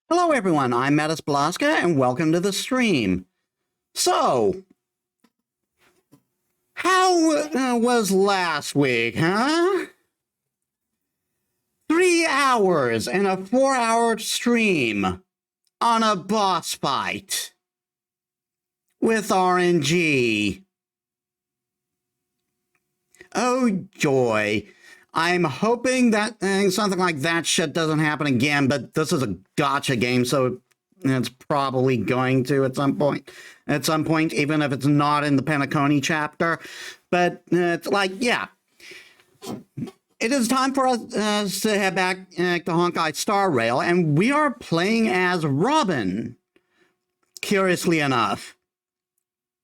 Hello everyone, I'm Metis Balaska and welcome to the stream. So, how was last week, huh? 3 hours and a 4-hour stream on a boss fight with RNG. Oh joy. I'm hoping that something like that shit doesn't happen again, but this is a gacha game, so it's probably going to at some point. At some point, even if it's not in the Penacony chapter. But it's like, yeah. It is time for us to head back to Honkai Star Rail, and we are playing as Robin, curiously enough.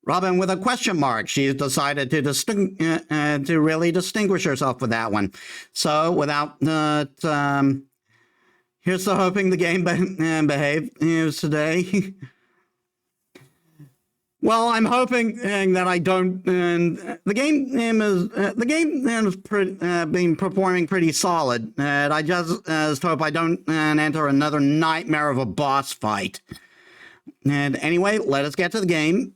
Robin with a question mark. She's decided to really distinguish herself with that one. So, without here's to hoping the game behaves today. Well, I'm hoping that I don't. The game has been performing pretty solid. I just hope I don't enter another nightmare of a boss fight. And anyway, let us get to the game.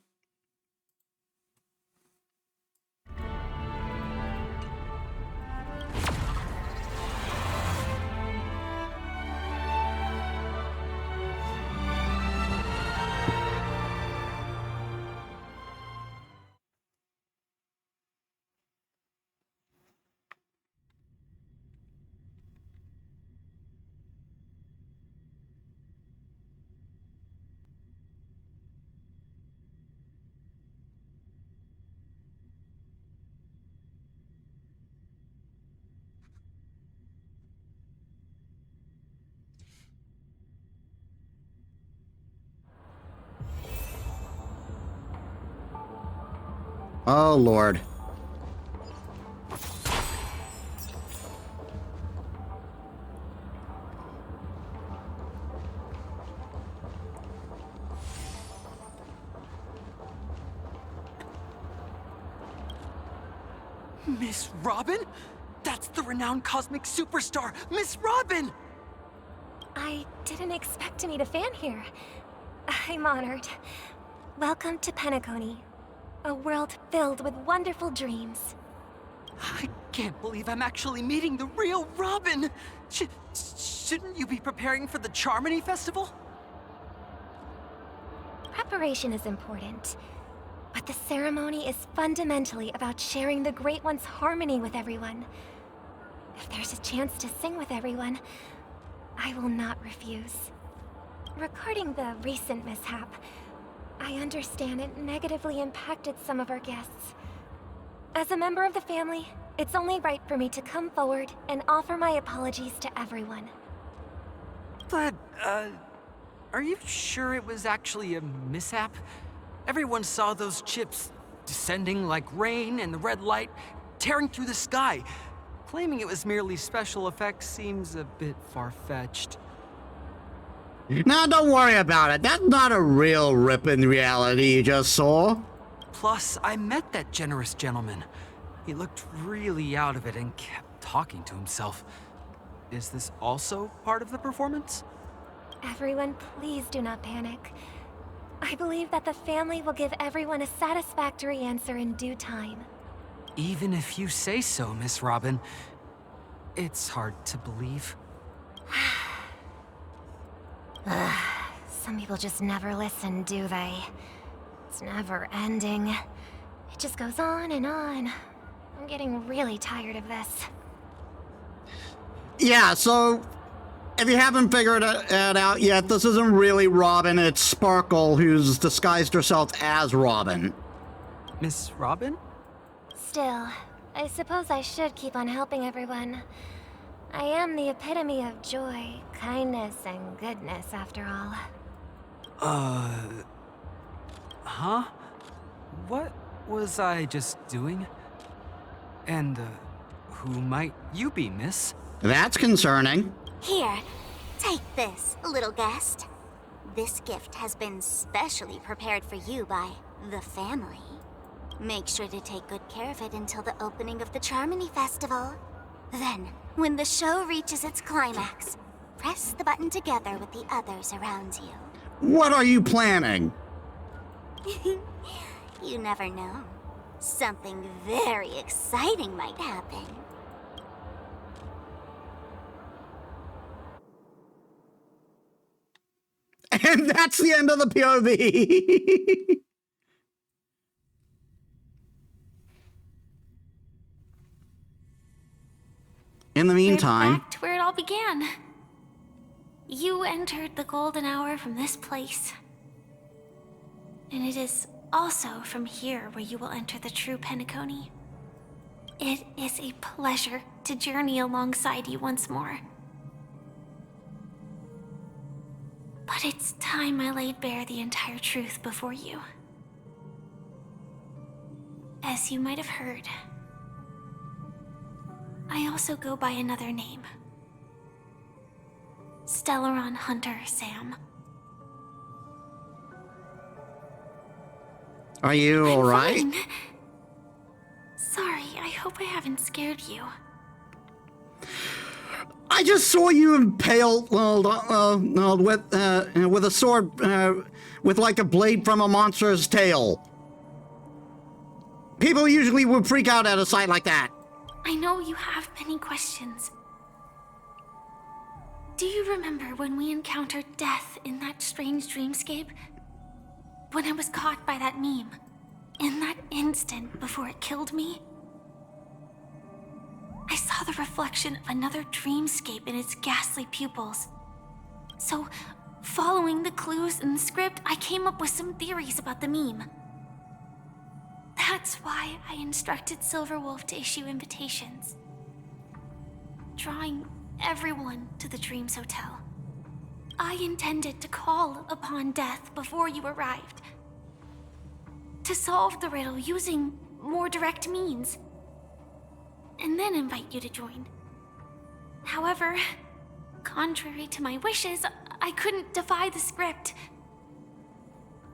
Oh, Lord. Miss Robin? That's the renowned cosmic superstar, Miss Robin! I didn't expect to meet a fan here. I'm honored. Welcome to Penacony, a world filled with wonderful dreams. I can't believe I'm actually meeting the real Robin! Shouldn't you be preparing for the Charmony Festival? Preparation is important, but the ceremony is fundamentally about sharing the Great One's harmony with everyone. If there's a chance to sing with everyone, I will not refuse. Regarding the recent mishap, I understand it negatively impacted some of our guests. As a member of the family, it's only right for me to come forward and offer my apologies to everyone. But, are you sure it was actually a mishap? Everyone saw those chips descending like rain and the red light tearing through the sky. Claiming it was merely special effects seems a bit far-fetched. Now, don't worry about it. That's not a real rip in reality you just saw. Plus, I met that generous gentleman. He looked really out of it and kept talking to himself. Is this also part of the performance? Everyone, please do not panic. I believe that the family will give everyone a satisfactory answer in due time. Even if you say so, Miss Robin, it's hard to believe. Some people just never listen, do they? It's never ending. It just goes on and on. I'm getting really tired of this. Yeah, so if you haven't figured it out yet, this isn't really Robin, it's Sparkle who's disguised herself as Robin. Miss Robin? Still, I suppose I should keep on helping everyone. I am the epitome of joy, kindness, and goodness, after all. Huh? What was I just doing? And, who might you be, miss? That's concerning. Here, take this, little guest. This gift has been specially prepared for you by the family. Make sure to take good care of it until the opening of the Charmony Festival. Then, when the show reaches its climax, Press the button together with the others around you. What are you planning? You never know. Something very exciting might happen. And that's the end of the POV. In the meantime, We're back to where it all began. You entered the golden hour from this place. And it is also from here where you will enter the true Penacony. It is a pleasure to journey alongside you once more. But it's time I laid bare the entire truth before you. As you might have heard, I also go by another name. Stellaron Hunter Sam. are you all right? Fine. Sorry, I hope I haven't scared you. I just saw you impaled with a sword with like a blade from a monster's tail. People usually would freak out at a sight like that. I know you have many questions. Do you remember when we encountered death in that strange dreamscape? When I was caught by that meme? In that instant before it killed me? I saw the reflection of another dreamscape in its ghastly pupils. So, following the clues in the script, I came up with some theories about the meme. That's why I instructed Silverwolf to issue invitations, drawing everyone to the Dreams Hotel. I intended to call upon death before you arrived, to solve the riddle using more direct means, and then invite you to join. However, contrary to my wishes, I couldn't defy the script,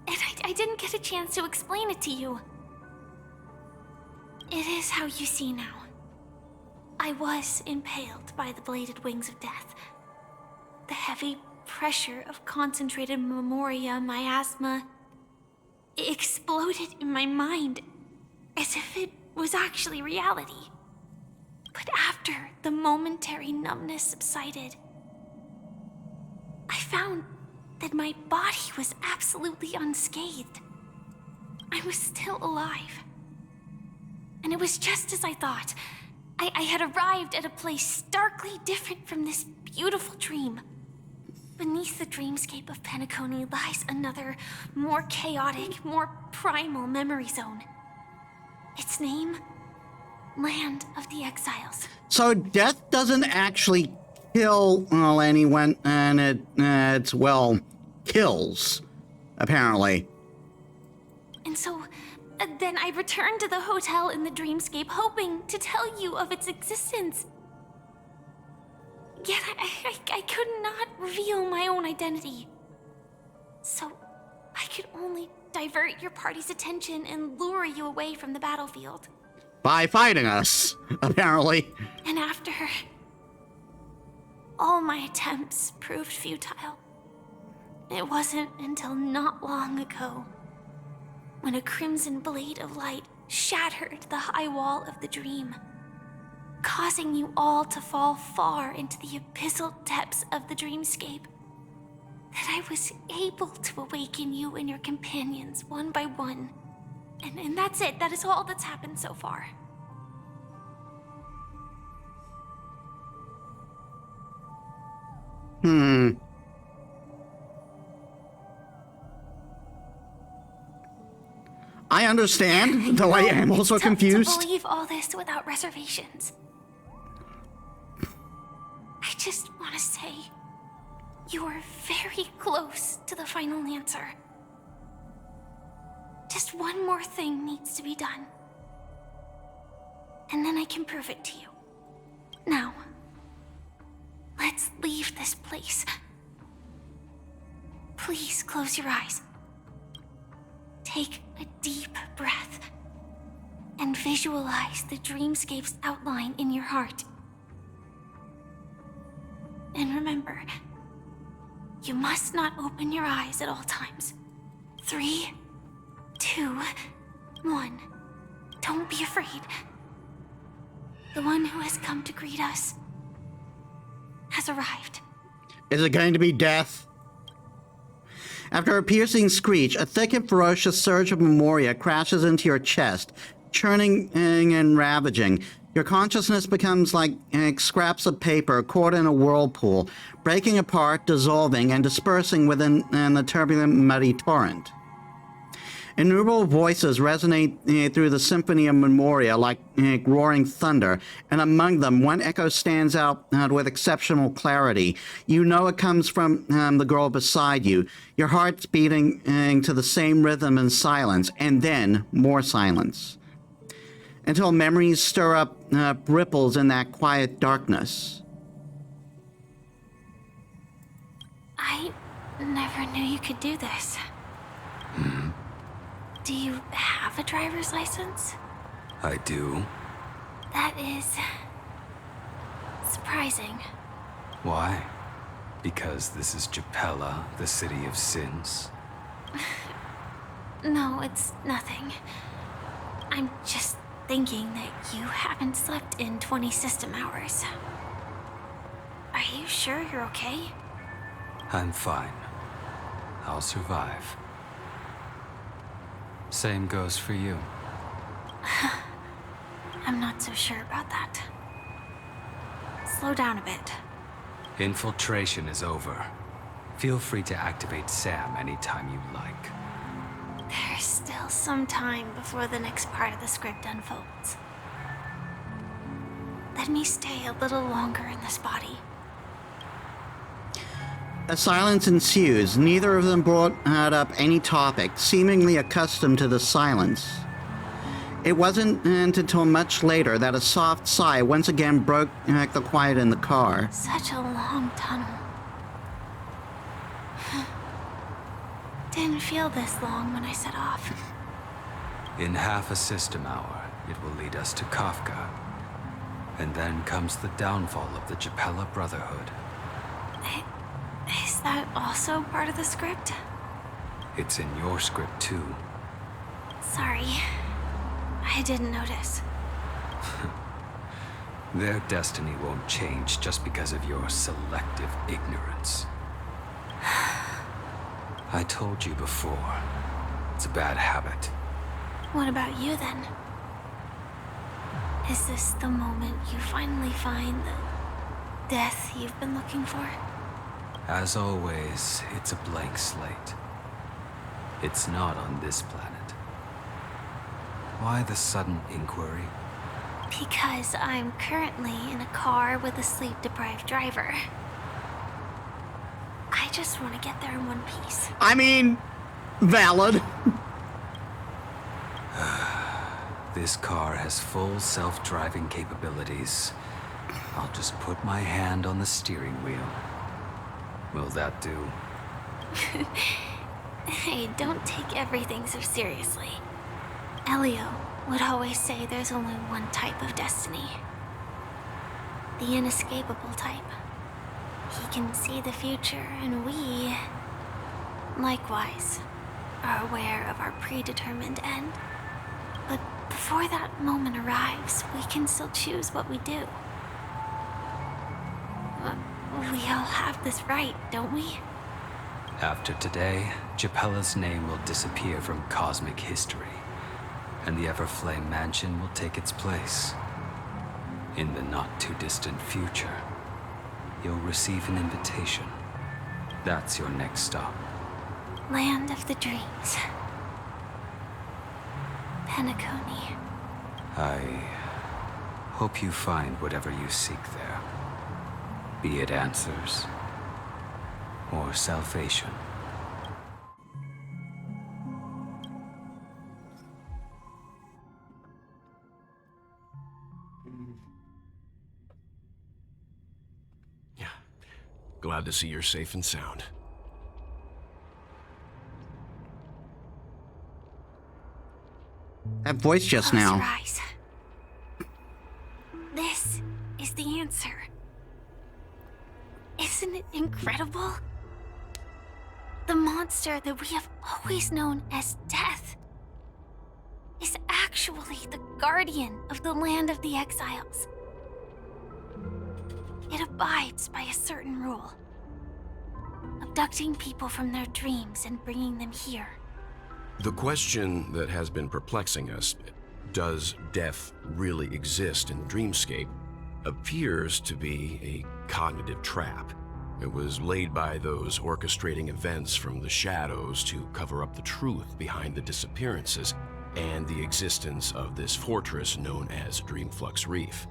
and I didn't get a chance to explain it to you. It is how you see now. I was impaled by the bladed wings of death. The heavy pressure of concentrated memoria miasma exploded in my mind as if it was actually reality. But after the momentary numbness subsided, I found that my body was absolutely unscathed. I was still alive. And it was just as I thought. I had arrived at a place starkly different from this beautiful dream. Beneath the dreamscape of Penacony lies another, more chaotic, more primal memory zone. Its name? Land of the Exiles. So death doesn't actually kill anyone, and it's kills, apparently. And so, then I returned to the hotel in the dreamscape, hoping to tell you of its existence. Yet I could not reveal my own identity. So, I could only divert your party's attention and lure you away from the battlefield. By fighting us, apparently. And after, all my attempts proved futile. It wasn't until not long ago when a crimson blade of light shattered the high wall of the dream, causing you all to fall far into the abyssal depths of the dreamscape, that I was able to awaken you and your companions one by one. And that's it. That is all that's happened so far. I understand, though I am also It's tough confused. to believe all this without reservations. I just want to say, you are very close to the final answer. Just one more thing needs to be done. And then I can prove it to you. Now, let's leave this place. Please close your eyes. Take a deep breath and visualize the dreamscape's outline in your heart. And And remember, you must not open your eyes at all times. 3, 2, 1. Don't be afraid. The one who has come to greet us has arrived. Is it going to be death? After a piercing screech, a thick and ferocious surge of memoria crashes into your chest, churning and ravaging. Your consciousness becomes like scraps of paper caught in a whirlpool, breaking apart, dissolving, and dispersing within the turbulent, muddy torrent. Innumerable voices resonate through the symphony of memoria like roaring thunder, and among them, one echo stands out with exceptional clarity. You know it comes from the girl beside you, your heart's beating to the same rhythm and silence, and then more silence, until memories stir up ripples in that quiet darkness. I never knew you could do this. Do you have a driver's license? I do. That is surprising. Why? Because this is Japella, the city of sins? No, it's nothing. I'm just thinking that you haven't slept in 20 system hours. Are you sure you're okay? I'm fine. I'll survive. Same goes for you. I'm not so sure about that. Slow down a bit. Infiltration is over. Feel free to activate Sam anytime you like. There's still some time before the next part of the script unfolds. Let me stay a little longer in this body. A silence ensues. Neither of them brought up any topic, seemingly accustomed to the silence. It wasn't until much later that a soft sigh once again broke the quiet in the car. Such a long tunnel. Didn't feel this long when I set off. In half a system hour, it will lead us to Kafka. And then comes the downfall of the Japella Brotherhood. Is that also part of the script? It's in your script too. Sorry. I didn't notice. Their destiny won't change just because of your selective ignorance. I told you before, it's a bad habit. What about you then? Is this the moment you finally find the death you've been looking for? As always, it's a blank slate. It's not on this planet. Why the sudden inquiry? Because I'm currently in a car with a sleep-deprived driver. I just want to get there in one piece. I mean, valid. This car has full self-driving capabilities. I'll just put my hand on the steering wheel. Will that do? Hey, don't take everything so seriously. Elio would always say there's only one type of destiny. The inescapable type. He can see the future, and we, likewise, are aware of our predetermined end. But before that moment arrives, we can still choose what we do. We all have this right, don't we? After today, Japella's name will disappear from cosmic history, and the Everflame Mansion will take its place. In the not-too-distant future, you'll receive an invitation. That's your next stop. Land of the dreams. Penacony. I hope you find whatever you seek there. Be it answers or salvation. Yeah. Glad to see you're safe and sound. That voice just Close now. your eyes. This is the answer. Isn't unbelievable? The monster that we have always known as Death is actually the guardian of the land of the exiles. It abides by a certain rule, abducting people from their dreams and bringing them here. The question that has been perplexing us, does death really exist in Dreamscape, appears to be a cognitive trap. It was laid by those orchestrating events from the shadows to cover up the truth behind the disappearances and the existence of this fortress known as Dreamflux Reef.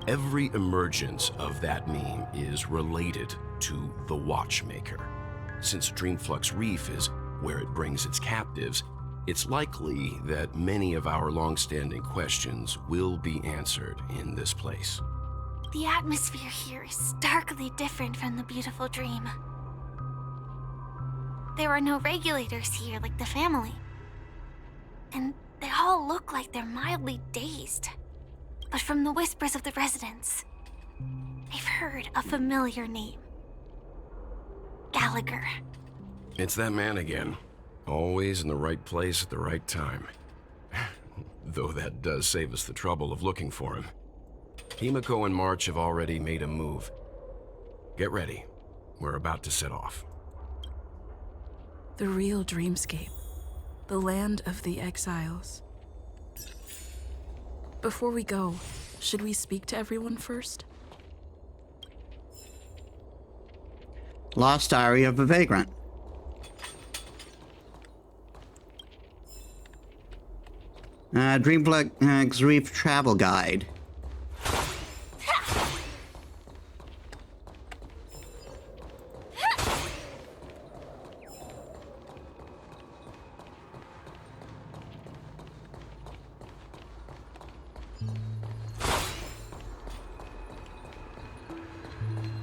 Every emergence of that meme is related to the Watchmaker. Since Dreamflux Reef is where it brings its captives, it's likely that many of our long-standing questions will be answered in this place. The atmosphere here is starkly different from the beautiful dream. There are no regulators here like the family. And they all look like they're mildly dazed. But from the whispers of the residents, they've heard a familiar name. Gallagher. It's that man again. Always in the right place at the right time. Though that does save us the trouble of looking for him. Himiko and March have already made a move. Get ready. We're about to set off. The real Dreamscape. The land of the exiles. Before we go, should we speak to everyone first? Lost Diary of a Vagrant. Dreamflux Reef Travel Guide.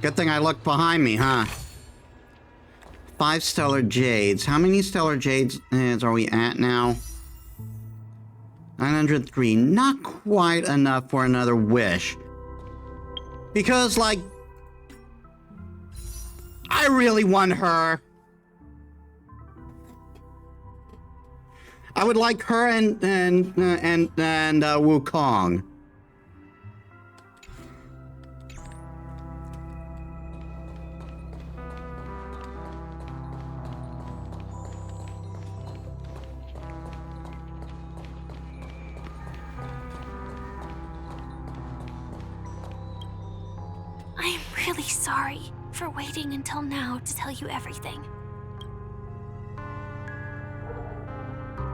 Good thing I looked behind me, huh? 5 Stellar Jades. How many Stellar Jades are we at now? 903. Not quite enough for another wish. Because, like, I really want her. I would like her and Wukong. I'm really sorry for waiting until now to tell you everything.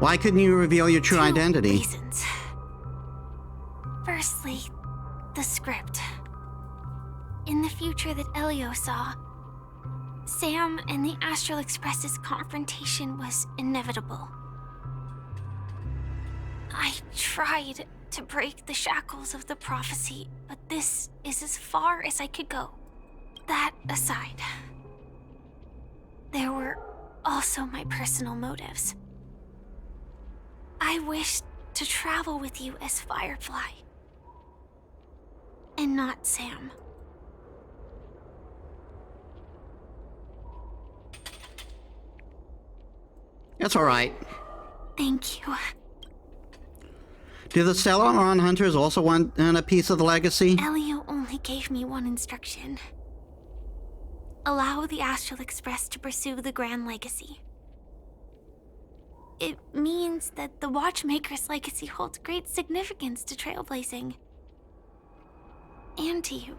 Why couldn't you reveal your true 2 identity? reasons. Firstly, the script. In the future that Elio saw, Sam and the Astral Express's confrontation was inevitable. I tried to break the shackles of the prophecy, but this is as far as I could go. That aside, there were also my personal motives. I wished to travel with you as Firefly, and not Sam. That's all right. Thank you. Do the Stellaron Hunters also want a piece of the legacy? Elio only gave me one instruction. Allow the Astral Express to pursue the Grand Legacy. It means that the Watchmaker's legacy holds great significance to trailblazing. And to you.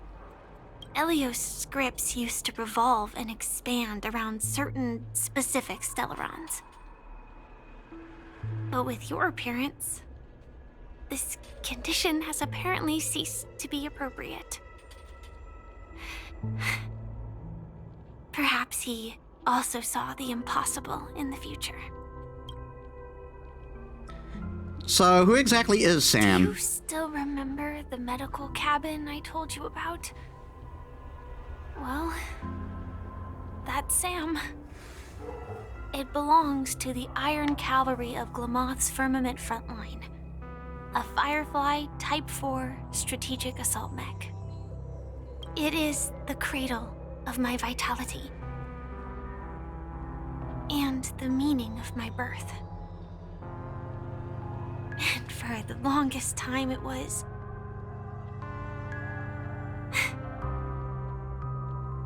Elio's scripts used to revolve and expand around certain specific Stellarons. But with your appearance, this condition has apparently ceased to be appropriate. Perhaps he also saw the impossible in the future. So, who exactly is Do Sam? you still remember the medical cabin I told you about? Well, that's Sam. It belongs to the Iron Cavalry of Glamoth's Firmament Frontline, a Firefly Type 4 strategic assault mech. It is the cradle of my vitality, found the meaning of my birth. And for the longest time it was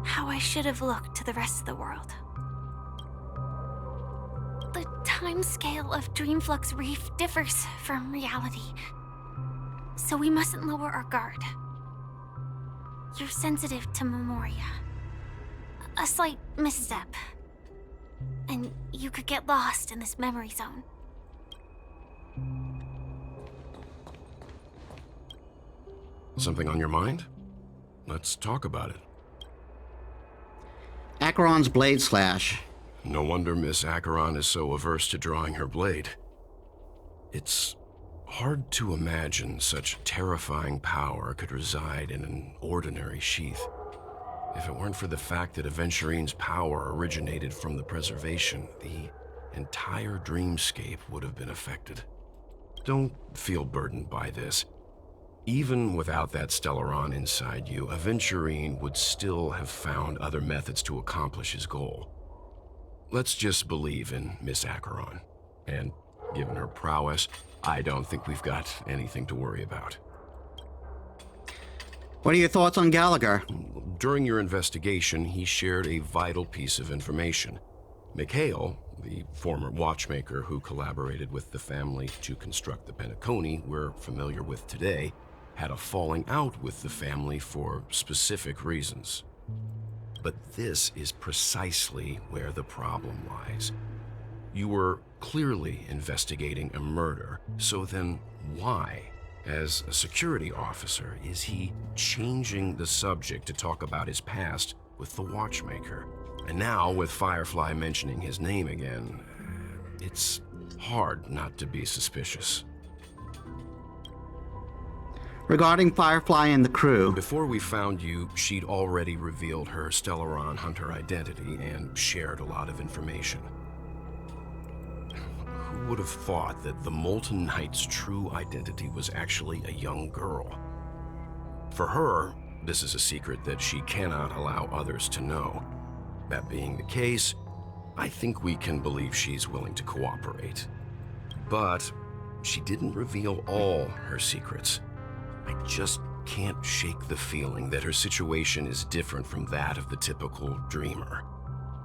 how I should have looked to the rest of the world. The time scale of Dreamflux Reef differs from reality, so we mustn't lower our guard. You're sensitive to Memoria. A slight misstep, and you could get lost in this memory zone. Something on your mind? Let's talk about it. Acheron's blade slash. No wonder Miss Acheron is so averse to drawing her blade. It's hard to imagine such terrifying power could reside in an ordinary sheath. If it weren't for the fact that Aventurine's power originated from the preservation, the entire dreamscape would have been affected. Don't feel burdened by this. Even without that Stellaron inside you, Aventurine would still have found other methods to accomplish his goal. Let's just believe in Miss Acheron. And given her prowess, I don't think we've got anything to worry about. What are your thoughts on Gallagher? During your investigation, he shared a vital piece of information. Mikhail, the former watchmaker who collaborated with the family to construct the Penacony we're familiar with today, had a falling out with the family for specific reasons. But this is precisely where the problem lies. You were clearly investigating a murder, so then why, as a security officer, is he changing the subject to talk about his past with the watchmaker? And now, with Firefly mentioning his name again, it's hard not to be suspicious. Regarding Firefly and the crew, Before we found you, she'd already revealed her Stellaron hunter identity and shared a lot of information. Who would have thought that the Molten Knight's true identity was actually a young girl? For her, this is a secret that she cannot allow others to know. That being the case, I think we can believe she's willing to cooperate. But she didn't reveal all her secrets. I just can't shake the feeling that her situation is different from that of the typical dreamer.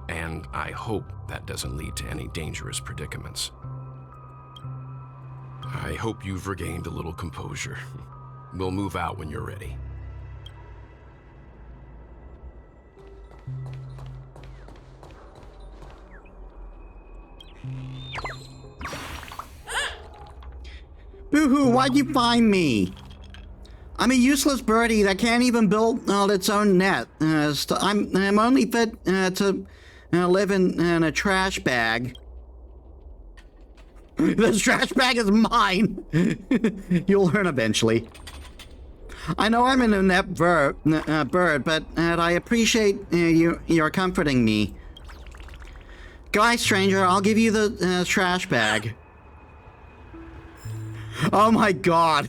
And I hope that doesn't lead to any dangerous predicaments. I hope you've regained a little composure. We'll move out when you're ready. Boo-hoo, why'd you find me? I'm a useless birdie that can't even build its own net. I'm only fit to live in a trash bag. This trash bag is mine. You'll learn eventually. I know I'm an inept bird, but I appreciate your comforting me. Guy, stranger, I'll give you the trash bag. Oh my god.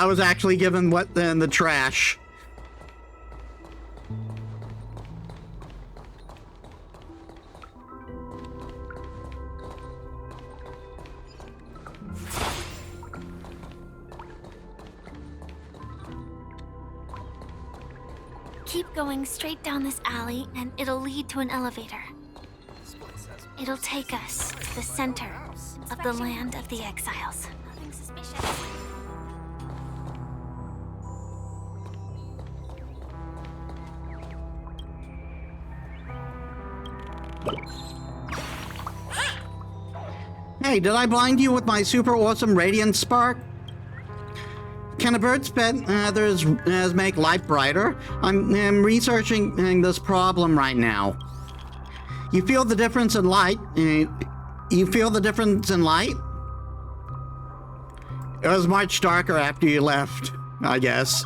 I was actually given what in the trash. Keep going straight down this alley and it'll lead to an elevator. It'll take us to the center of the land of the exiles. Nothing suspicious. Hey, did I blind you with my super awesome radiant spark? Can a bird spit others make light brighter? I'm researching this problem right now. You feel the difference in light? You feel the difference in light? It was much darker after you left, I guess.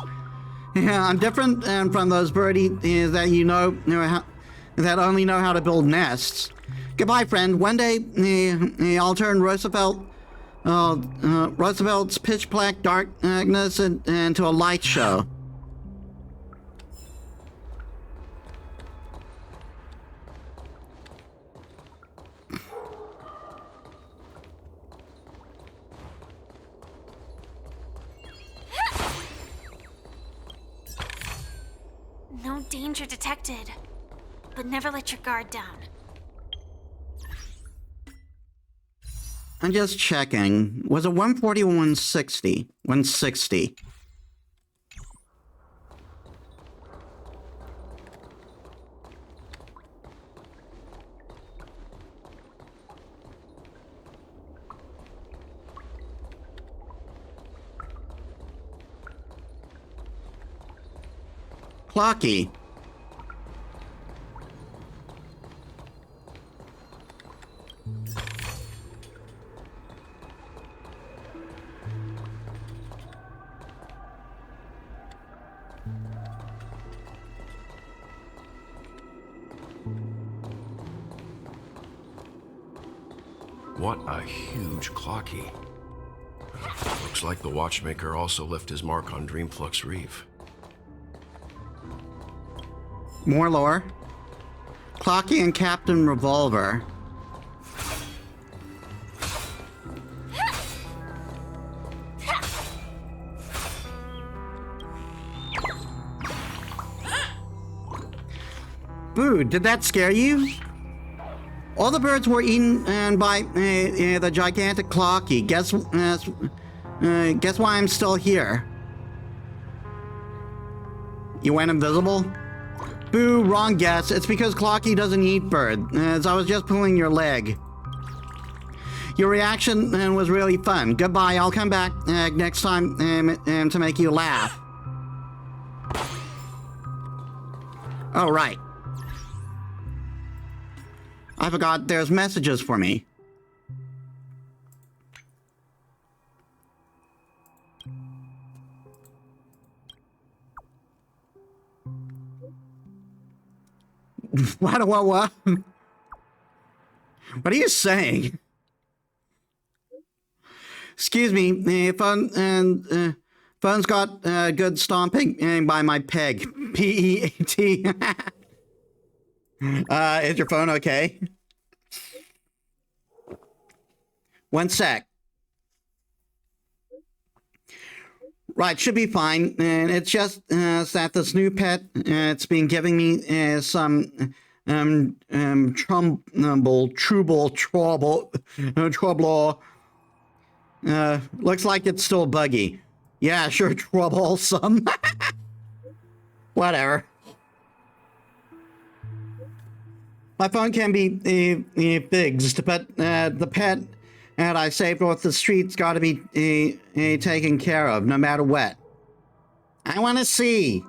Yeah, I'm different from those birdies that that only know how to build nests. Goodbye, friend. One day, I'll turn Roosevelt's pitch black darkness into a light show. Danger detected. But never let your guard down. I'm just checking. Was it 140 or 160? 160. Clocky. What a huge clocky. Looks like the watchmaker also left his mark on Dreamflux Reef. More lore. Clocky and Captain Revolver. Boo, did that scare you? All the birds were eaten by the gigantic Clocky. Guess why I'm still here? You went invisible? Boo, wrong guess. It's because Clocky doesn't eat bird, as I was just pulling your leg. Your reaction was really fun. Goodbye, I'll come back next time to make you laugh. Oh, right. I forgot there's messages for me. What? What are you saying? Excuse me, phone's got good stomping by my peg. P-E-A-T. Is your phone okay? One sec. Right, should be fine. And it's just that this new pet, it's been giving me some trouble. Looks like it's still buggy. Yeah, sure, troublesome. Whatever. My phone can be fixed, but the pet that I saved off the street's got to be taken care of, no matter what. I want to see.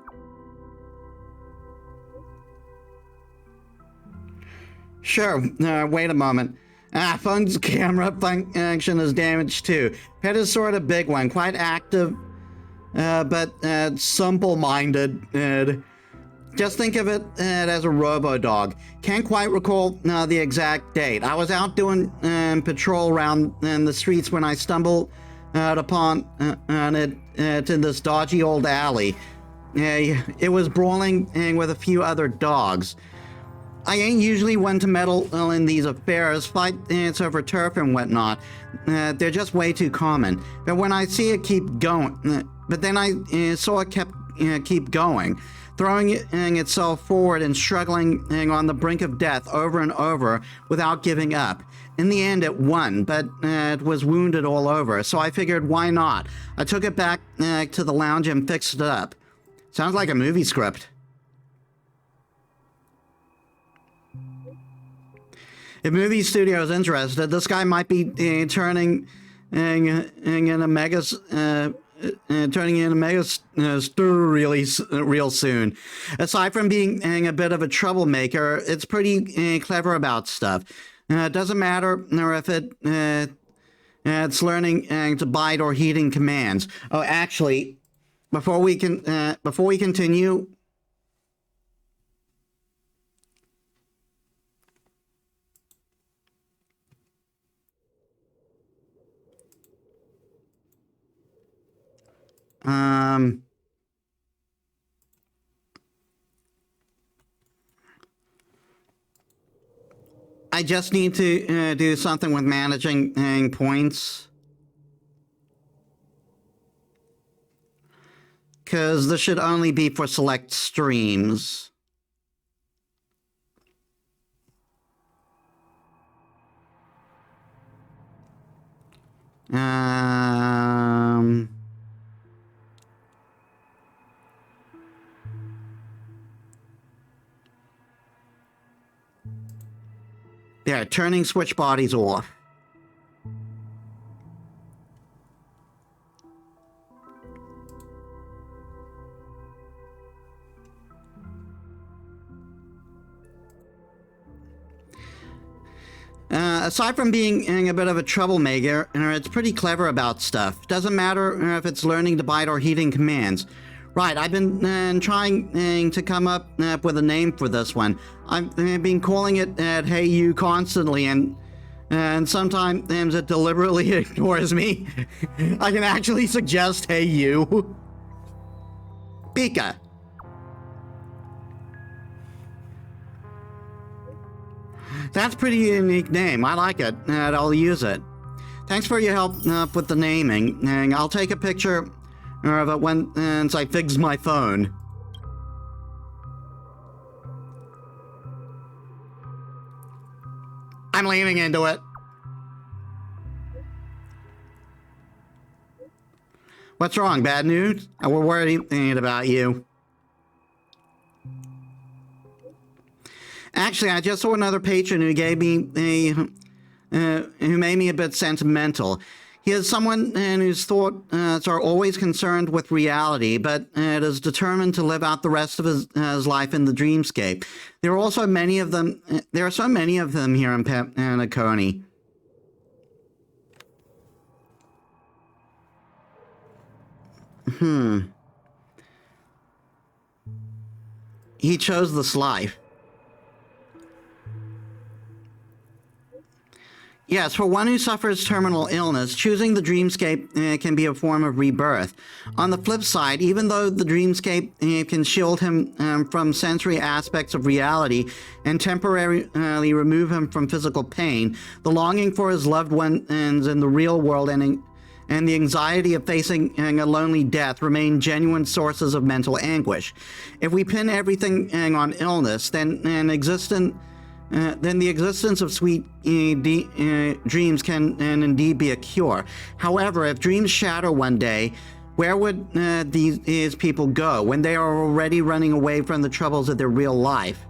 Sure, wait a moment. Phone's camera function is damaged too. Pet is sort of big one, quite active, but simple-minded. Just think of it as a robo-dog. Can't quite recall the exact date. I was out doing patrol around the streets when I stumbled upon it in this dodgy old alley. It was brawling with a few other dogs. I ain't usually one to meddle in these affairs, fights over turf and whatnot. They're just way too common. But when I see it keep going, but then I saw it keep going, throwing itself forward and struggling on the brink of death over and over without giving up. In the end, it won, but it was wounded all over, so I figured, why not? I took it back to the lounge and fixed it up. Sounds like a movie script. If movie studio is interested, this guy might be turning in a mega star real soon. Aside from being a bit of a troublemaker, it's pretty clever about stuff. Doesn't matter if it's learning to bite or heeding commands. Oh, actually, before we continue. I just need to do something with managing points. Because this should only be for select streams. Um... There, turning switch bodies off. Aside from being a bit of a troublemaker, it's pretty clever about stuff. Doesn't matter if it's learning to bite or heeding commands. Right, I've been trying to come up with a name for this one. I've been calling it Hey You constantly, and sometimes it deliberately ignores me. I can actually suggest Hey You. Pika. That's a pretty unique name. I like it, and I'll use it. Thanks for your help with the naming, and I'll take a picture of it once I fix my phone. I'm leaning into it. What's wrong? Bad news? We're worried about you. Actually, I just saw another patron who gave me who made me a bit sentimental. He is someone whose thoughts are always concerned with reality, but is determined to live out the rest of his life in the dreamscape. There are also many of them. There are so many of them here in Penacony. He chose this life. Yes, for one who suffers terminal illness, choosing the dreamscape can be a form of rebirth. On the flip side, even though the dreamscape can shield him from sensory aspects of reality and temporarily remove him from physical pain, the longing for his loved ones in the real world and the anxiety of facing a lonely death remain genuine sources of mental anguish. If we pin everything on illness, then the existence of sweet dreams can indeed be a cure. However, if dreams shatter one day, where would these people go when they are already running away from the troubles of their real life?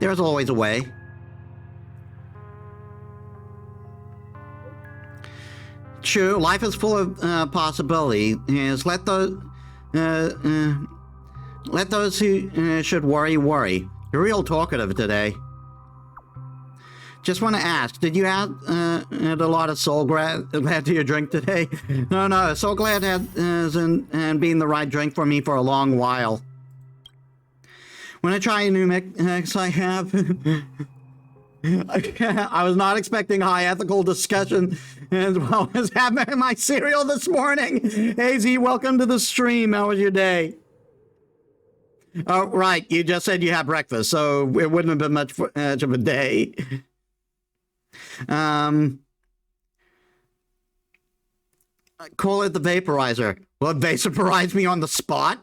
There's always a way. True, life is full of possibilities. Let those who should worry. You're real talkative today. Just want to ask, did you add a lot of Soul Glad to your drink today? No, Soul Glad hasn't been the right drink for me for a long while. When I try a new mix I have, I was not expecting high ethical discussion as well as having my cereal this morning. Hazy, welcome to the stream. How was your day? Oh, right. You just said you had breakfast, so it wouldn't have been much of a day. Call it the vaporizer. Will it vaporize me on the spot?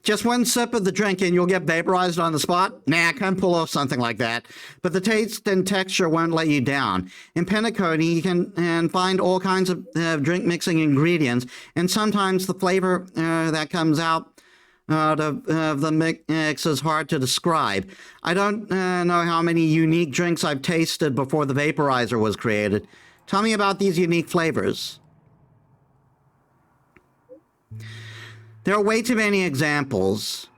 Just one sip of the drink and you'll get vaporized on the spot? Nah, I can't pull off something like that. But the taste and texture won't let you down. In Penacony, you can find all kinds of drink mixing ingredients, and sometimes the flavor that comes out of the mix is hard to describe. I don't know how many unique drinks I've tasted before the vaporizer was created. Tell me about these unique flavors. There are way too many examples.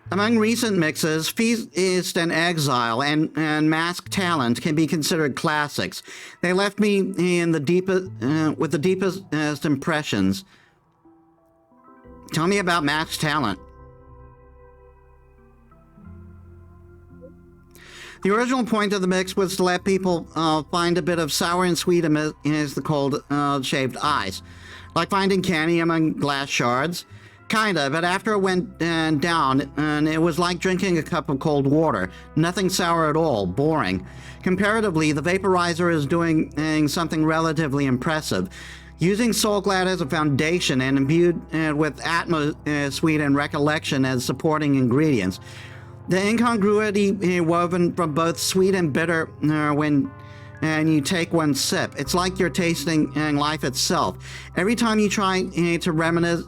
Among recent mixes, Feast and Exile and Masked Talent can be considered classics. They left me in the with the deepest impressions. Tell me about Masked Talent. The original point of the mix was to let people find a bit of sour and sweet amidst the cold shaved ice. Like finding candy among glass shards? Kinda, but after it went down, it was like drinking a cup of cold water. Nothing sour at all, boring. Comparatively, the vaporizer is doing something relatively impressive. Using Soul Glad as a foundation and imbued with atmosphere and recollection as supporting ingredients, The incongruity woven from both sweet and bitter when you take one sip. It's like you're tasting life itself. Every time you try to reminisce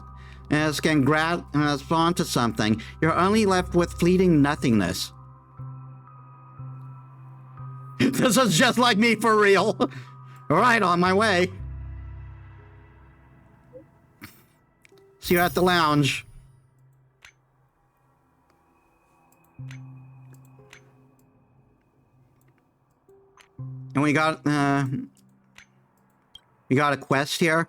and grasp onto something, you're only left with fleeting nothingness. This is just like me for real. All right, on my way. See you at the lounge. And we got a quest here.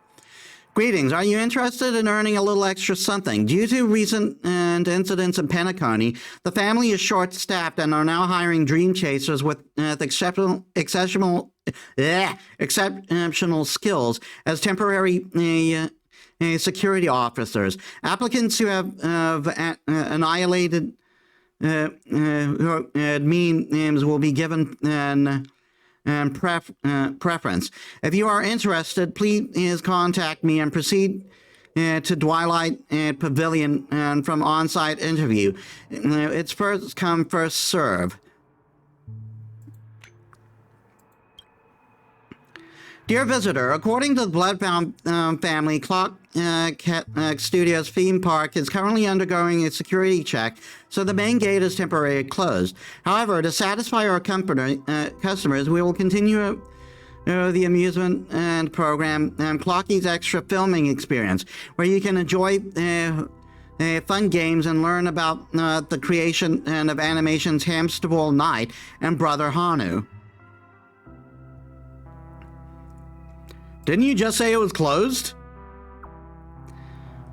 Greetings, are you interested in earning a little extra something? Due to recent incidents in Penacony, the family is short-staffed and are now hiring dream chasers with exceptional skills as temporary security officers. Applicants who have annihilated mean names will be given an preference. If you are interested, please contact me and proceed to Twilight Pavilion from on-site interview. It's first come, first serve. Dear visitor, according to the Bloodbound family, Clock Studios theme park is currently undergoing a security check, so the main gate is temporarily closed. However, to satisfy our customers, we will continue the amusement and program Clocky's Extra Filming Experience, where you can enjoy fun games and learn about the creation of Animation's Hamster Ball Knight and Brother Hanu. Didn't you just say it was closed?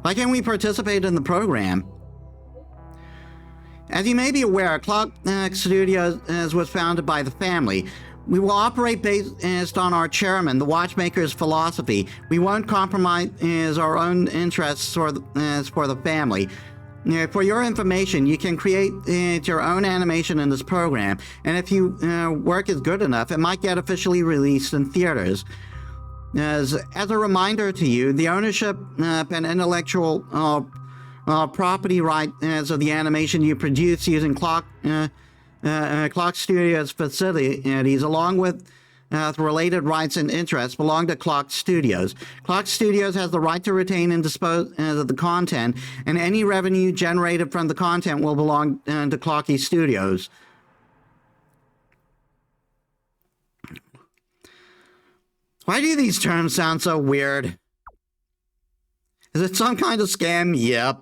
Why can't we participate in the program? As you may be aware, Clock Studios was founded by the family. We will operate based on our chairman, the Watchmaker's philosophy. We won't compromise our own interests for the family. For your information, you can create your own animation in this program, and if your work is good enough, it might get officially released in theaters. As a reminder to you, the ownership and intellectual property rights of the animation you produce using Clock Studios facilities, along with related rights and interests, belong to Clock Studios. Clock Studios has the right to retain and dispose of the content, and any revenue generated from the content will belong to Clocky Studios. Why do these terms sound so weird? Is it some kind of scam? Yep.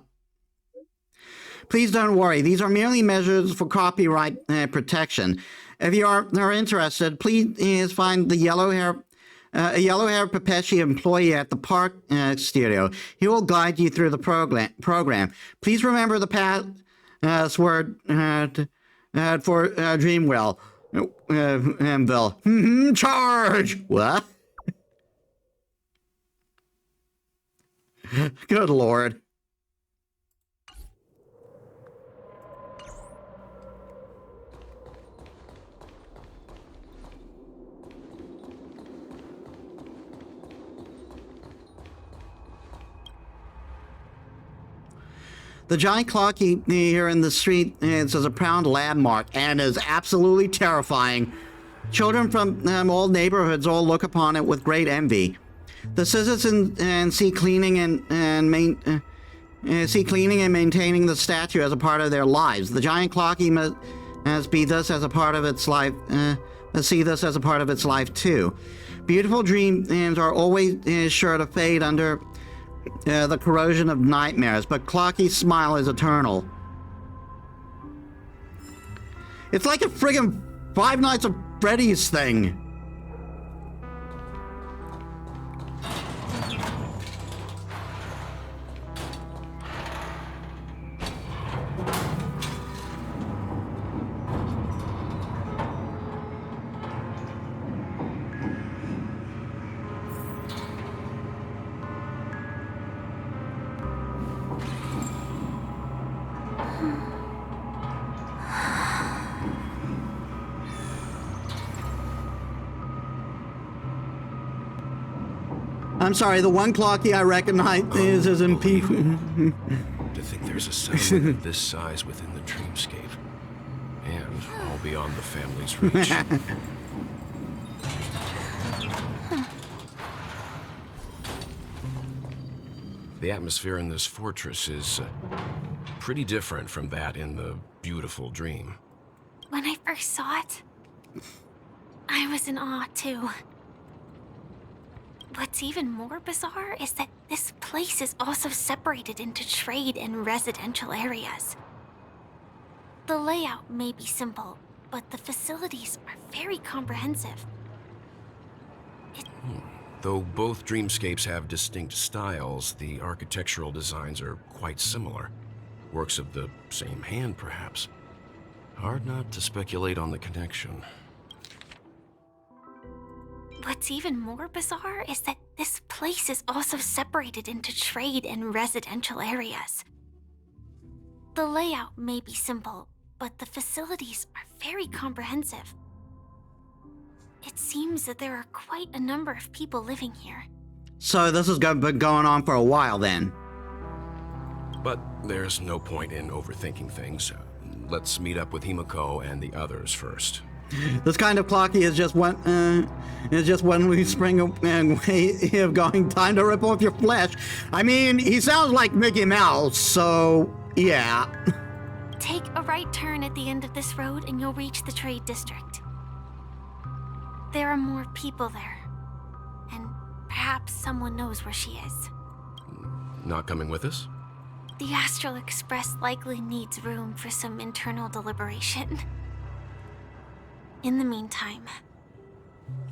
Please don't worry. These are merely measures for copyright protection. If you are interested, please find the yellow-haired Pepeshi employee at the park studio. He will guide you through the program. Please remember the password for Dreamwell. Bill. Charge! What? Good Lord. The giant clock here in the street is a proud landmark and is absolutely terrifying. Children from all neighborhoods all look upon it with great envy. The citizens see cleaning and maintaining the statue as a part of their lives. The giant clocky must be this as a part of its life. See this as a part of its life too. Beautiful dreams are always sure to fade under the corrosion of nightmares, but Clocky's smile is eternal. It's like a friggin' Five Nights at Freddy's thing. I'm sorry, the one Clocky I recognize is as in To think there's a settlement of this size within the dreamscape. and all beyond the family's reach. The atmosphere in this fortress is pretty different from that in the beautiful dream. When I first saw it, I was in awe too. What's even more bizarre is that this place is also separated into trade and residential areas. The layout may be simple, but the facilities are very comprehensive. Though both dreamscapes have distinct styles, the architectural designs are quite similar. Works of the same hand, perhaps. Hard not to speculate on the connection. What's even more bizarre is that this place is also separated into trade and residential areas. The layout may be simple, but the facilities are very comprehensive. It seems that there are quite a number of people living here. So this has been going on for a while then. But there's no point in overthinking things. Let's meet up with Himiko and the others first. This kind of clocky is just when we spring away of going, time to rip off your flesh. I mean, he sounds like Mickey Mouse, so yeah. Take a right turn at the end of this road and you'll reach the trade district. There are more people there, and perhaps someone knows where she is. Not coming with us? The Astral Express likely needs room for some internal deliberation. In the meantime,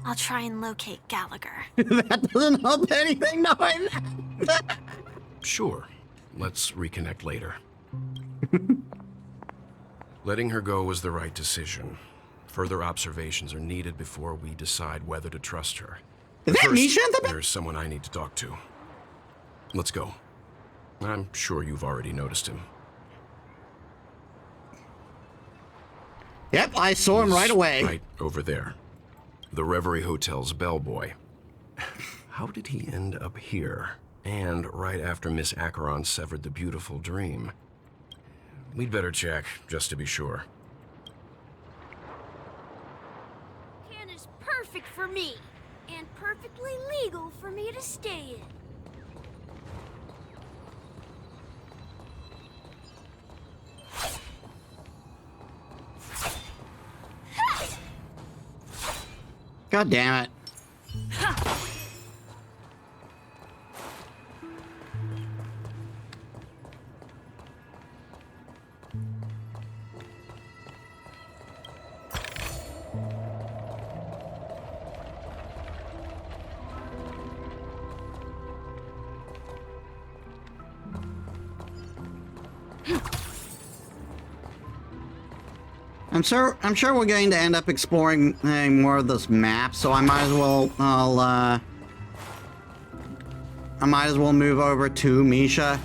I'll try and locate Gallagher. That doesn't help anything, knowing that. Sure. Let's reconnect later. Letting her go was the right decision. Further observations are needed before we decide whether to trust her. Is that Misha in the back? There's someone I need to talk to. Let's go. I'm sure you've already noticed him. Yep, I saw him right away. Right over there. The Reverie Hotel's bellboy. How did he end up here? And right after Miss Acheron severed the beautiful dream. We'd better check, just to be sure. Can is perfect for me, and perfectly legal for me to stay in. God damn it. I'm sure we're going to end up exploring more of this map, so I might as well move over to Misha.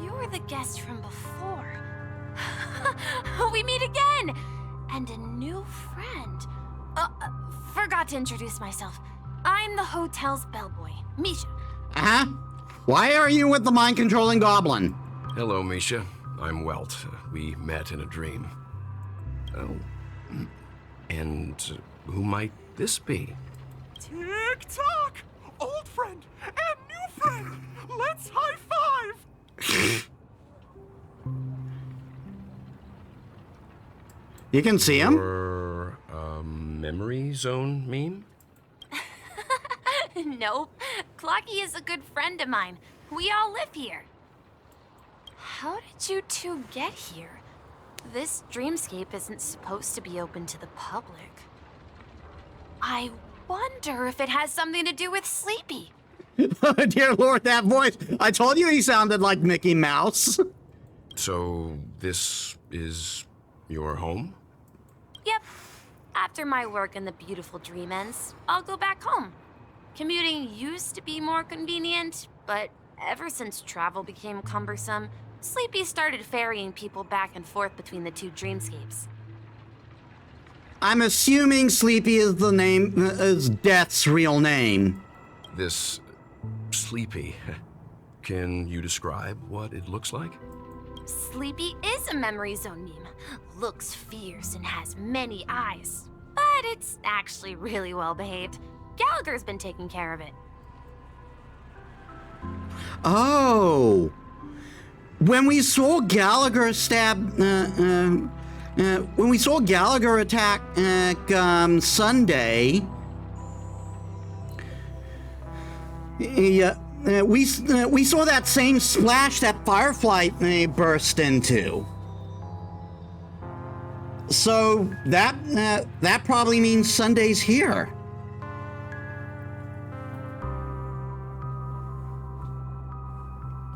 You're the guest from before. We meet again! And a new friend. Forgot to introduce myself. I'm the hotel's bellboy, Misha. Uh-huh. Why are you with the mind-controlling goblin? Hello, Misha. I'm Welt. We met in a dream. Oh. And who might this be? Tick-tock! Old friend and new friend! Let's high-five! You can see him? Or memory zone meme? Nope. Clocky is a good friend of mine. We all live here. How did you two get here? This dreamscape isn't supposed to be open to the public. I wonder if it has something to do with Sleepy. Oh, dear Lord, that voice. I told you he sounded like Mickey Mouse. So, this is your home? Yep. After my work in the beautiful dream ends, I'll go back home. Commuting used to be more convenient, but ever since travel became cumbersome, Sleepy started ferrying people back and forth between the two dreamscapes. I'm assuming Sleepy is the name, is Death's real name. This Sleepy, can you describe what it looks like? Sleepy is a memory zone meme. Looks fierce and has many eyes. But it's actually really well behaved. Gallagher's been taking care of it. Oh. When we saw Gallagher when we saw Gallagher attack Sunday, yeah, we saw that same splash that Firefly burst into. So that probably means Sunday's here.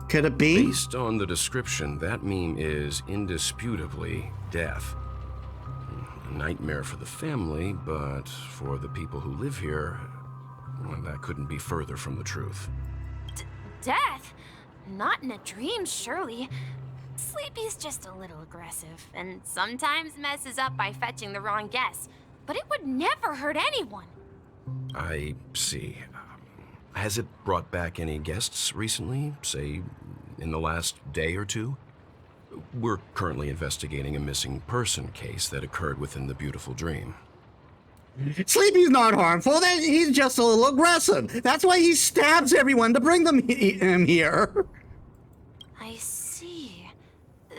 Could it be? Based on the description, that meme is indisputably death. A nightmare for the family, but for the people who live here, well, that couldn't be further from the truth. Death? Not in a dream, surely. Sleepy's just a little aggressive, and sometimes messes up by fetching the wrong guess. But it would never hurt anyone. I see. Has it brought back any guests recently, say, in the last day or two? We're currently investigating a missing person case that occurred within the beautiful dream. Sleepy's not harmful. He's just a little aggressive. That's why he stabs everyone to bring him here. I see.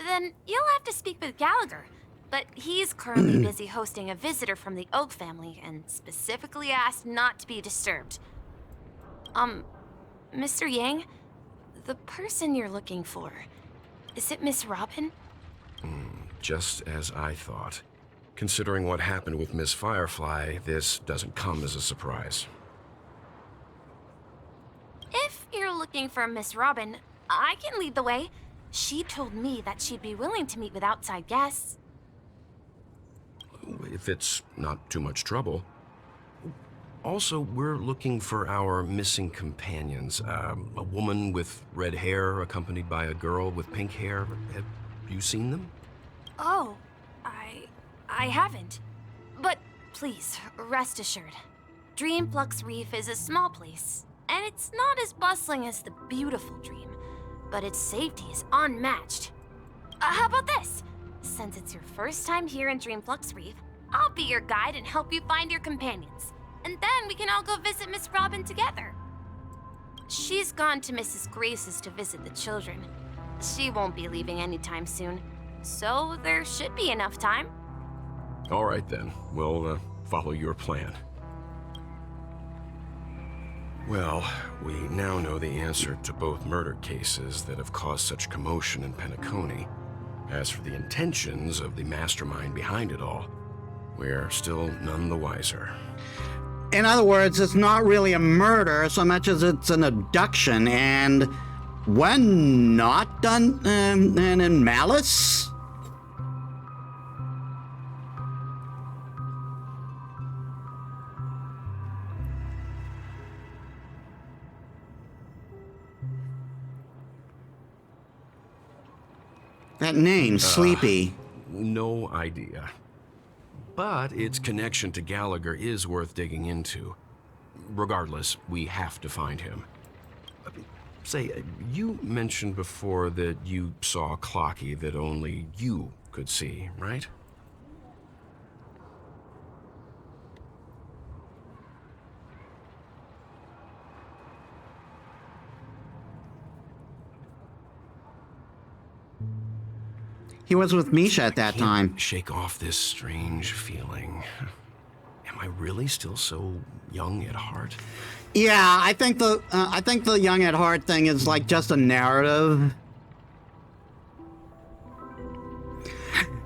Then you'll have to speak with Gallagher. But he's currently busy hosting a visitor from the Oak family and specifically asked not to be disturbed. Mr. Yang, the person you're looking for, is it Miss Robin? Just as I thought. Considering what happened with Miss Firefly, this doesn't come as a surprise. If you're looking for Miss Robin, I can lead the way. She told me that she'd be willing to meet with outside guests. If it's not too much trouble. Also, we're looking for our missing companions. A woman with red hair accompanied by a girl with pink hair. Have you seen them? Oh, I haven't. But please, rest assured. Dreamflux Reef is a small place, and it's not as bustling as the beautiful Dream, but its safety is unmatched. How about this? Since it's your first time here in Dreamflux Reef, I'll be your guide and help you find your companions. And then we can all go visit Miss Robin together. She's gone to Mrs. Grace's to visit the children. She won't be leaving anytime soon, so there should be enough time. All right then, we'll follow your plan. Well, we now know the answer to both murder cases that have caused such commotion in Penacony. As for the intentions of the mastermind behind it all, we're still none the wiser. In other words, it's not really a murder so much as it's an abduction, and when not done in malice? That name, Sleepy. No idea. But its connection to Gallagher is worth digging into. Regardless, we have to find him. Say, you mentioned before that you saw a Clocky that only you could see, right? He was with Misha at that time. Shake off this strange feeling. Am I really still so young at heart? Yeah, I think the young at heart thing is like just a narrative.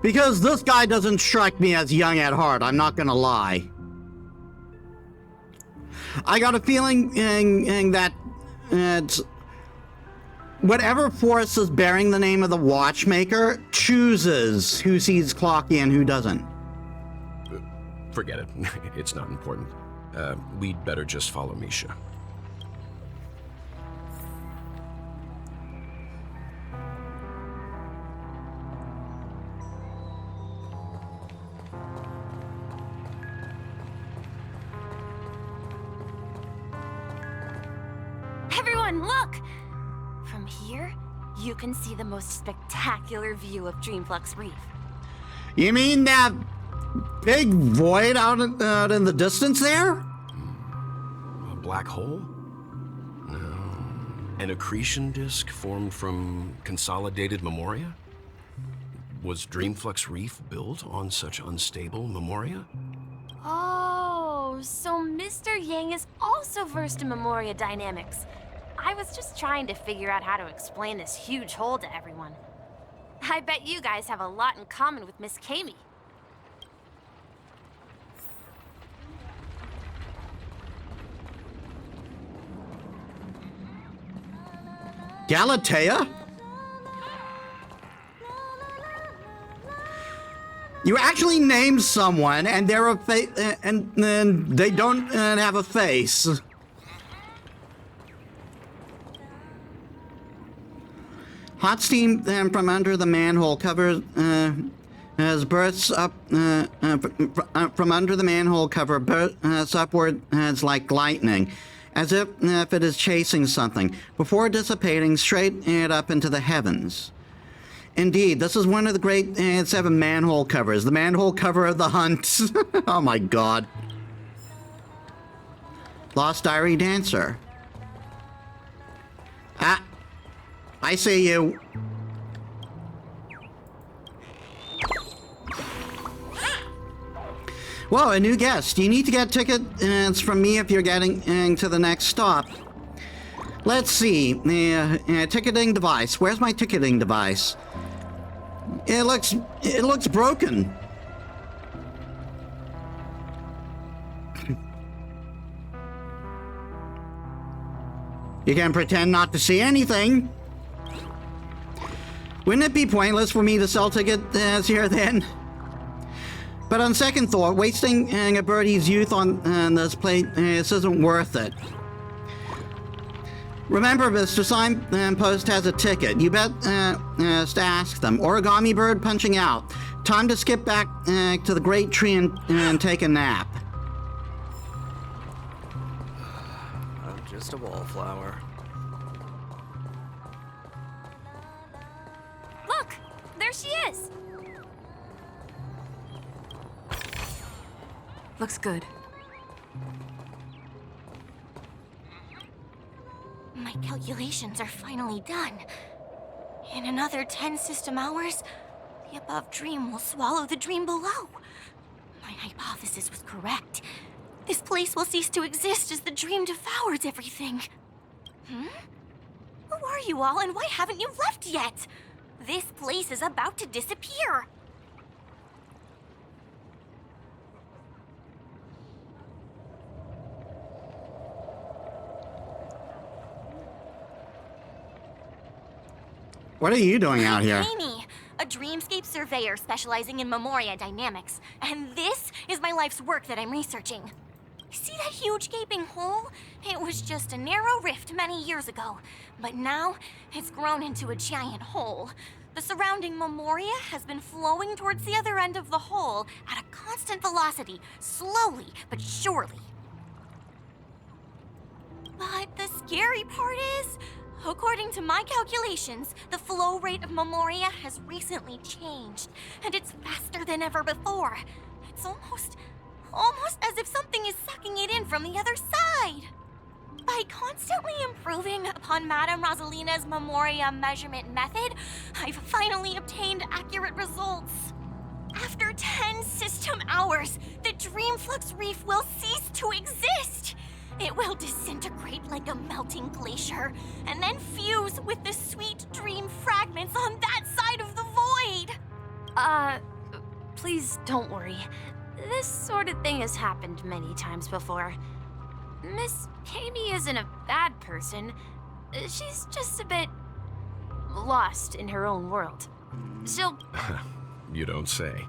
Because this guy doesn't strike me as young at heart, I'm not gonna lie. I got a feeling that it's whatever force is bearing the name of the watchmaker chooses who sees Clocky and who doesn't. Forget it. It's not important. We'd better just follow Misha. you can see the most spectacular view of Dreamflux Reef. You mean that big void out in the distance there? A black hole? No. An accretion disk formed from consolidated memoria? Was Dreamflux Reef built on such unstable memoria? Oh, so Mr. Yang is also versed in Memoria dynamics. I was just trying to figure out how to explain this huge hole to everyone. I bet you guys have a lot in common with Miss Kami. Galatea? You actually named someone, and they're a and they don't have a face. Hot steam from under the manhole cover as bursts up from under the manhole cover bursts upward as like lightning, as if it is chasing something, before dissipating straight up into the heavens. Indeed, this is one of the great 7 manhole covers, the manhole cover of the hunt. Oh my god. Lost Diary Dancer. Ah, I see you. Whoa, a new guest. You need to get tickets from me if you're getting to the next stop. Let's see. Ticketing device. Where's my ticketing device? It looks broken. You can pretend not to see anything. Wouldn't it be pointless for me to sell tickets here then? But on second thought, wasting a birdie's youth on this place isn't worth it. Remember, Mr. Signpost has a ticket. You bet to ask them. Origami bird punching out. Time to skip back to the great tree and take a nap. I'm just a wallflower. Look! There she is! Looks good. My calculations are finally done. In another 10 system hours, the above dream will swallow the dream below. My hypothesis was correct. This place will cease to exist as the dream devours everything. Who are you all, and why haven't you left yet? This place is about to disappear. What are you doing out here? Amy, a dreamscape surveyor specializing in Memoria dynamics. And this is my life's work that I'm researching. See that huge gaping hole? It was just a narrow rift many years ago, but now it's grown into a giant hole. The surrounding Memoria has been flowing towards the other end of the hole at a constant velocity, slowly but surely. But the scary part is, according to my calculations, the flow rate of Memoria has recently changed, and it's faster than ever before. It's almost as if something is sucking it in from the other side. By constantly improving upon Madame Rosalina's Memoria measurement method, I've finally obtained accurate results. After 10 system hours, the Dreamflux Reef will cease to exist. It will disintegrate like a melting glacier, and then fuse with the sweet dream fragments on that side of the void. Please don't worry. This sort of thing has happened many times before. Miss Kami isn't a bad person. She's just a bit lost in her own world. She'll... You don't say.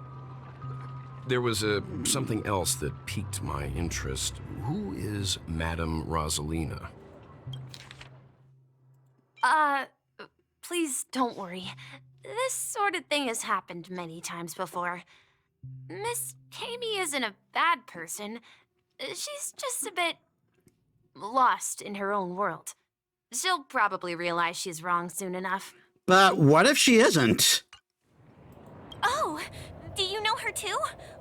There was something else that piqued my interest. Who is Madame Rosalina? Please don't worry. This sort of thing has happened many times before. Miss Kami isn't a bad person. She's just a bit lost in her own world. She'll probably realize she's wrong soon enough. But what if she isn't? Oh, do you know her too?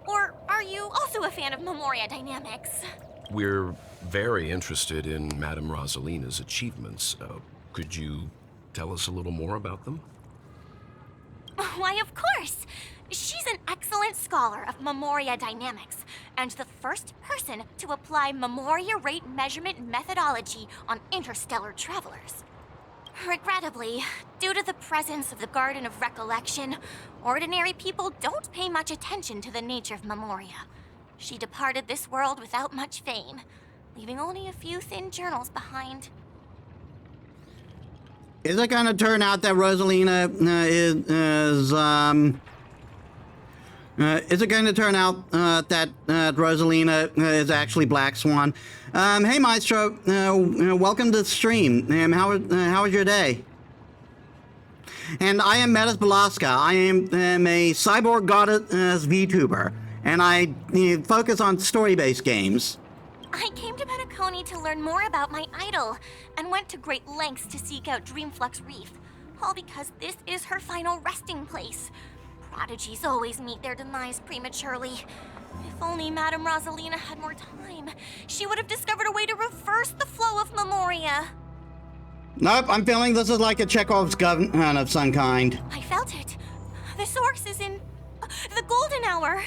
Or are you also a fan of Memoria Dynamics? We're very interested in Madame Rosalina's achievements. Could you tell us a little more about them? Why, of course! She's an excellent scholar of Memoria Dynamics, and the first person to apply Memoria rate measurement methodology on interstellar travelers. Regrettably, due to the presence of the Garden of Recollection, ordinary people don't pay much attention to the nature of Memoria. She departed this world without much fame, leaving only a few thin journals behind. Is it going to turn out that Rosalina is it going to turn out that Rosalina is actually Black Swan? Hey, Maestro. Welcome to the stream. How was your day? And I am Metis Balaska. I am a cyborg goddess VTuber, and I focus on story-based games. I came to Penacony to learn more about my idol, and went to great lengths to seek out Dreamflux Reef, all because this is her final resting place. Prodigies always meet their demise prematurely. If only Madame Rosalina had more time, she would have discovered a way to reverse the flow of Memoria. Nope, I'm feeling this is like a Chekhov's gun of some kind. I felt it. The source is in the golden hour.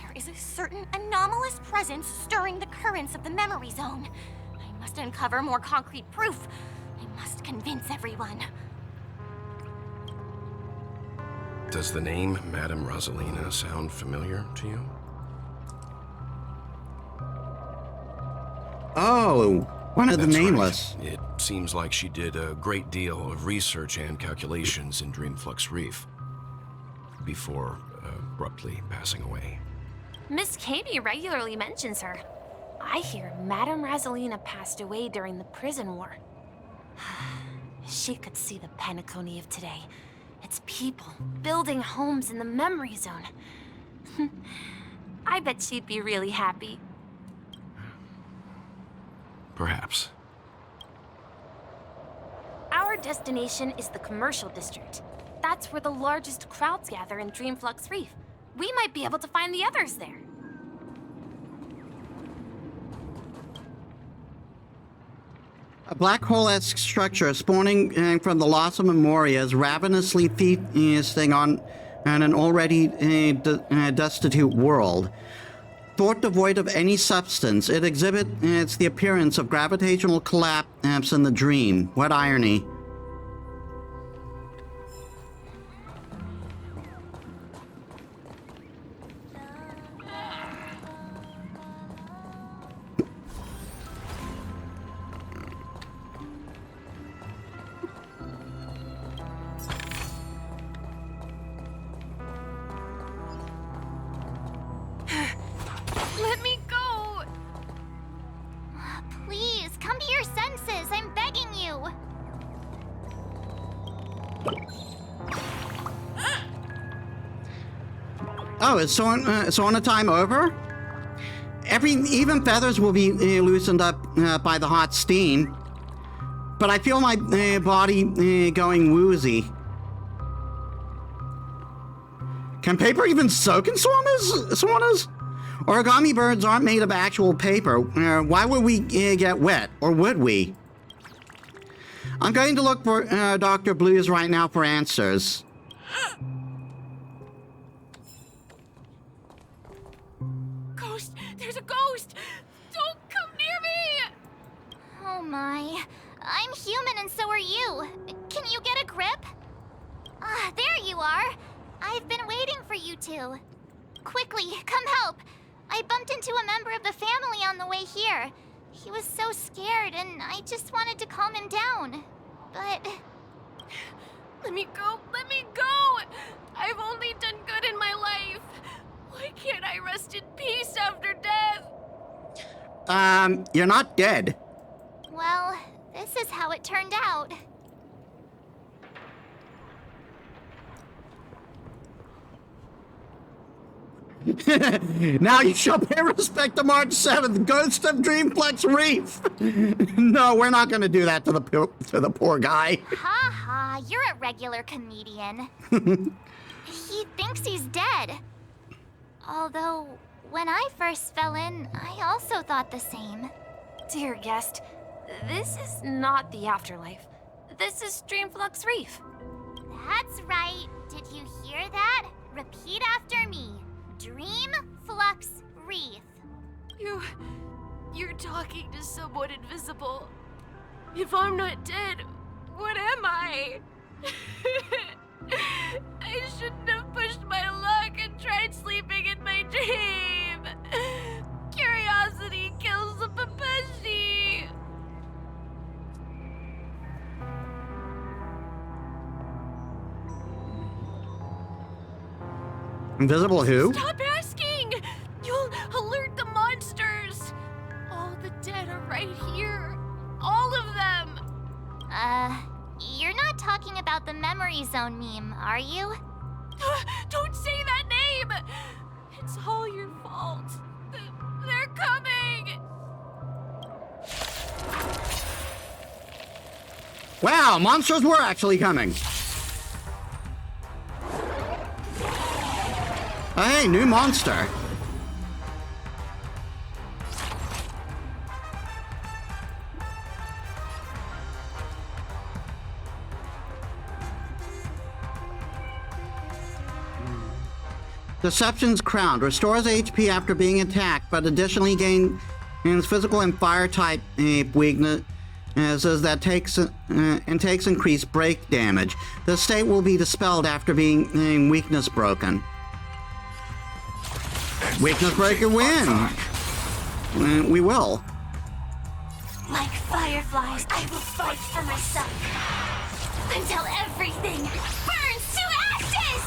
There is a certain anomalous presence stirring the currents of the memory zone. I must uncover more concrete proof. I must convince everyone. Does the name Madame Rosalina sound familiar to you? Oh, one of the That's Nameless. right. It seems like she did a great deal of research and calculations in Dreamflux Reef before abruptly passing away. Miss Katie regularly mentions her. I hear Madame Rosalina passed away during the prison war. She could see the Penacony of today. Its people building homes in the memory zone. I bet she'd be really happy. Perhaps. Our destination is the commercial district. That's where the largest crowds gather in Dreamflux Reef. We might be able to find the others there. A black hole-esque structure spawning from the loss of Memoria is ravenously feasting on an already destitute world. Thought devoid of any substance, it exhibits the appearance of gravitational collapse in the dream. What irony. Let me go! Please, come to your senses. I'm begging you. Oh, is sauna time over? Even feathers will be loosened up by the hot steam. But I feel my body going woozy. Can paper even soak in saunas? Origami birds aren't made of actual paper. Why would we get wet? Or would we? I'm going to look for Dr. Blues right now for answers. Ghost! There's a ghost! Don't come near me! Oh my. I'm human and so are you. Can you get a grip? Ah, there you are. I've been waiting for you two. Quickly, come help. I bumped into a member of the family on the way here. He was so scared and I just wanted to calm him down. But... Let me go! Let me go! I've only done good in my life. Why can't I rest in peace after death? You're not dead. well, this is how it turned out. Now you shall pay respect to March 7th, Ghost of Dreamflex Reef. No, we're not going to do that to the poor guy. Ha ha, you're a regular comedian. He thinks he's dead. Although, when I first fell in, I also thought the same. Dear guest, this is not the afterlife. This is Dreamflux Reef. That's right. Did you hear that? Repeat after me. Dream Flux Reef. You're talking to someone invisible. If I'm not dead, what am I? I shouldn't have pushed my luck and tried sleeping in my dream. Curiosity kills the Papeshi. Invisible who? Stop asking! You'll alert the monsters! All the dead are right here. All of them! You're not talking about the Memory Zone meme, are you? Don't say that name! It's all your fault. They're coming! Wow, monsters were actually coming. Oh, hey, new monster. Deception's Crown restores HP after being attacked, but additionally gains physical and fire type weakness. Says that takes increased break damage. The state will be dispelled after being weakness broken. Weakness breaker win. We will. Like fireflies, I will fight for myself until everything burns to ashes!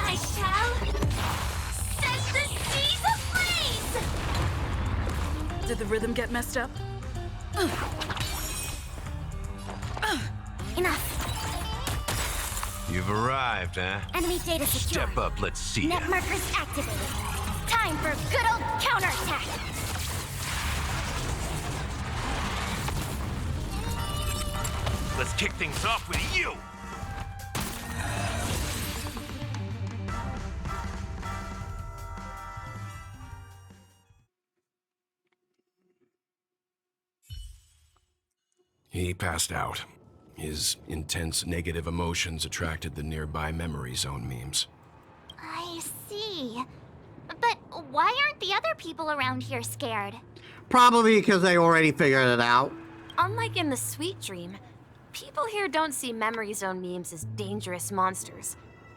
I shall set the seas ablaze! Did the rhythm get messed up? Enough. You've arrived, huh? Enemy data secure. Step up, let's see Net ya. markers activated. Time for good old counterattack. Let's kick things off with you! He passed out. His intense negative emotions attracted the nearby memory zone memes. I see. But why aren't the other people around here scared? Probably because they already figured it out. Unlike in the Sweet Dream, people here don't see Memory Zone memes as dangerous monsters.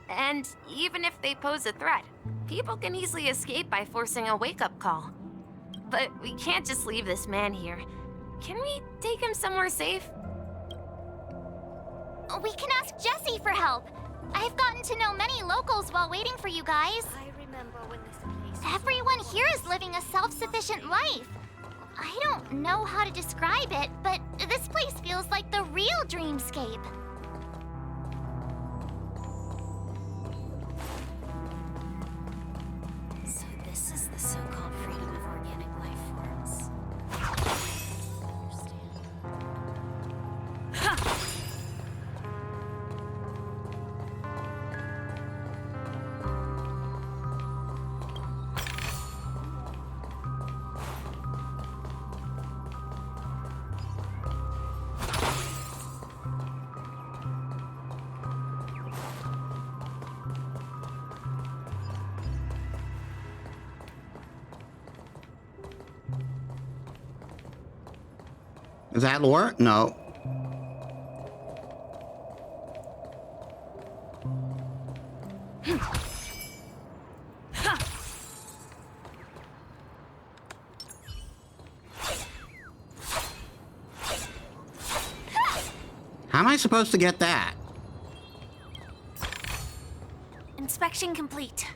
And even if they pose a threat, people can easily escape by forcing a wake-up call. But we can't just leave this man here. Can we take him somewhere safe? We can ask Jessie for help. I've gotten to know many locals while waiting for you guys. I remember when this place... Everyone here is living a self-sufficient life. I don't know how to describe it, but this place feels like the real dreamscape. So this is the so-called freedom of organic life forms. Is that lore? No. How am I supposed to get that? Inspection complete.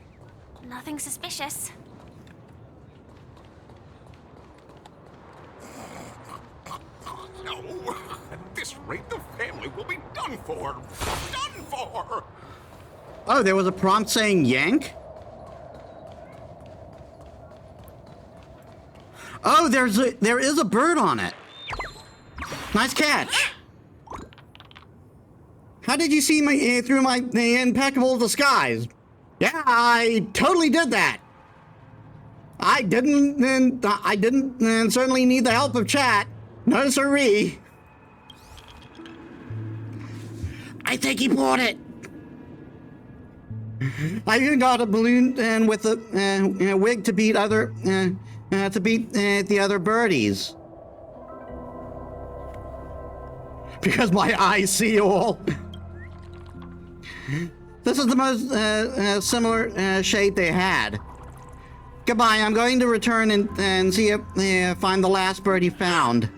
Nothing suspicious. No, at this rate, the family will be done for. Done for! Oh, there was a prompt saying yank? Oh, there is a bird on it. Nice catch. How did you see me through my impeccable disguise? Yeah, I totally did that. I didn't certainly need the help of chat. No siree. I think he bought it. I even got a balloon and with a wig to beat the other birdies. Because my eyes see all. This is the most similar shade they had. Goodbye, I'm going to return and see if find the last bird he found.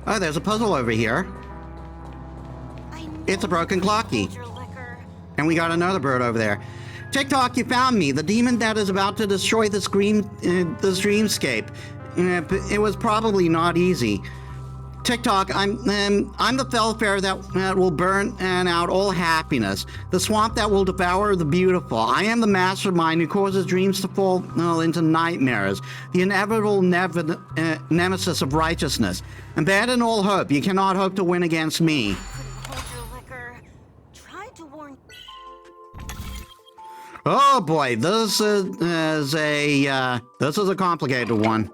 Oh, there's a puzzle over here. It's a broken clock key. And we got another bird over there. TikTok, you found me, the demon that is about to destroy this dreamscape. It was probably not easy. TikTok, I'm the felfare that will burn out all happiness, the swamp that will devour the beautiful. I am the mastermind who causes dreams to fall into nightmares, the inevitable nemesis of righteousness. Abandon all hope. You cannot hope to win against me. Oh boy, this is a complicated one.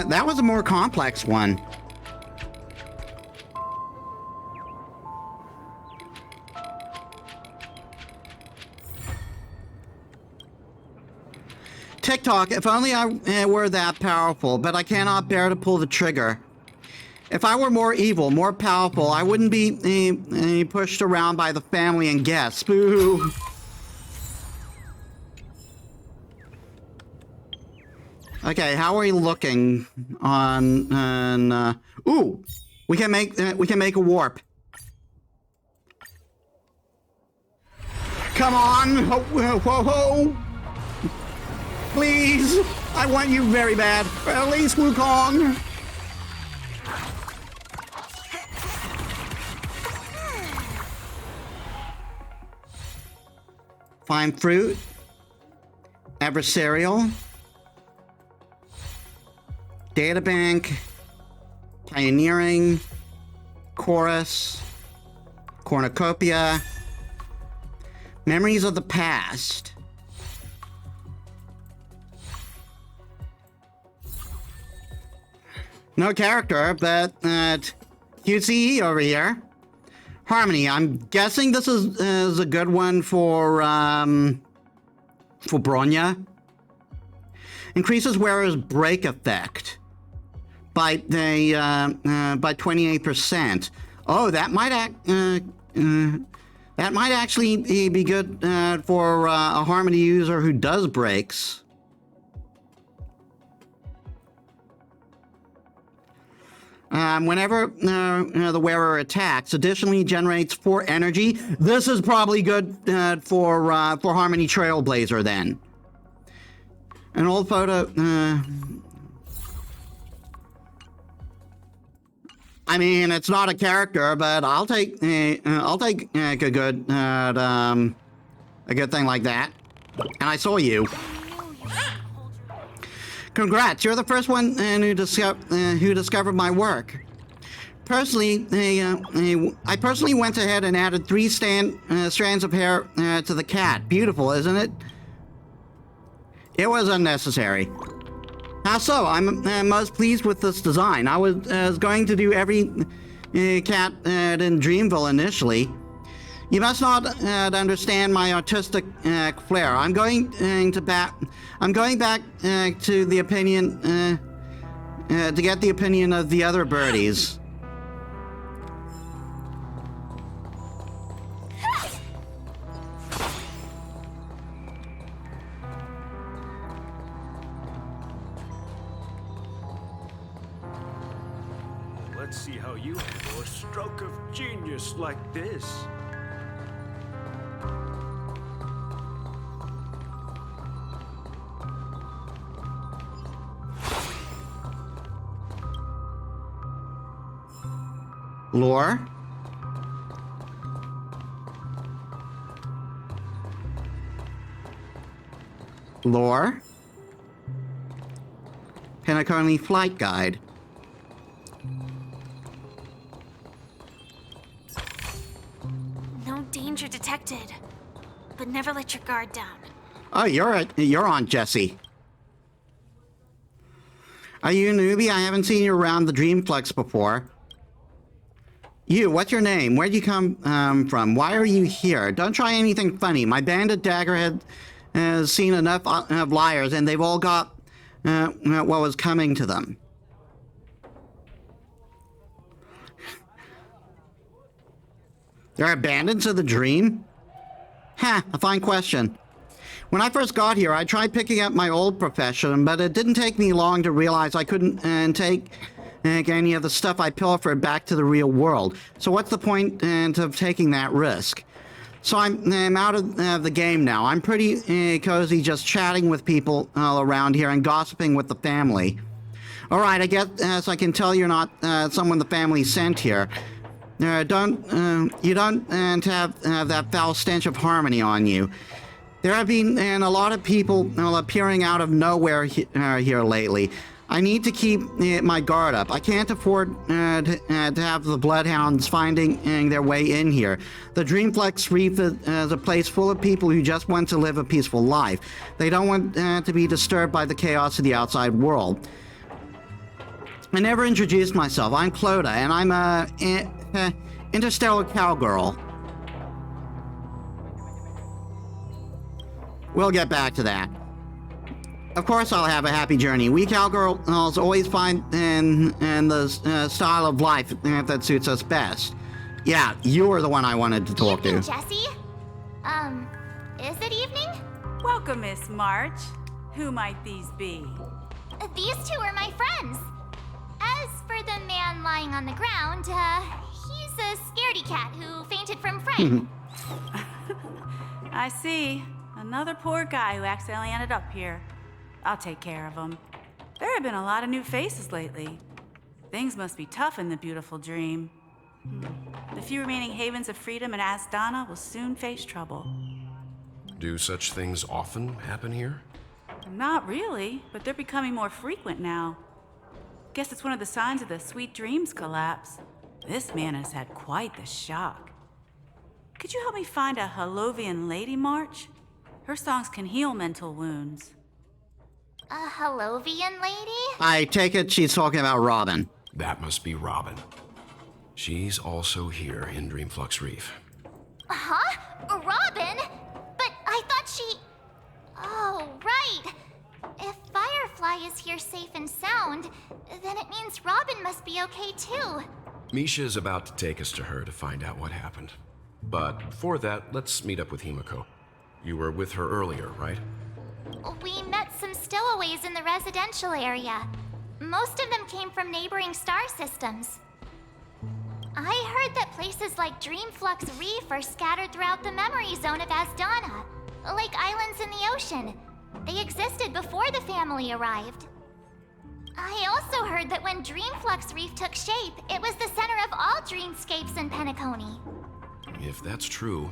That was a more complex one. TikTok, if only I were that powerful, but I cannot bear to pull the trigger. If I were more evil, more powerful, I wouldn't be pushed around by the family and guests. Boo. Okay, how are we looking on? Ooh, we can make a warp. Come on, ho! Please, I want you very bad. Release Wukong. Find fruit. Adversarial. Databank, Pioneering, Chorus, Cornucopia, Memories of the Past. No character, but QCE over here. Harmony, I'm guessing this is a good one for Bronya. Increases wearer's break effect. by 28%. Oh, that might actually be good for a Harmony user who does breaks. Whenever the wearer attacks, additionally generates 4 energy. This is probably good for Harmony Trailblazer then. An old photo. I mean, it's not a character, but I'll take a good thing like that. And I saw you. Congrats, you're the first one who discovered my work. Personally, I personally went ahead and added 3 strands of hair to the cat. Beautiful, isn't it? It was unnecessary. How so? I'm most pleased with this design. I was going to do every cat in Dreamville initially. You must not understand my artistic flair. I'm going back to the opinion to get the opinion of the other birdies. Let's see how you handle a stroke of genius like this. Lore? Lore? Penacony Flight Guide. No danger detected. But never let your guard down. Oh, you're on, Jesse. Are you a newbie? I haven't seen you around the Dreamflex before. You, what's your name? Where'd you come from? Why are you here? Don't try anything funny. My bandit Daggerhead has seen enough of liars, and they've all got what was coming to them. There are bandits of the dream? Ha, a fine question. When I first got here, I tried picking up my old profession, but it didn't take me long to realize I couldn't take any of the stuff I pilfered back to the real world. So what's the point of taking that risk? So I'm out of the game now. I'm pretty cozy just chatting with people all around here and gossiping with the family. All right, I guess I can tell you're not someone the family sent here. You don't have that foul stench of Harmony on you. There have been a lot of people appearing out of nowhere here lately. I need to keep my guard up. I can't afford to have the Bloodhounds finding their way in here. The Dreamflex Reef is a place full of people who just want to live a peaceful life. They don't want to be disturbed by the chaos of the outside world. I never introduced myself. I'm Clodagh, and I'm a interstellar cowgirl. We'll get back to that. Of course I'll have a happy journey. We cowgirls always find in the style of life that suits us best. Yeah, you're the one I wanted to talk to. Jesse? Is it evening? Welcome, Miss March. Who might these be? These 2 are my friends. As for the man lying on the ground, he's a scaredy cat who fainted from fright. I see. Another poor guy who accidentally ended up here. I'll take care of him. There have been a lot of new faces lately. Things must be tough in the beautiful dream. The few remaining havens of freedom in Asdana will soon face trouble. Do such things often happen here? Not really, but they're becoming more frequent now. Guess it's one of the signs of the Sweet Dreams collapse. This man has had quite the shock. Could you help me find a Halovian lady, March? Her songs can heal mental wounds. A Halovian lady? I take it she's talking about Robin. That must be Robin. She's also here in Dreamflux Reef. Huh? Robin? But I thought she... Oh, right. If Firefly Firefly is here safe and sound, then it means Robin must be okay too. Misha's about to take us to her to find out what happened. But before that, let's meet up with Himiko. You were with her earlier, right? We met some stowaways in the residential area. Most of them came from neighboring star systems. I heard that places like Dreamflux Reef are scattered throughout the memory zone of Asdana, like islands in the ocean. They existed before the family arrived. I also heard that when Dreamflux Reef took shape, it was the center of all dreamscapes in Penacony. If that's true,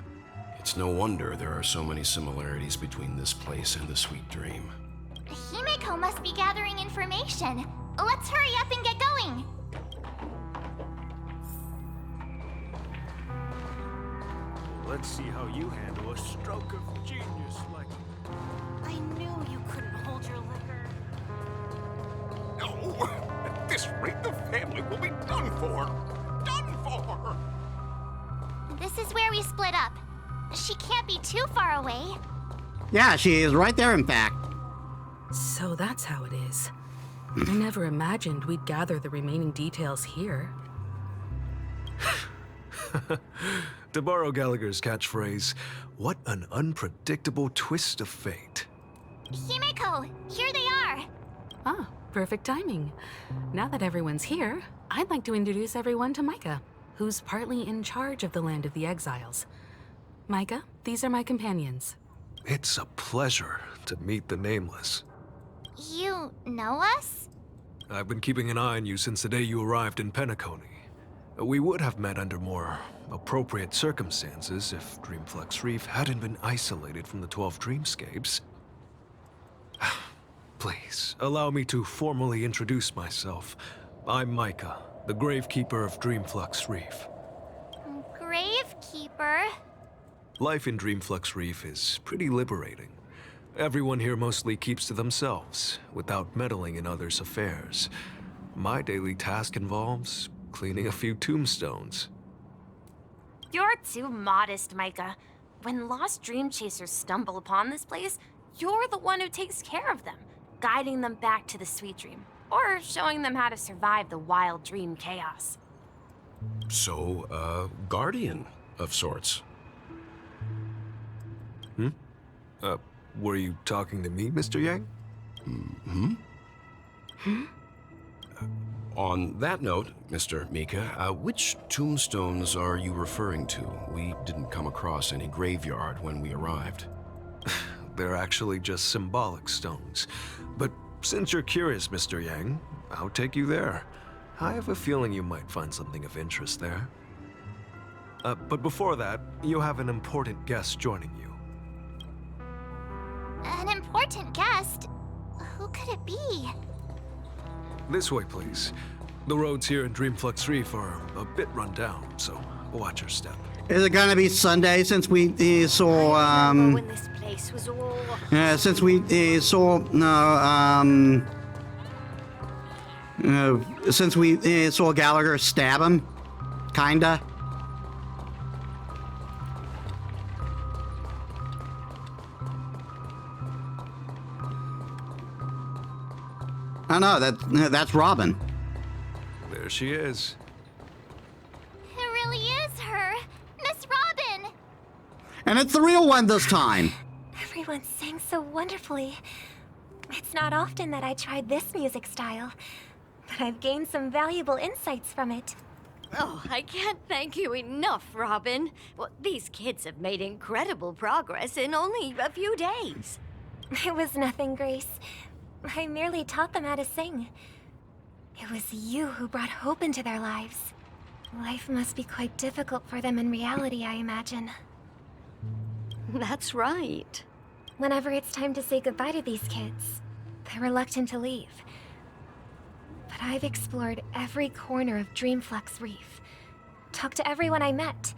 it's no wonder there are so many similarities between this place and the Sweet Dream. Himiko must be gathering information. Let's hurry up and get going. Let's see how you handle a stroke of genius like... I knew you couldn't hold your liquor. No! At this rate, the family will be done for! Done for! This is where we split up. She can't be too far away. Yeah, she is right there, in fact. So that's how it is. I never imagined we'd gather the remaining details here. To borrow Gallagher's catchphrase, what an unpredictable twist of fate. Himiko, here they are. Ah, perfect timing. Now that everyone's here, I'd like to introduce everyone to Micah, who's partly in charge of the Land of the Exiles. Micah, these are my companions. It's a pleasure to meet the Nameless. You know us? I've been keeping an eye on you since the day you arrived in Penacony. We would have met under more appropriate circumstances if Dreamflux Reef hadn't been isolated from the 12 dreamscapes. Please, allow me to formally introduce myself. I'm Micah, the Gravekeeper of Dreamflux Reef. Gravekeeper? Life in Dreamflux Reef is pretty liberating. Everyone here mostly keeps to themselves, without meddling in others' affairs. My daily task involves cleaning a few tombstones. You're too modest, Micah. When lost dream chasers stumble upon this place, you're the one who takes care of them, guiding them back to the Sweet Dream, or showing them how to survive the wild dream chaos. So, guardian of sorts. Were you talking to me, Mr. Yang? On that note, Mr. Mika, which tombstones are you referring to? We didn't come across any graveyard when we arrived. They're actually just symbolic stones. But since you're curious, Mr. Yang, I'll take you there. I have a feeling you might find something of interest there. But before that, you have an important guest joining you. An important guest? Who could it be? This way, please. The roads here in Dreamflux Reef are a bit run down, so watch your step. Is it gonna be Sunday since we saw When this place was all... since we saw since we saw Gallagher stab him, kinda. Oh no, that's Robin. There she is. It really is her. Miss Robin! And it's the real one this time. Everyone sang so wonderfully. It's not often that I tried this music style, but I've gained some valuable insights from it. Oh, I can't thank you enough, Robin. Well, these kids have made incredible progress in only a few days. It was nothing, Grace. I merely taught them how to sing. It was you who brought hope into their lives. Life must be quite difficult for them in reality, I imagine. That's right. Whenever it's time to say goodbye to these kids, they're reluctant to leave. But I've explored every corner of Dreamflux Reef, talked to everyone I met,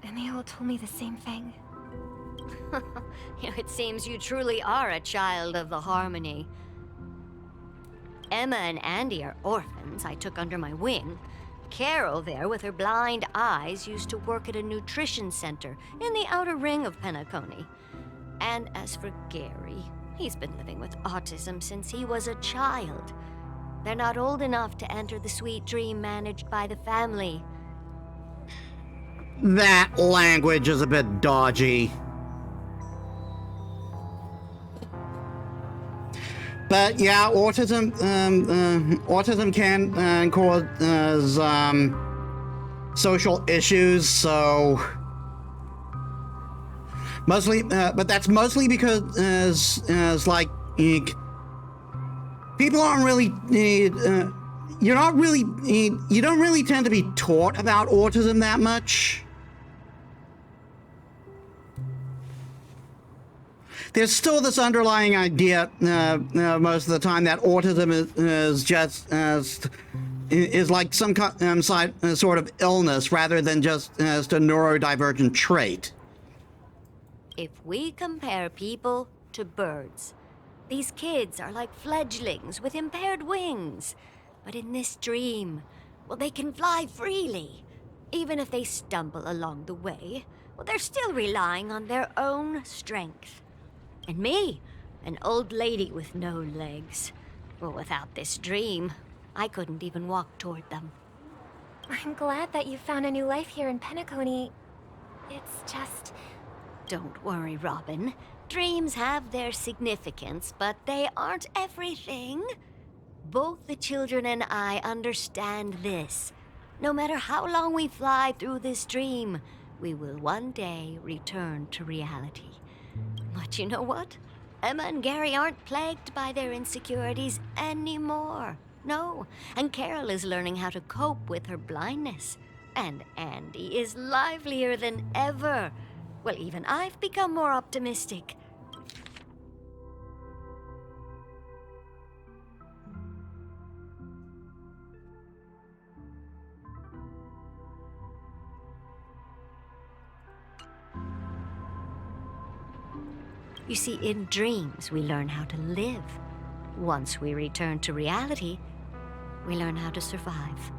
and they all told me the same thing. It seems you truly are a child of the Harmony. Emma and Andy are orphans I took under my wing. Carol there, with her blind eyes, used to work at a nutrition center in the outer ring of Penacony. And as for Gary, He's been living with autism since he was a child. They're not old enough to enter the sweet dream managed by the family. That language is a bit dodgy. But yeah, autism can cause social issues. So mostly, but that's mostly because as like people aren't really. You don't really tend to be taught about autism that much. There's still this underlying idea most of the time that autism is like some sort of illness rather than just a neurodivergent trait. If we compare people to birds, these kids are like fledglings with impaired wings. But in this dream, well, they can fly freely. Even if they stumble along the way, well, they're still relying on their own strength. And me, an old lady with no legs. Well, without this dream, I couldn't even walk toward them. I'm glad that you found a new life here in Penacony. It's just... Don't worry, Robin. Dreams have their significance, but they aren't everything. Both the children and I understand this. No matter how long we fly through this dream, we will one day return to reality. But you know what? Emma and Gary aren't plagued by their insecurities anymore. No, and Carol is learning how to cope with her blindness. And Andy is livelier than ever. Well, even I've become more optimistic. You see, in dreams, we learn how to live. Once we return to reality, we learn how to survive.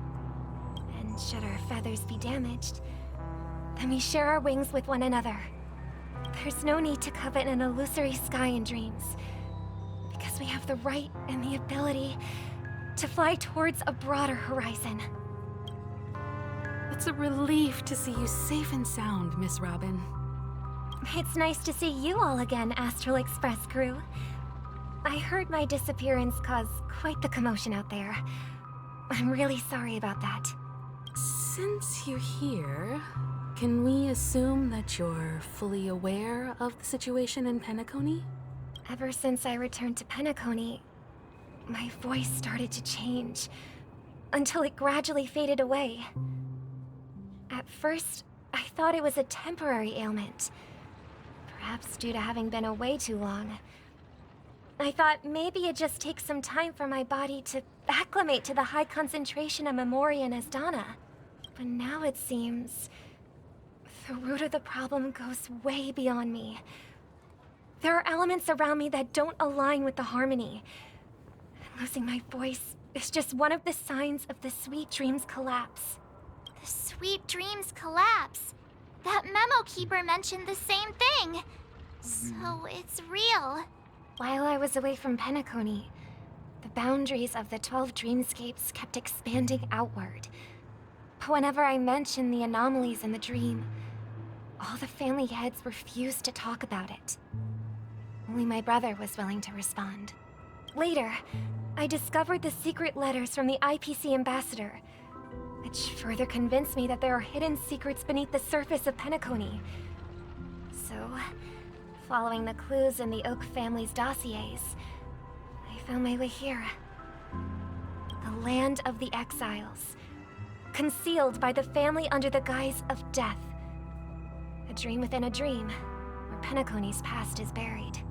And should our feathers be damaged, then we share our wings with one another. There's no need to covet an illusory sky in dreams, because we have the right and the ability to fly towards a broader horizon. It's a relief to see you safe and sound, Miss Robin. It's nice to see you all again, Astral Express crew. I heard my disappearance caused quite the commotion out there. I'm really sorry about that. Since you're here, can we assume that you're fully aware of the situation in Penacony? Ever since I returned to Penacony, my voice started to change, until it gradually faded away. At first, I thought it was a temporary ailment. Perhaps due to having been away too long. I thought maybe it just takes some time for my body to acclimate to the high concentration of Memoria and Asdana. But now it seems the root of the problem goes way beyond me. There are elements around me that don't align with the harmony. Losing my voice is just one of the signs of the Sweet Dreams collapse. The Sweet Dreams collapse? That memo keeper mentioned the same thing. So it's real. While I was away from Penacony, the boundaries of the 12 dreamscapes kept expanding outward. But whenever I mentioned the anomalies in the dream, all the family heads refused to talk about it. Only my brother was willing to respond. Later, I discovered the secret letters from the IPC ambassador, which further convinced me that there are hidden secrets beneath the surface of Penacony. So, following the clues in the Oak family's dossiers, I found my way here. The land of the exiles, concealed by the family under the guise of death. A dream within a dream, where Penacony's past is buried.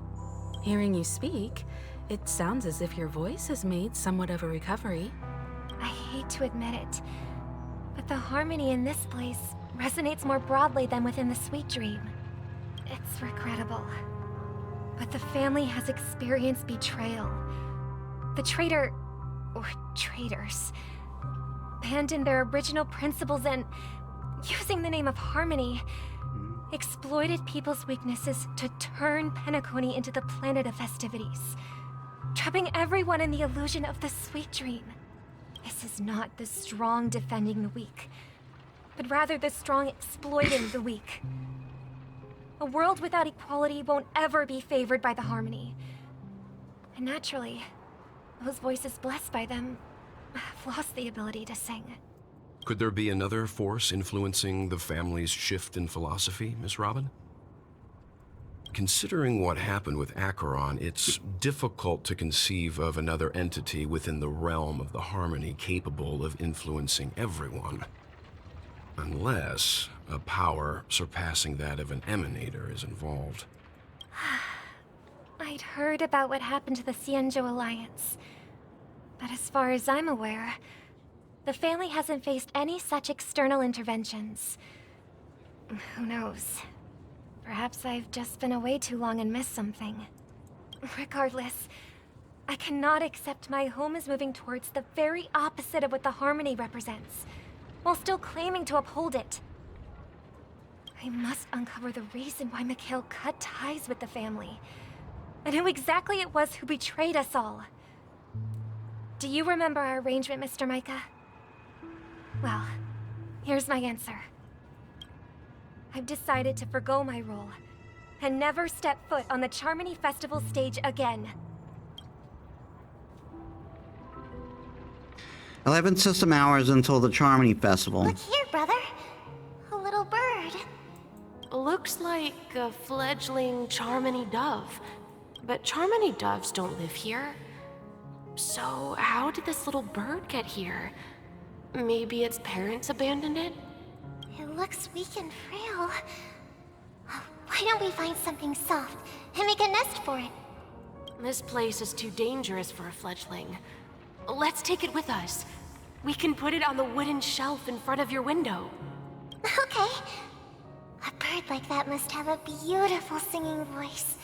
Hearing you speak, it sounds as if your voice has made somewhat of a recovery. I hate to admit it, but the harmony in this place resonates more broadly than within the Sweet Dream. It's regrettable, but the family has experienced betrayal. The traitor, or traitors, abandoned their original principles and, using the name of harmony, exploited people's weaknesses to turn Penacony into the planet of festivities, trapping everyone in the illusion of the sweet dream. This is not the strong defending the weak, but rather the strong exploiting the weak. A world without equality won't ever be favored by the harmony. And naturally, those voices blessed by them have lost the ability to sing. Could there be another force influencing the family's shift in philosophy, Miss Robin? Considering what happened with Acheron, it's difficult to conceive of another entity within the realm of the harmony capable of influencing everyone. Unless a power surpassing that of an emanator is involved. I'd heard about what happened to the Cienjo Alliance. But as far as I'm aware, the family hasn't faced any such external interventions. Who knows? Perhaps I've just been away too long and missed something. Regardless, I cannot accept my home is moving towards the very opposite of what the harmony represents, while still claiming to uphold it. I must uncover the reason why Mikhail cut ties with the family, and who exactly it was who betrayed us all. Do you remember our arrangement, Mr. Micah? Well, here's my answer. I've decided to forgo my role, and never step foot on the Charmony Festival stage again. 11 system hours until the Charmony Festival. Look here, brother. A little bird. Looks like a fledgling Charmony dove. But Charmony doves don't live here. So how did this little bird get here? Maybe its parents abandoned it? It looks weak and frail. Why don't we find something soft and make a nest for it? This place is too dangerous for a fledgling. Let's take it with us. We can put it on the wooden shelf in front of your window. Okay. A bird like that must have a beautiful singing voice.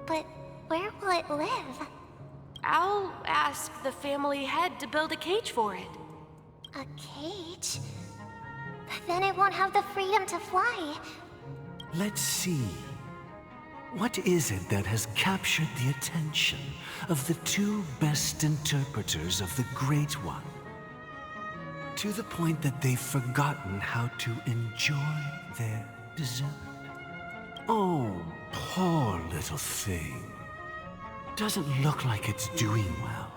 But where will it live? I'll ask the family head to build a cage for it. A cage? But then it won't have the freedom to fly. Let's see. What is it that has captured the attention of the two best interpreters of the Great One? To the point that they've forgotten how to enjoy their dessert. Oh, poor little thing. Doesn't look like it's doing well.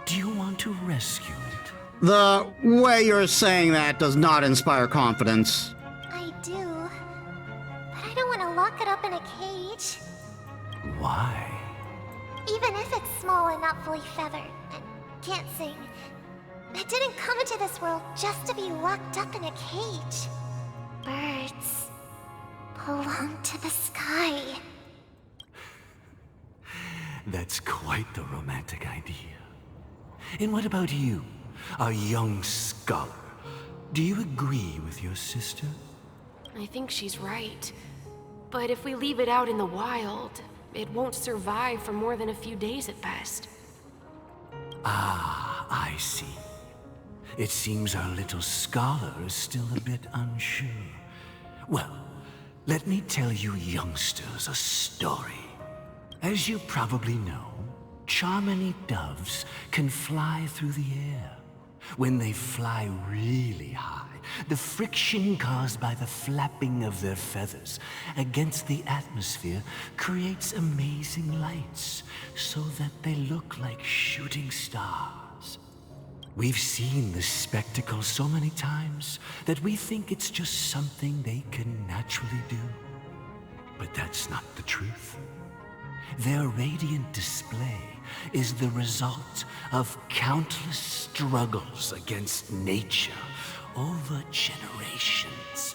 Do you want to rescue it? The way you're saying that does not inspire confidence. I do. But I don't want to lock it up in a cage. Why? Even if it's small and not fully feathered and can't sing, it didn't come into this world just to be locked up in a cage. Birds belong to the sky. That's quite the romantic idea. And what about you, a young scholar? Do you agree with your sister? I think she's right. But if we leave it out in the wild, it won't survive for more than a few days at best. Ah, I see. It seems our little scholar is still a bit unsure. Well, let me tell you youngsters a story. As you probably know, Charmony doves can fly through the air. When they fly really high, the friction caused by the flapping of their feathers against the atmosphere creates amazing lights, so that they look like shooting stars. We've seen this spectacle so many times that we think it's just something they can naturally do. But that's not the truth. Their radiant display is the result of countless struggles against nature over generations.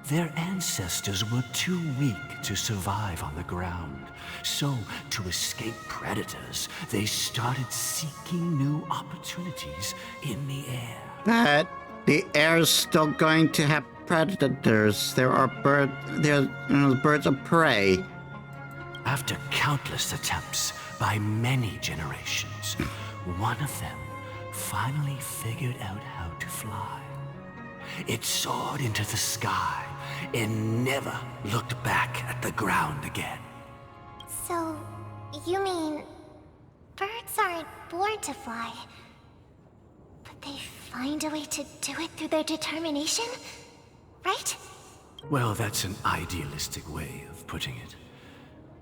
Their ancestors were too weak to survive on the ground, so to escape predators, they started seeking new opportunities in the air. But the air's still going to have predators. There's birds of prey. After countless attempts by many generations, one of them finally figured out how to fly. It soared into the sky and never looked back at the ground again. So, you mean birds aren't born to fly, but they find a way to do it through their determination, right? Well, that's an idealistic way of putting it.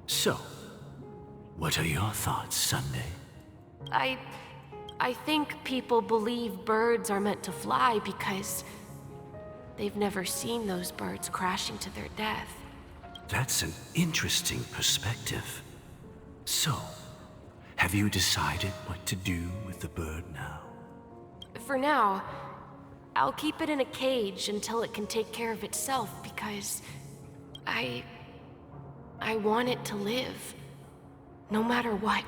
So, what are your thoughts, Sunday? I think people believe birds are meant to fly because they've never seen those birds crashing to their death. That's an interesting perspective. So, have you decided what to do with the bird now? For now, I'll keep it in a cage until it can take care of itself because I want it to live, no matter what.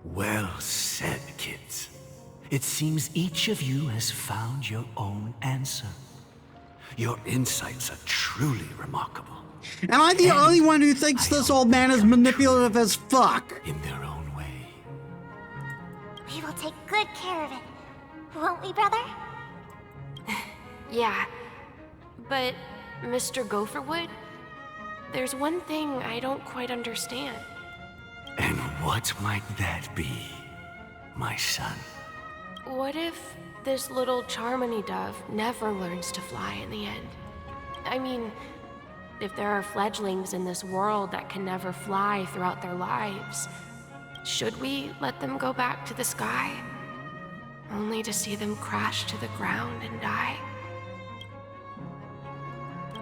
Well said, kids. It seems each of you has found your own answer. Your insights are truly remarkable. Am I the only one who thinks this old man is manipulative as fuck? In their own way. We will take good care of it, won't we, brother? Yeah, but Mr. Gopherwood, there's one thing I don't quite understand. And what might that be, my son? What if this little Charmony dove never learns to fly in the end? I mean, if there are fledglings in this world that can never fly throughout their lives, should we let them go back to the sky, only to see them crash to the ground and die?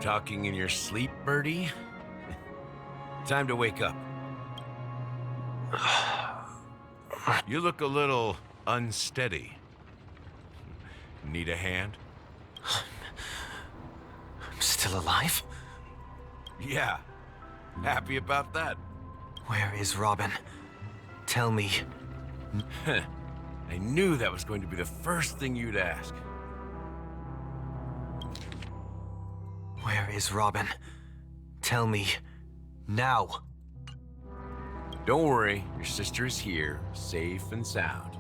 Talking in your sleep, Birdie? Time to wake up. You look a little unsteady. Need a hand? I'm still alive? Yeah. Happy about that? Where is Robin? Tell me. I knew that was going to be the first thing you'd ask. Where is Robin? Tell me. Now. Don't worry, your sister is here, safe and sound.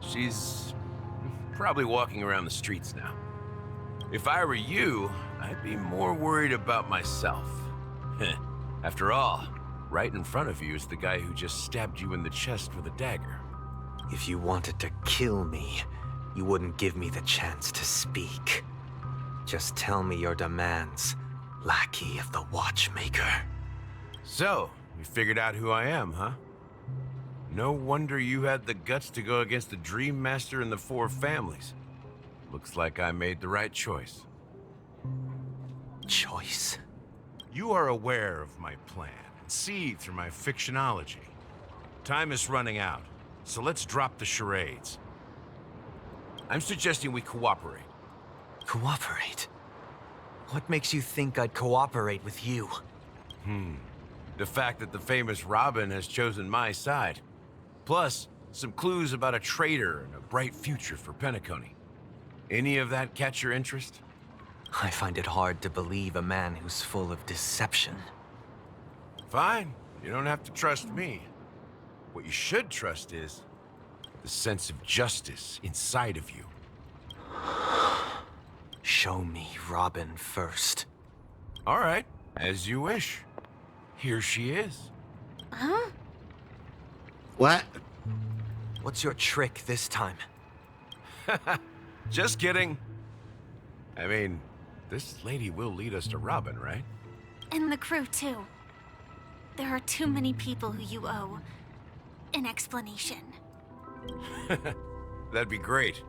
She's probably walking around the streets now. If I were you, I'd be more worried about myself. After all, right in front of you is the guy who just stabbed you in the chest with a dagger. If you wanted to kill me, you wouldn't give me the chance to speak. Just tell me your demands, lackey of the Watchmaker. So, you figured out who I am, huh? No wonder you had the guts to go against the Dream Master and the Four Families. Looks like I made the right choice. Choice? You are aware of my plan and see through my fictionology. Time is running out, so let's drop the charades. I'm suggesting we cooperate. Cooperate? What makes you think I'd cooperate with you? The fact that the famous Robin has chosen my side. Plus, some clues about a traitor and a bright future for Penacony. Any of that catch your interest? I find it hard to believe a man who's full of deception. Fine. You don't have to trust me. What you should trust is the sense of justice inside of you. Show me Robin first. All right, as you wish. Here she is. Huh? What? What's your trick this time? Just kidding. I mean, this lady will lead us to Robin, right? And the crew, too. There are too many people who you owe an explanation. That'd be great.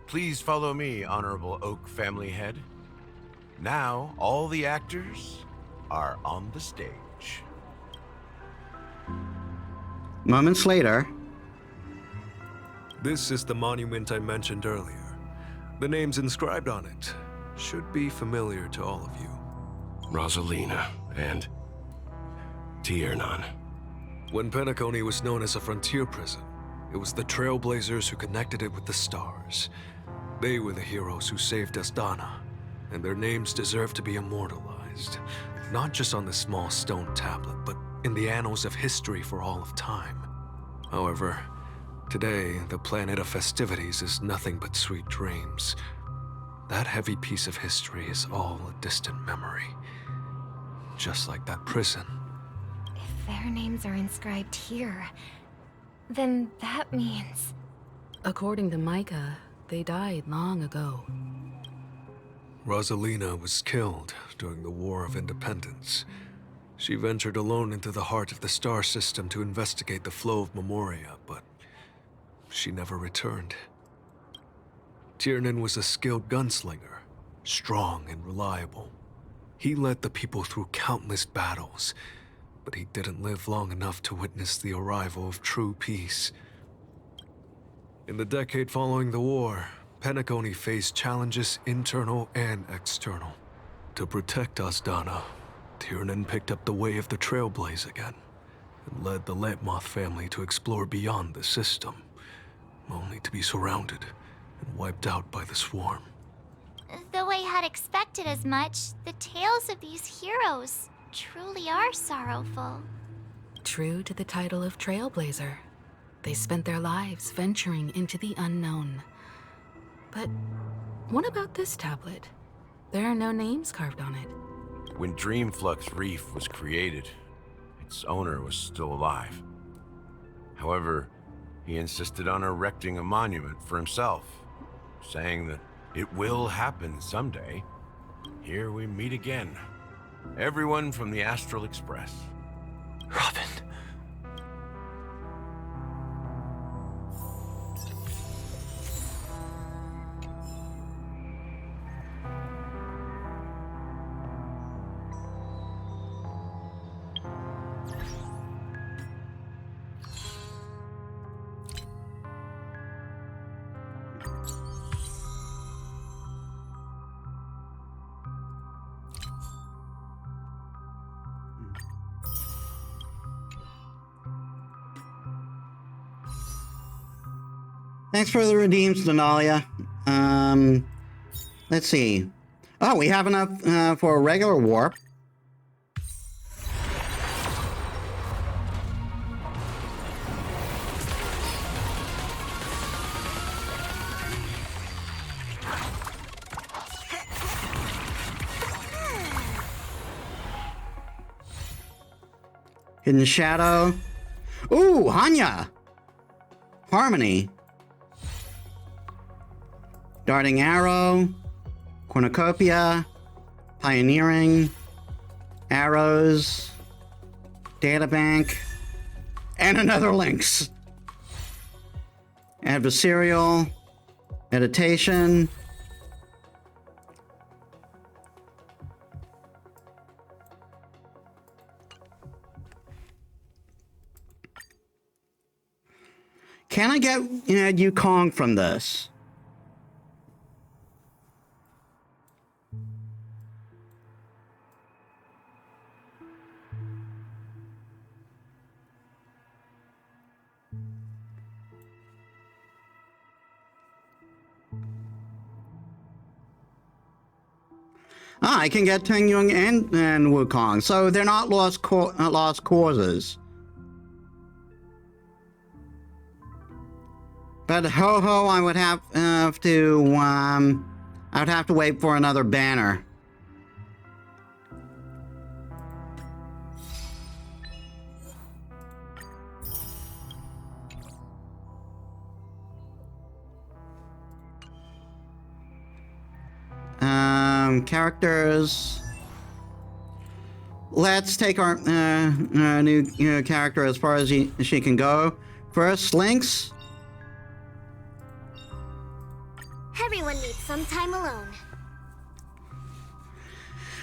Please follow me, Honorable Oak Family Head. Now, all the actors are on the stage. Moments later. This is the monument I mentioned earlier. The names inscribed on it should be familiar to all of you. Rosalina and Tiernan. When Penacony was known as a frontier prison, it was the Trailblazers who connected it with the stars. They were the heroes who saved Astana, and their names deserve to be immortalized, not just on this small stone tablet, but in the annals of history for all of time. However, today, the planet of festivities is nothing but sweet dreams. That heavy piece of history is all a distant memory. Just like that prison. If their names are inscribed here, then that means... According to Micah, they died long ago. Rosalina was killed during the War of Independence. She ventured alone into the heart of the star system to investigate the flow of Memoria, but she never returned. Tiernan was a skilled gunslinger, strong and reliable. He led the people through countless battles, but he didn't live long enough to witness the arrival of true peace. In the decade following the war, Penacony faced challenges internal and external. To protect Asdana, Tiernan picked up the way of the Trailblaze again, and led the Letmoth family to explore beyond the system, only to be surrounded and wiped out by the Swarm. Though I had expected as much, the tales of these heroes truly are sorrowful. True to the title of Trailblazer, they spent their lives venturing into the unknown. But what about this tablet? There are no names carved on it. When Dreamflux Reef was created, its owner was still alive. However, he insisted on erecting a monument for himself, saying that it will happen someday. Here we meet again. Everyone from the Astral Express. Robin. Thanks for the redeems, Denalia. Let's see. Oh, we have enough for a regular warp. Hidden Shadow. Ooh, Hanya! Harmony. Darting Arrow. Cornucopia. Pioneering. Arrows. Databank. And another Lynx. Adversarial. Meditation. Can I get Yukong from this? I can get Teng Yung and Wukong, so they're not lost causes. But Ho-Ho, I would have to wait for another banner. Characters. Let's take our new character as far as she can go. First, Lynx. Everyone needs some time alone.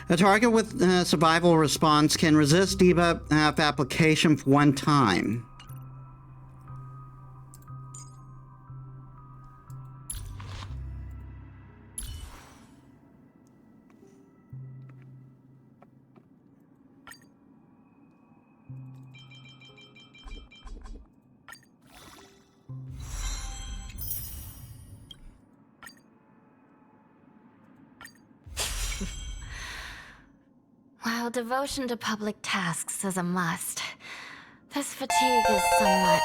A target with survival response can resist debuff application for one time. While devotion to public tasks is a must, this fatigue is somewhat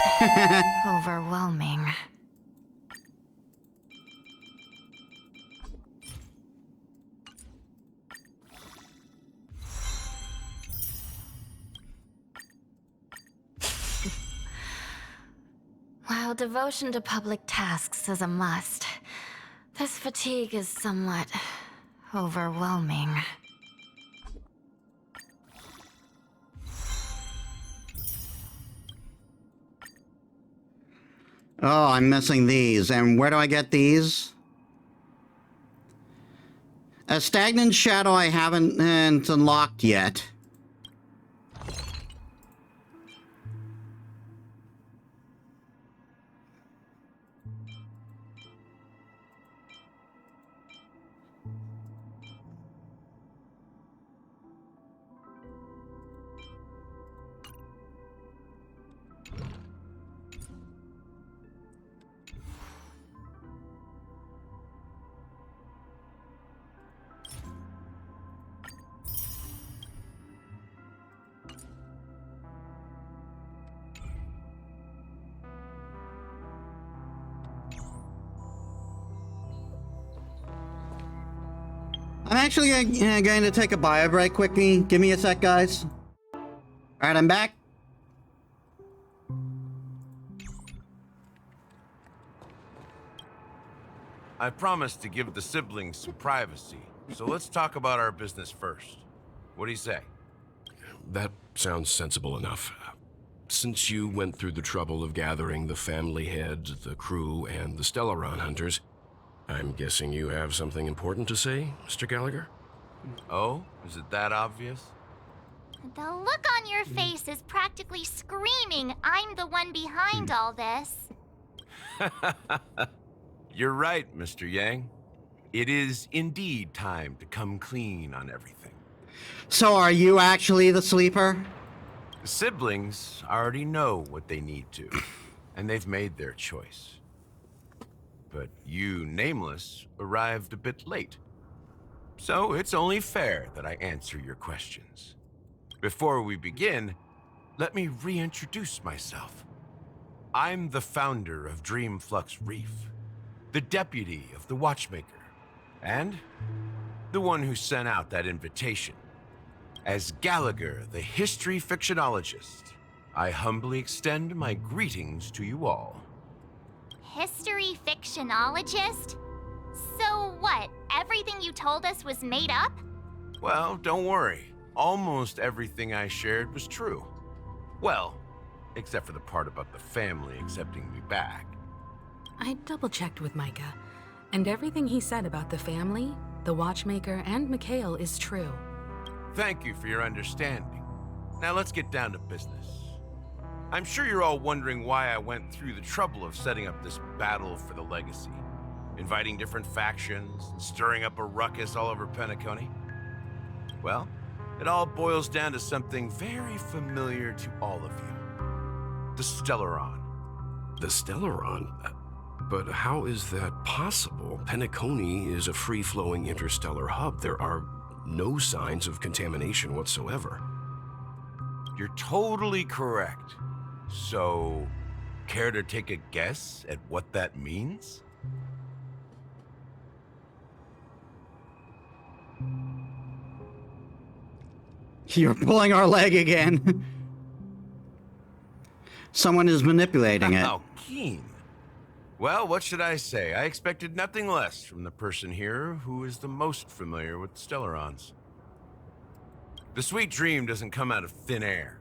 overwhelming. While devotion to public tasks is a must, this fatigue is somewhat overwhelming. Oh, I'm missing these. And where do I get these? A stagnant shadow I haven't unlocked yet. I'm actually going to take a bio break quickly. Give me a sec, guys. All right, I'm back. I promised to give the siblings some privacy, so let's talk about our business first. What do you say? That sounds sensible enough. Since you went through the trouble of gathering the family head, the crew, and the Stellaron hunters, I'm guessing you have something important to say, Mr. Gallagher? Oh, is it that obvious? The look on your face is practically screaming, I'm the one behind all this. You're right, Mr. Yang. It is indeed time to come clean on everything. So are you actually the sleeper? The siblings already know what they need to, and they've made their choice. But you, Nameless, arrived a bit late. So it's only fair that I answer your questions. Before we begin, let me reintroduce myself. I'm the founder of Dreamflux Reef, the deputy of the Watchmaker, and the one who sent out that invitation. As Gallagher, the history fictionologist, I humbly extend my greetings to you all. History fictionologist? So what, everything you told us was made up? Well, don't worry. Almost everything I shared was true. Well, except for the part about the family accepting me back. I double-checked with Micah, and everything he said about the family, the Watchmaker, and Mikhail is true. Thank you for your understanding. Now let's get down to business. I'm sure you're all wondering why I went through the trouble of setting up this battle for the legacy, inviting different factions, and stirring up a ruckus all over Penacony. Well, it all boils down to something very familiar to all of you. The Stellaron. The Stellaron? But how is that possible? Penacony is a free-flowing interstellar hub. There are no signs of contamination whatsoever. You're totally correct. So, care to take a guess at what that means? You're pulling our leg again. Someone is manipulating it. How keen. Well, what should I say? I expected nothing less from the person here who is the most familiar with Stellarons. The sweet dream doesn't come out of thin air.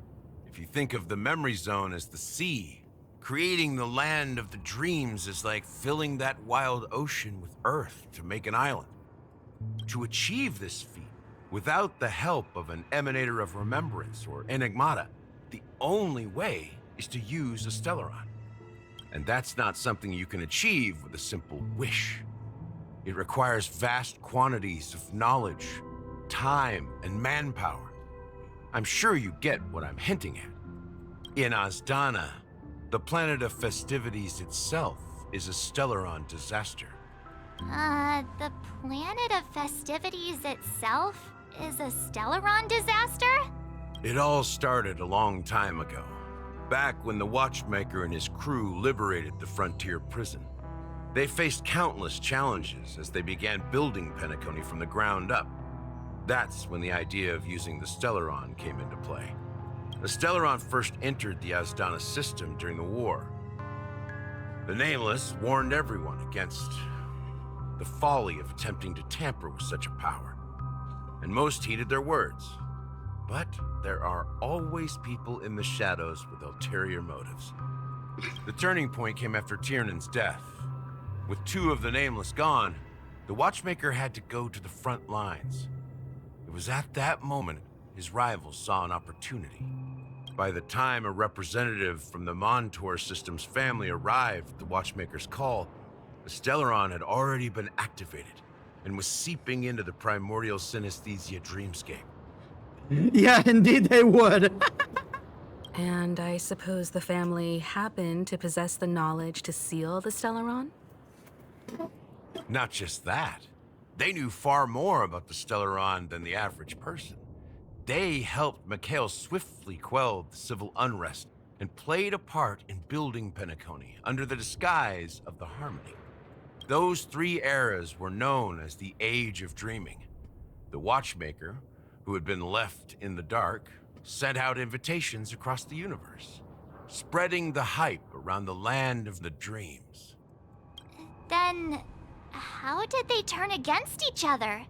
If you think of the memory zone as the sea, creating the land of the dreams is like filling that wild ocean with earth to make an island. To achieve this feat, without the help of an emanator of remembrance or enigmata, the only way is to use a Stellaron. And that's not something you can achieve with a simple wish. It requires vast quantities of knowledge, time, and manpower. I'm sure you get what I'm hinting at. In Azdana, the planet of festivities itself is a Stellaron disaster. The planet of festivities itself is a Stellaron disaster? It all started a long time ago, back when the Watchmaker and his crew liberated the frontier prison. They faced countless challenges as they began building Penacony from the ground up. That's when the idea of using the Stellaron came into play. The Stellaron first entered the Azdana system during the war. The Nameless warned everyone against the folly of attempting to tamper with such a power, and most heeded their words. But there are always people in the shadows with ulterior motives. The turning point came after Tiernan's death. With 2 of the Nameless gone, the Watchmaker had to go to the front lines. It was at that moment his rivals saw an opportunity. By the time a representative from the Montour Systems family arrived at the Watchmaker's call, the Stellaron had already been activated and was seeping into the primordial synesthesia dreamscape. Yeah, indeed they would. And I suppose the family happened to possess the knowledge to seal the Stellaron? Not just that. They knew far more about the Stellaron than the average person. They helped Mikhail swiftly quell the civil unrest and played a part in building Penacony under the disguise of the Harmony. Those 3 eras were known as the Age of Dreaming. The Watchmaker, who had been left in the dark, sent out invitations across the universe, spreading the hype around the land of the dreams. Then, how did they turn against each other?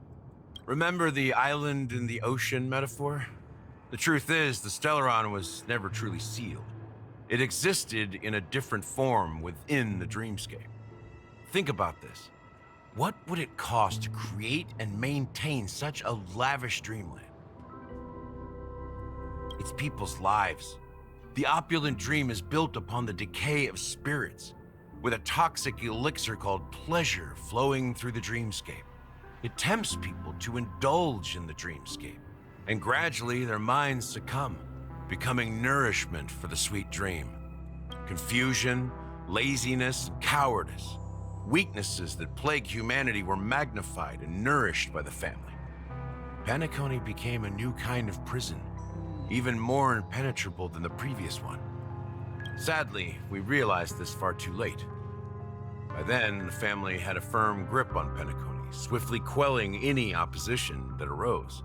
Remember the island in the ocean metaphor? The truth is, the Stellaron was never truly sealed. It existed in a different form within the dreamscape. Think about this. What would it cost to create and maintain such a lavish dreamland? It's people's lives. The opulent dream is built upon the decay of spirits, with a toxic elixir called pleasure flowing through the dreamscape. It tempts people to indulge in the dreamscape, and gradually their minds succumb, becoming nourishment for the sweet dream. Confusion, laziness, and cowardice, weaknesses that plague humanity, were magnified and nourished by the family. Penacony became a new kind of prison, even more impenetrable than the previous one. Sadly, we realized this far too late. By then, the family had a firm grip on Penacony, swiftly quelling any opposition that arose.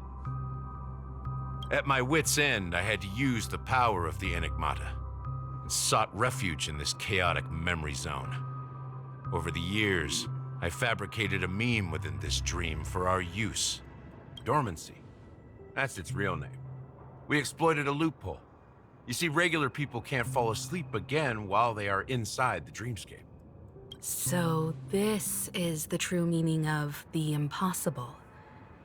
At my wit's end, I had to use the power of the Enigmata, and sought refuge in this chaotic memory zone. Over the years, I fabricated a meme within this dream for our use. Dormancy. That's its real name. We exploited a loophole. You see, regular people can't fall asleep again while they are inside the dreamscape. So this is the true meaning of the impossible.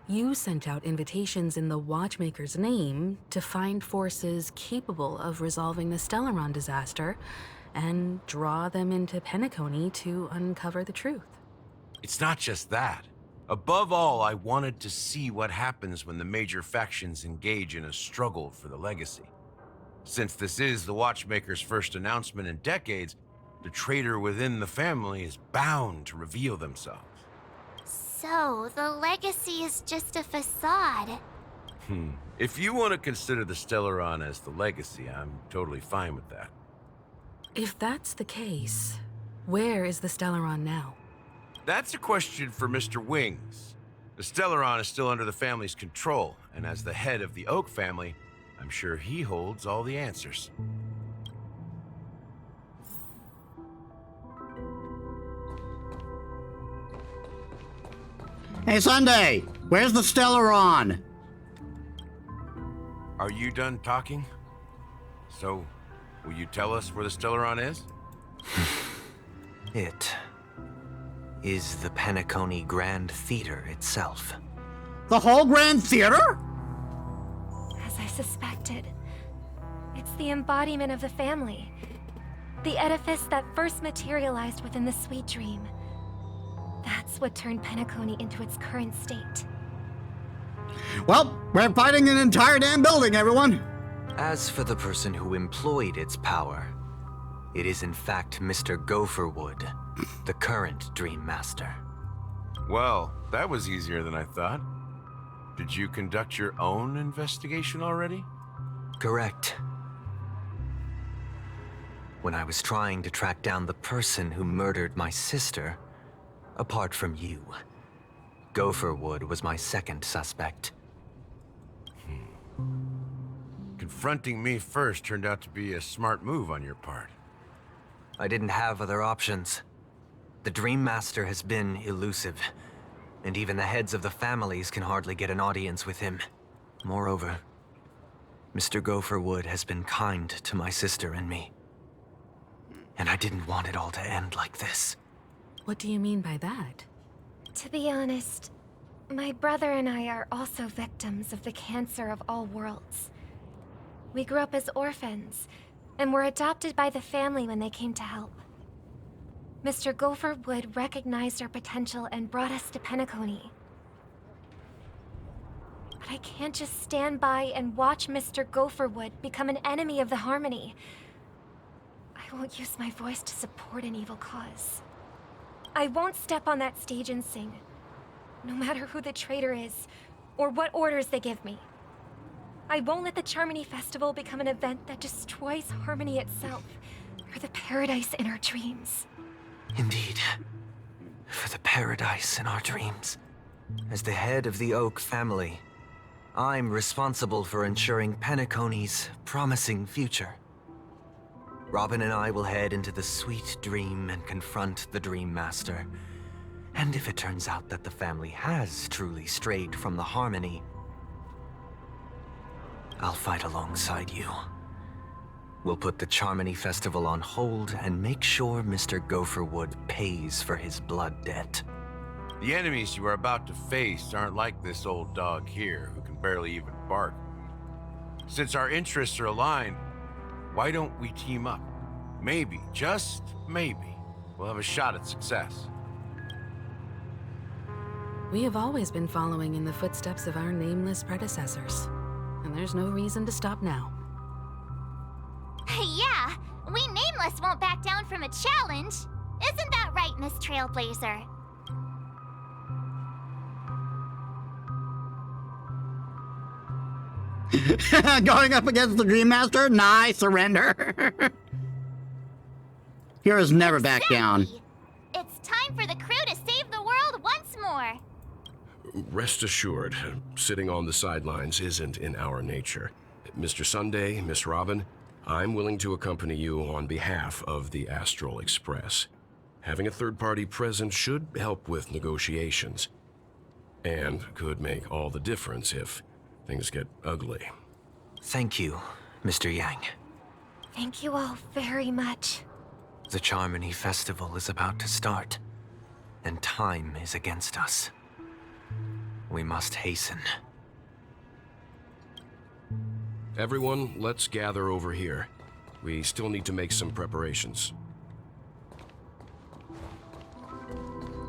You sent out invitations in the Watchmaker's name to find forces capable of resolving the Stellaron disaster and draw them into Penacony to uncover the truth. It's not just that. Above all, I wanted to see what happens when the major factions engage in a struggle for the legacy. Since this is the Watchmaker's first announcement in decades, the traitor within the family is bound to reveal themselves. So, the legacy is just a facade. If you want to consider the Stellaron as the legacy, I'm totally fine with that. If that's the case, where is the Stellaron now? That's a question for Mr. Wings. The Stellaron is still under the family's control, and as the head of the Oak family, I'm sure he holds all the answers. Hey, Sunday, where's the Stellaron? Are you done talking? So, will you tell us where the Stellaron is? It is the Penacony Grand Theater itself. The whole Grand Theater? As I suspected, it's the embodiment of the family. The edifice that first materialized within the Sweet Dream. That's what turned Penacony into its current state. Well, we're fighting an entire damn building, everyone. As for the person who employed its power, it is in fact Mr. Gopherwood, the current Dream Master. Well, that was easier than I thought. Did you conduct your own investigation already? Correct. When I was trying to track down the person who murdered my sister, apart from you, Gopherwood was my second suspect. Confronting me first turned out to be a smart move on your part. I didn't have other options. The Dream Master has been elusive, and even the heads of the families can hardly get an audience with him. Moreover, Mr. Gopherwood has been kind to my sister and me. And I didn't want it all to end like this. What do you mean by that? To be honest, my brother and I are also victims of the cancer of all worlds. We grew up as orphans, and were adopted by the family when they came to help. Mr. Gopherwood recognized our potential and brought us to Penacony. But I can't just stand by and watch Mr. Gopherwood become an enemy of the Harmony. I won't use my voice to support an evil cause. I won't step on that stage and sing, no matter who the traitor is, or what orders they give me. I won't let the Charmony Festival become an event that destroys Harmony itself, or the paradise in our dreams. Indeed. For the paradise in our dreams. As the head of the Oak family, I'm responsible for ensuring Penacony's promising future. Robin and I will head into the sweet dream and confront the Dream Master. And if it turns out that the family has truly strayed from the Harmony, I'll fight alongside you. We'll put the Charmony Festival on hold and make sure Mr. Gopherwood pays for his blood debt. The enemies you are about to face aren't like this old dog here, who can barely even bark. Since our interests are aligned, why don't we team up? Maybe, just maybe, we'll have a shot at success. We have always been following in the footsteps of our nameless predecessors, and there's no reason to stop now. Yeah, we Nameless won't back down from a challenge. Isn't that right, Miss Trailblazer? Going up against the Dream Master? Nah, I surrender. Heroes never back down. It's time for the crew to save the world once more. Rest assured, sitting on the sidelines isn't in our nature. Mr. Sunday, Miss Robin, I'm willing to accompany you on behalf of the Astral Express. Having a third party present should help with negotiations, and could make all the difference if things get ugly. Thank you, Mr. Yang. Thank you all very much. The Charmony Festival is about to start, and time is against us. We must hasten. Everyone, let's gather over here. We still need to make some preparations.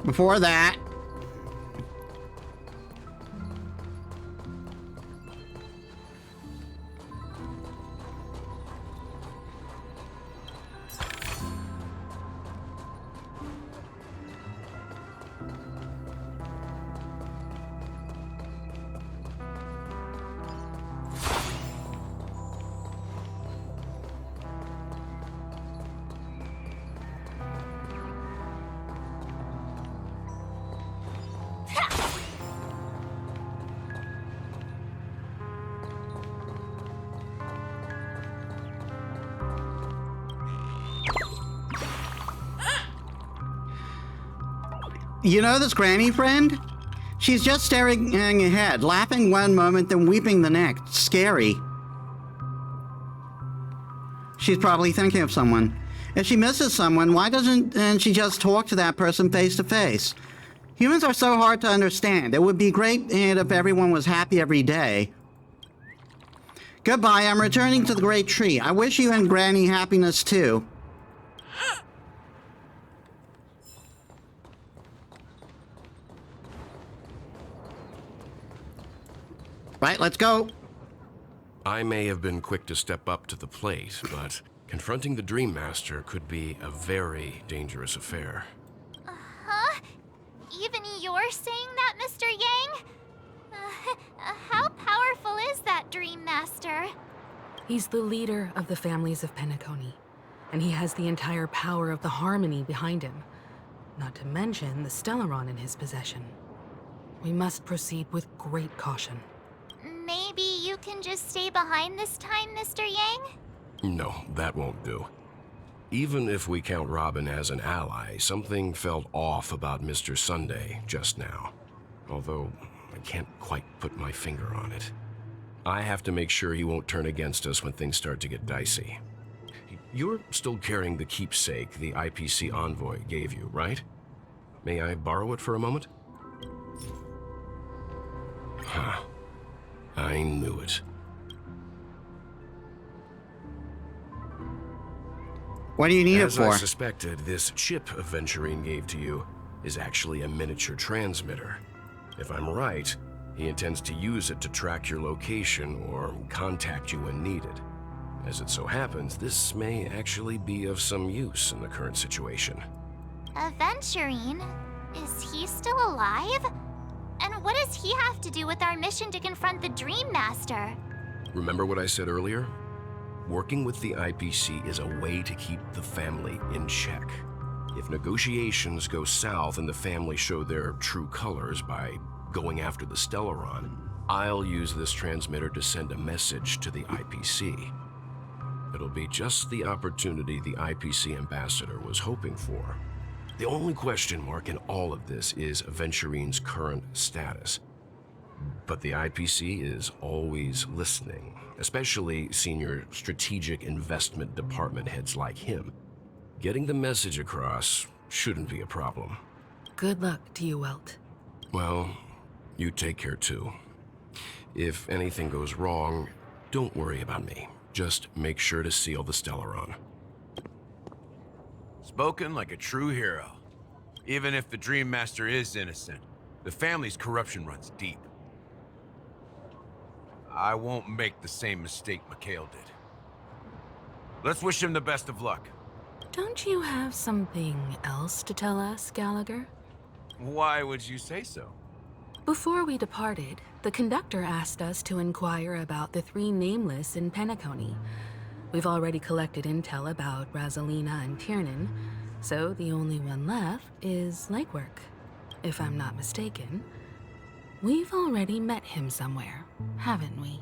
Before that, you know this granny friend? She's just staring ahead, laughing one moment, then weeping the next. Scary. She's probably thinking of someone. If she misses someone, why doesn't she just talk to that person face to face? Humans are so hard to understand. It would be great if everyone was happy every day. Goodbye, I'm returning to the Great Tree. I wish you and Granny happiness too. Right, let's go. I may have been quick to step up to the plate, but confronting the Dream Master could be a very dangerous affair. Huh? Even you're saying that, Mr. Yang? How powerful is that Dream Master? He's the leader of the families of Penacony, and he has the entire power of the Harmony behind him, not to mention the Stellaron in his possession. We must proceed with great caution. Maybe you can just stay behind this time, Mr. Yang? No, that won't do. Even if we count Robin as an ally, something felt off about Mr. Sunday just now. Although, I can't quite put my finger on it. I have to make sure he won't turn against us when things start to get dicey. You're still carrying the keepsake the IPC envoy gave you, right? May I borrow it for a moment? Huh. I knew it. What do you need As it for? I suspected, this chip Aventurine gave to you is actually a miniature transmitter. If I'm right, he intends to use it to track your location or contact you when needed. As it so happens, this may actually be of some use in the current situation. Aventurine? Is he still alive? And what does he have to do with our mission to confront the Dream Master? Remember what I said earlier? Working with the IPC is a way to keep the family in check. If negotiations go south and the family show their true colors by going after the Stellaron, I'll use this transmitter to send a message to the IPC. It'll be just the opportunity the IPC ambassador was hoping for. The only question mark in all of this is Aventurine's current status. But the IPC is always listening, especially senior strategic investment department heads like him. Getting the message across shouldn't be a problem. Good luck to you, Welt. Well, you take care too. If anything goes wrong, don't worry about me. Just make sure to seal the Stellaron. Spoken like a true hero. Even if the Dream Master is innocent, the family's corruption runs deep. I won't make the same mistake Mikhail did. Let's wish him the best of luck. Don't you have something else to tell us, Gallagher? Why would you say so? Before we departed, the conductor asked us to inquire about the 3 nameless in Penacony. We've already collected intel about Rosalina and Tiernan, so the only one left is Lakework. If I'm not mistaken, we've already met him somewhere, haven't we?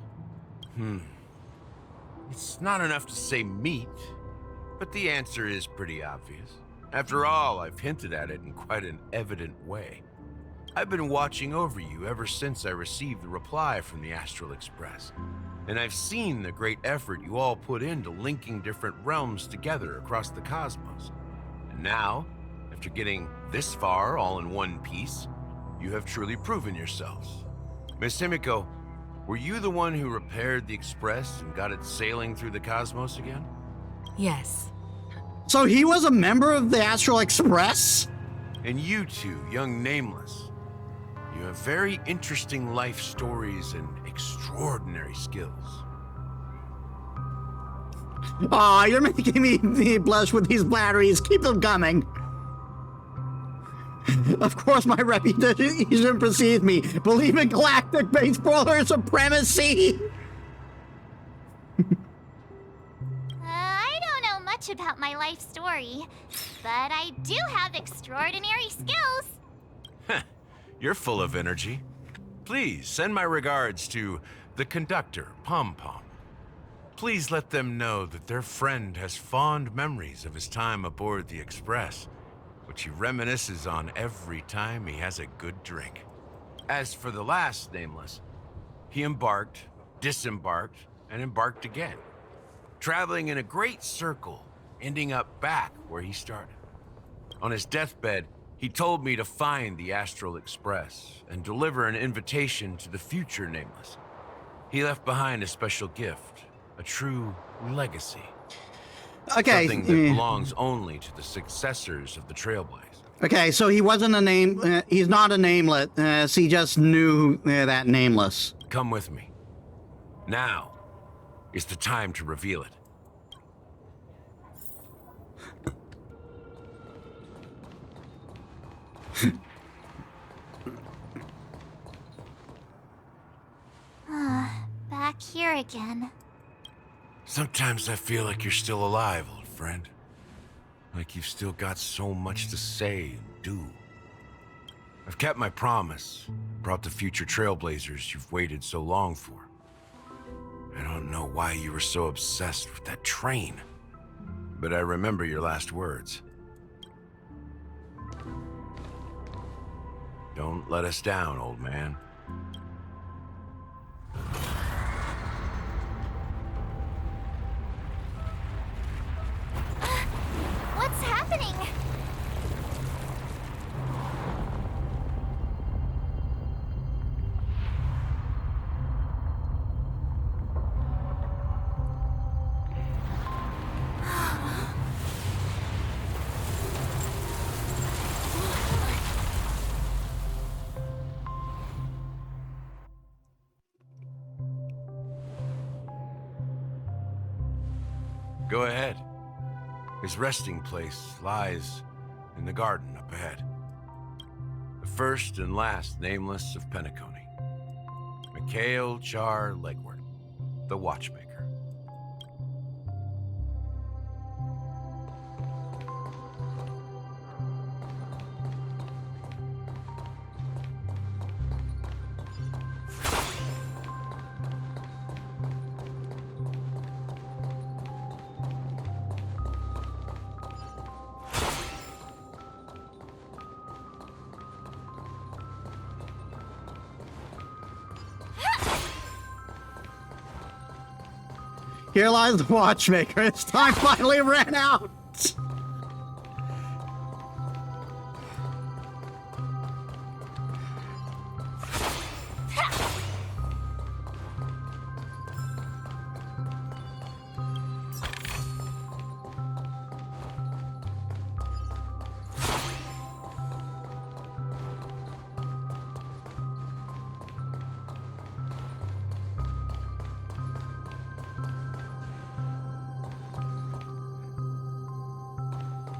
It's not enough to say meet, but the answer is pretty obvious. After all, I've hinted at it in quite an evident way. I've been watching over you ever since I received the reply from the Astral Express, and I've seen the great effort you all put into linking different realms together across the cosmos. And now, after getting this far all in one piece, you have truly proven yourselves. Miss Himiko, were you the one who repaired the Express and got it sailing through the cosmos again? Yes. So he was a member of the Astral Express? And you two, young Nameless, you have very interesting life stories and extraordinary skills. Aw, you're making me blush with these flatteries. Keep them coming. Of course, my reputation precedes me. Believe in galactic baseballer supremacy. I don't know much about my life story, but I do have extraordinary skills. You're full of energy. Please send my regards to the conductor, Pom Pom. Please let them know that their friend has fond memories of his time aboard the Express, which he reminisces on every time he has a good drink. As for the last Nameless, he embarked, disembarked, and embarked again, traveling in a great circle, ending up back where he started. On his deathbed, he told me to find the Astral Express and deliver an invitation to the future Nameless. He left behind a special gift, a true legacy. Okay. Something that belongs only to the successors of the Trailblaze. Okay, so he wasn't a name. He's not a nameless. He just knew that nameless. Come with me. Now is the time to reveal it. Back here again. Sometimes I feel like you're still alive, old friend. Like you've still got so much to say and do. I've kept my promise, brought the future Trailblazers you've waited so long for. I don't know why you were so obsessed with that train. but I remember your last words. Don't let us down, old man. What's happening? Go ahead. His resting place lies in the garden up ahead. The first and last nameless of Penacony. Mikhail Char Legward, the Watchmaker. Here lies the Watchmaker. Its time finally ran out.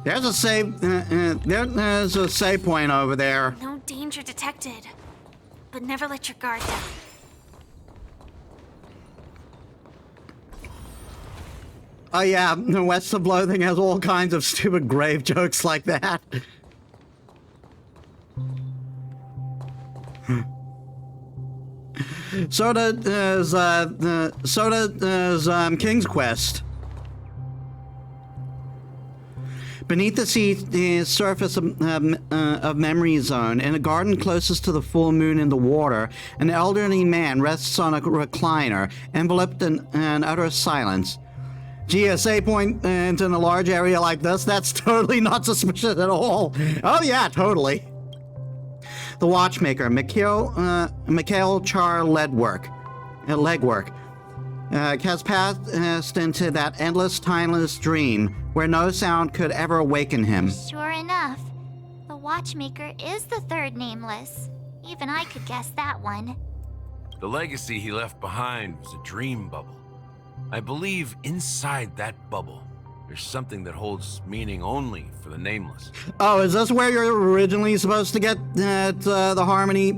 There's a save. There's a save point over there. No danger detected. But never let your guard down. Oh yeah, West of Loathing has all kinds of stupid grave jokes like that. Soda is King's Quest. Beneath the sea surface of Memory Zone, in a garden closest to the full moon in the water, an elderly man rests on a recliner, enveloped in utter silence. GSA point in a large area like this, that's totally not suspicious at all. Oh yeah, totally. The Watchmaker, Mikhail Char Legwork, has passed into that endless, timeless dream where no sound could ever awaken him. Sure enough, the Watchmaker is the third nameless. Even I could guess that one. The legacy he left behind was a dream bubble. I believe inside that bubble, there's something that holds meaning only for the nameless. Oh, is this where you're originally supposed to get the Harmony,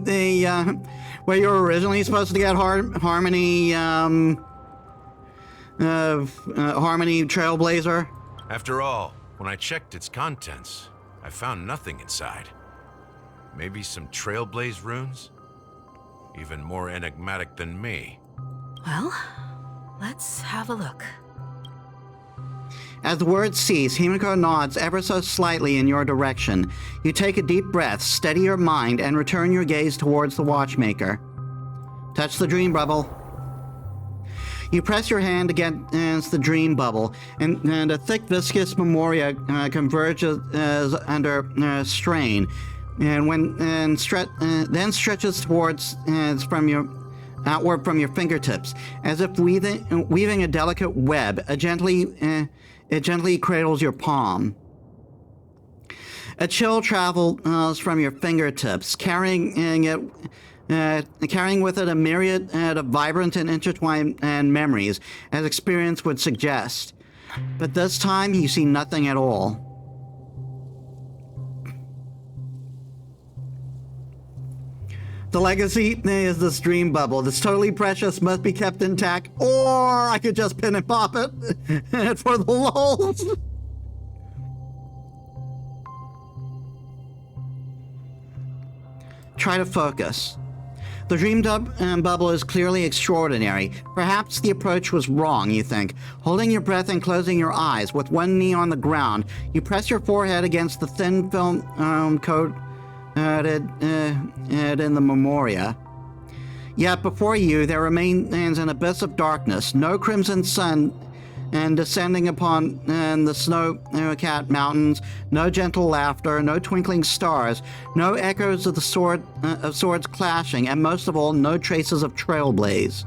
where you're originally supposed to get Harmony, Harmony Trailblazer? After all, when I checked its contents, I found nothing inside. Maybe some Trailblaze runes? Even more enigmatic than me. Well, let's have a look. As the words cease, Himiko nods ever so slightly in your direction. You take a deep breath, steady your mind, and return your gaze towards the Watchmaker. Touch the dream bubble. You press your hand against the dream bubble, and a thick, viscous memoria converges under strain, and then stretches towards outward from your fingertips, as if weaving a delicate web. It gently cradles your palm. A chill travels from your fingertips, carrying with it a myriad of vibrant and intertwined memories, as experience would suggest. But this time, you see nothing at all. The legacy is this dream bubble. This totally precious must be kept intact, or I could just pin and pop it for the lulz. Try to focus. The dream bubble is clearly extraordinary. Perhaps the approach was wrong, you think. Holding your breath and closing your eyes, with one knee on the ground, you press your forehead against the thin film coated in the memoria. Yet before you there remains an abyss of darkness, no crimson sun and descending upon the snow-capped mountains, no gentle laughter, no twinkling stars, no echoes of the swords clashing, and most of all, no traces of trailblaze.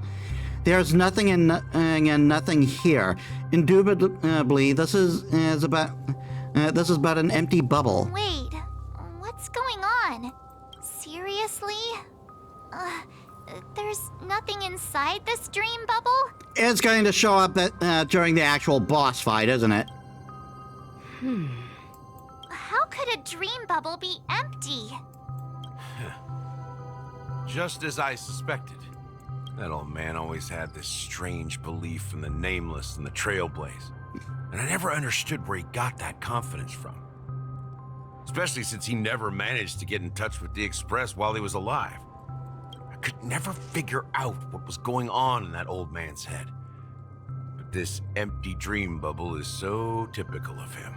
There's nothing and nothing here. Indubitably, this is but an empty bubble. Wait, what's going on? Seriously? There's nothing inside this dream bubble? It's going to show up during the actual boss fight, isn't it? How could a dream bubble be empty? Just as I suspected. That old man always had this strange belief in the nameless and the trailblaze. And I never understood where he got that confidence from. Especially since he never managed to get in touch with the Express while he was alive. I could never figure out what was going on in that old man's head. But this empty dream bubble is so typical of him.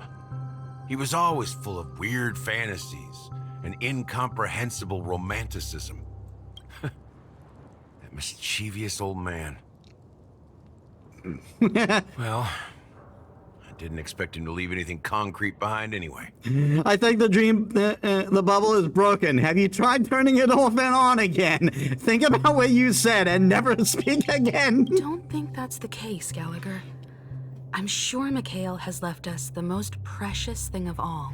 He was always full of weird fantasies and incomprehensible romanticism. That mischievous old man. Well, I didn't expect him to leave anything concrete behind anyway. I think the bubble is broken. Have you tried turning it off and on again? Think about what you said and never speak again. Don't think that's the case, Gallagher. I'm sure Mikhail has left us the most precious thing of all.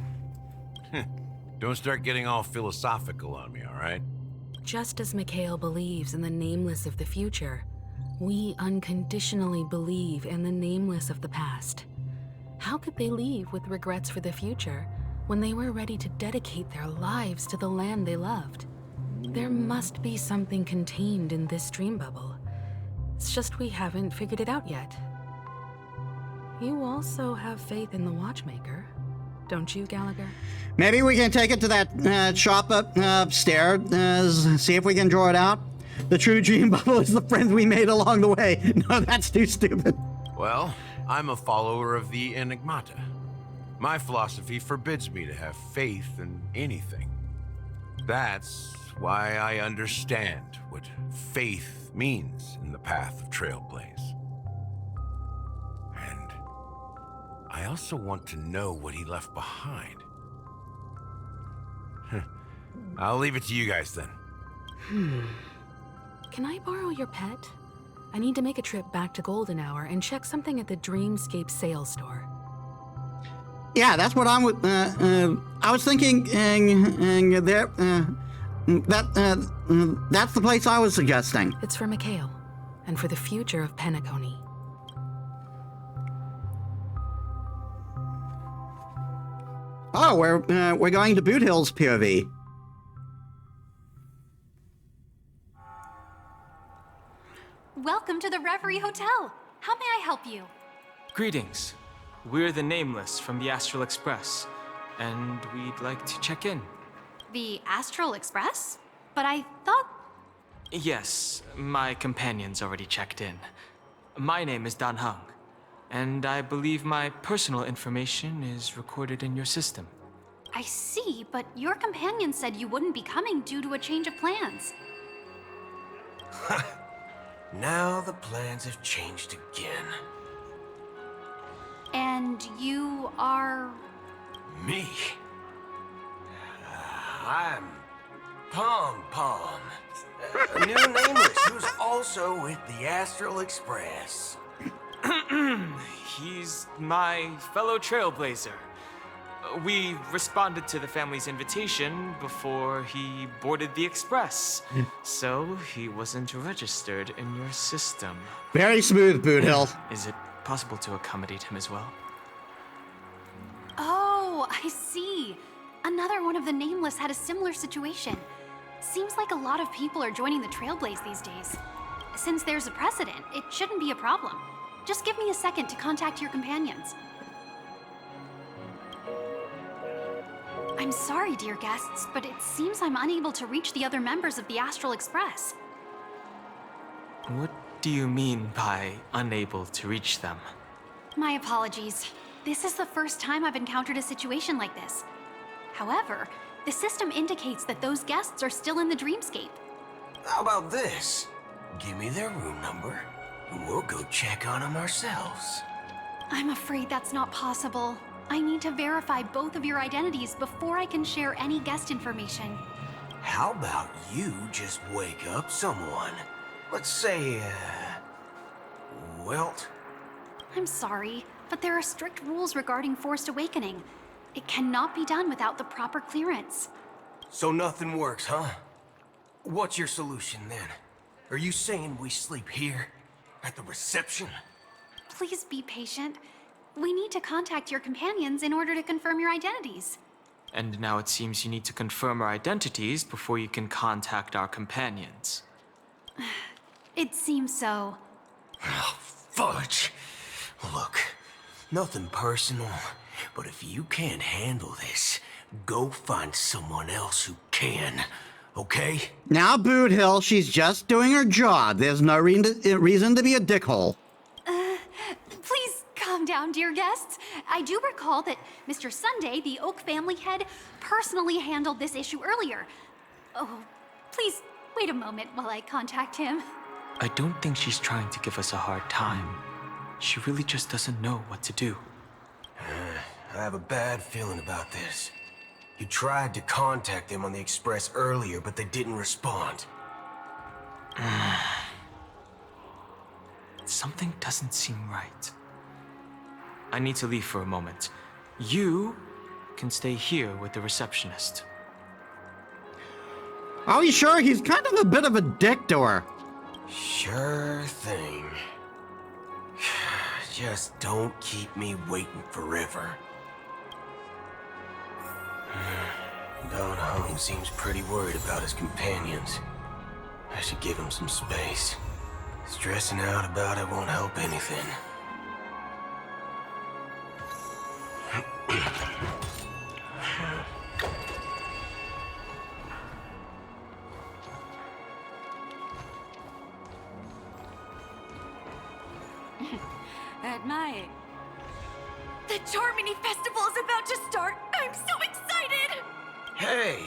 Don't start getting all philosophical on me, all right? Just as Mikhail believes in the nameless of the future, we unconditionally believe in the nameless of the past. How could they leave with regrets for the future when they were ready to dedicate their lives to the land they loved? There must be something contained in this dream bubble. It's just we haven't figured it out yet. You also have faith in the watchmaker, don't you, Gallagher? Maybe we can take it to that shop upstairs, see if we can draw it out. The true dream bubble is the friends we made along the way. No, that's too stupid. Well, I'm a follower of the Enigmata. My philosophy forbids me to have faith in anything. That's why I understand what faith means in the path of Trailblaze. And I also want to know what he left behind. I'll leave it to you guys then. Can I borrow your pet? I need to make a trip back to Golden Hour and check something at the Dreamscape sales store. Yeah, that's what I was thinking. That's the place I was suggesting. It's for Mikhail, and for the future of Penacony. Oh, we're going to Boot Hill's POV. Welcome to the Reverie Hotel. How may I help you? Greetings. We're the Nameless from the Astral Express, and we'd like to check in. The Astral Express? But I thought... Yes, my companion's already checked in. My name is Dan Hung, and I believe my personal information is recorded in your system. I see, but your companion said you wouldn't be coming due to a change of plans. Now the plans have changed again. And you are... Me? I'm Pom Pom, a new Nameless who's also with the Astral Express. He's my fellow trailblazer. We responded to the family's invitation before he boarded the express, so he wasn't registered in your system. Very smooth, Boot Hill. Is it possible to accommodate him as well? Oh, I see. Another one of the Nameless had a similar situation. Seems like a lot of people are joining the Trailblaze these days. Since there's a precedent, it shouldn't be a problem. Just give me a second to contact your companions. I'm sorry, dear guests, but it seems I'm unable to reach the other members of the Astral Express. What do you mean by unable to reach them? My apologies. This is the first time I've encountered a situation like this. However, the system indicates that those guests are still in the dreamscape. How about this? Give me their room number, and we'll go check on them ourselves. I'm afraid that's not possible. I need to verify both of your identities before I can share any guest information. How about you just wake up someone? Let's say, Welt? I'm sorry, but there are strict rules regarding forced awakening. It cannot be done without the proper clearance. So nothing works, huh? What's your solution then? Are you saying we sleep here? At the reception? Please be patient. We need to contact your companions in order to confirm your identities. And now it seems you need to confirm our identities before you can contact our companions. It seems so. Oh, fudge. Look, nothing personal, but if you can't handle this, go find someone else who can, okay? Now, Boot Hill, she's just doing her job. There's no reason to be a dickhole. Please calm down, dear guests. I do recall that Mr. Sunday, the Oak family head, personally handled this issue earlier. Oh, please wait a moment while I contact him. I don't think she's trying to give us a hard time. She really just doesn't know what to do. I have a bad feeling about this. You tried to contact them on the Express earlier, but they didn't respond. Something doesn't seem right. I need to leave for a moment. You can stay here with the receptionist. Are you sure? He's kind of a bit of a dick to her. Sure thing. Just don't keep me waiting forever. Don Home seems pretty worried about his companions. I should give him some space. Stressing out about it won't help anything. At night. The Charmony Festival is about to start! I'm so excited! Hey!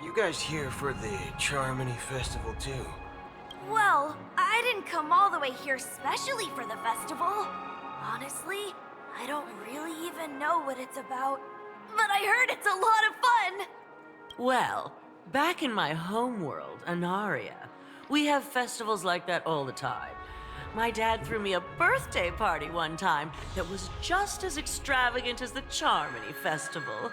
You guys here for the Charmony Festival too? Well, I didn't come all the way here specially for the festival. Honestly, I don't really even know what it's about. But I heard it's a lot of fun! Well, back in my homeworld, Anaria, we have festivals like that all the time. My dad threw me a birthday party one time that was just as extravagant as the Charmony Festival.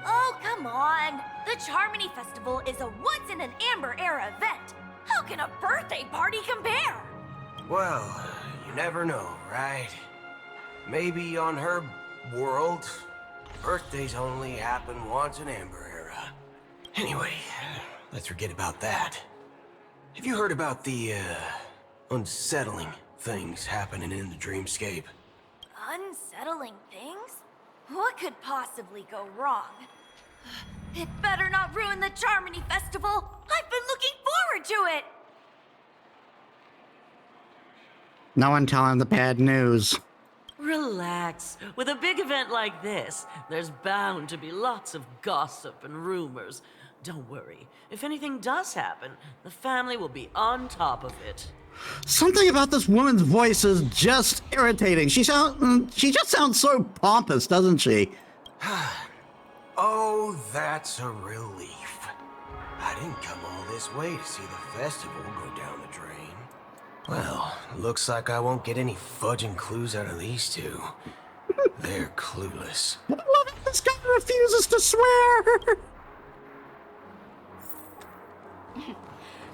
Oh, come on! The Charmony Festival is a once-in-an-Amber Era event! How can a birthday party compare? Well, you never know, right? Maybe on her world, birthdays only happen once in Amber Era. Anyway, let's forget about that. Have you heard about the, unsettling things happening in the dreamscape? Unsettling things? What could possibly go wrong? It better not ruin the Charmony Festival! I've been looking forward to it! No one tell him the bad news. Relax. With a big event like this, there's bound to be lots of gossip and rumors. Don't worry. If anything does happen, the family will be on top of it. Something about this woman's voice is just irritating. She just sounds so pompous, doesn't she? Oh, that's a relief. I didn't come all this way to see the festival go down the drain. Well, looks like I won't get any fudging clues out of these two. They're clueless. I love it. This guy refuses to swear.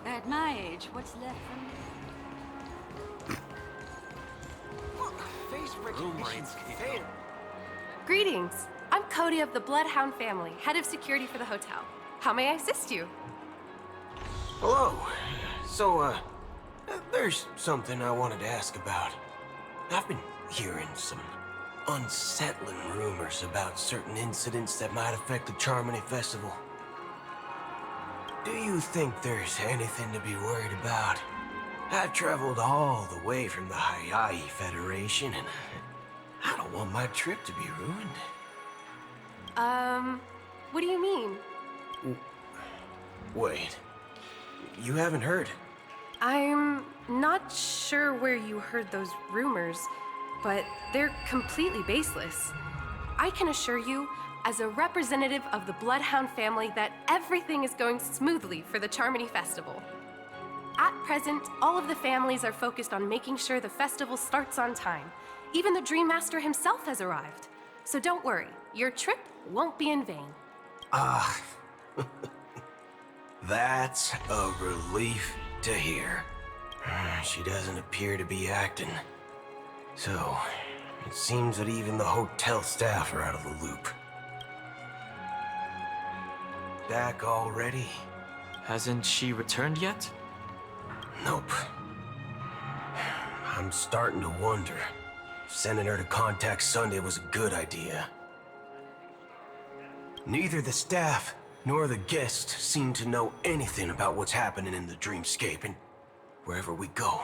At my age, what's left from me? Greetings. I'm Cody of the Bloodhound family, head of security for the hotel. How may I assist you? Hello. So, there's something I wanted to ask about. I've been hearing some unsettling rumors about certain incidents that might affect the Charmony Festival. Do you think there's anything to be worried about? I've traveled all the way from the Hayahi Federation, and I don't want my trip to be ruined. What do you mean? Wait, you haven't heard? I'm not sure where you heard those rumors, but they're completely baseless. I can assure you, as a representative of the Bloodhound family, that everything is going smoothly for the Charmony Festival. At present, all of the families are focused on making sure the festival starts on time. Even the Dream Master himself has arrived. So don't worry, your trip won't be in vain. Ah, that's a relief to hear. She doesn't appear to be acting. So, it seems that even the hotel staff are out of the loop. Back already? Hasn't she returned yet? Nope. I'm starting to wonder if sending her to contact Sunday was a good idea. Neither the staff nor the guests seem to know anything about what's happening in the dreamscape, and wherever we go,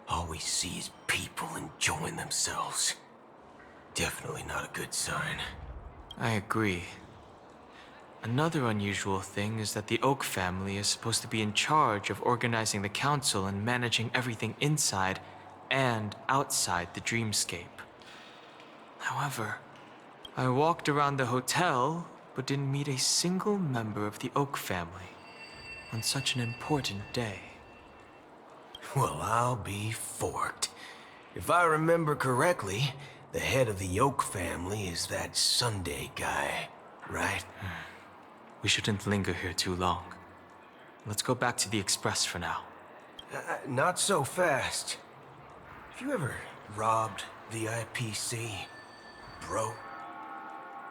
all we see is people enjoying themselves. Definitely not a good sign. I agree. Another unusual thing is that the Oak family is supposed to be in charge of organizing the council and managing everything inside and outside the dreamscape. However, I walked around the hotel but didn't meet a single member of the Oak family on such an important day. Well, I'll be forked. If I remember correctly, the head of the Oak family is that Sunday guy, right? We shouldn't linger here too long. Let's go back to the Express for now. Not so fast. Have you ever robbed the IPC, bro?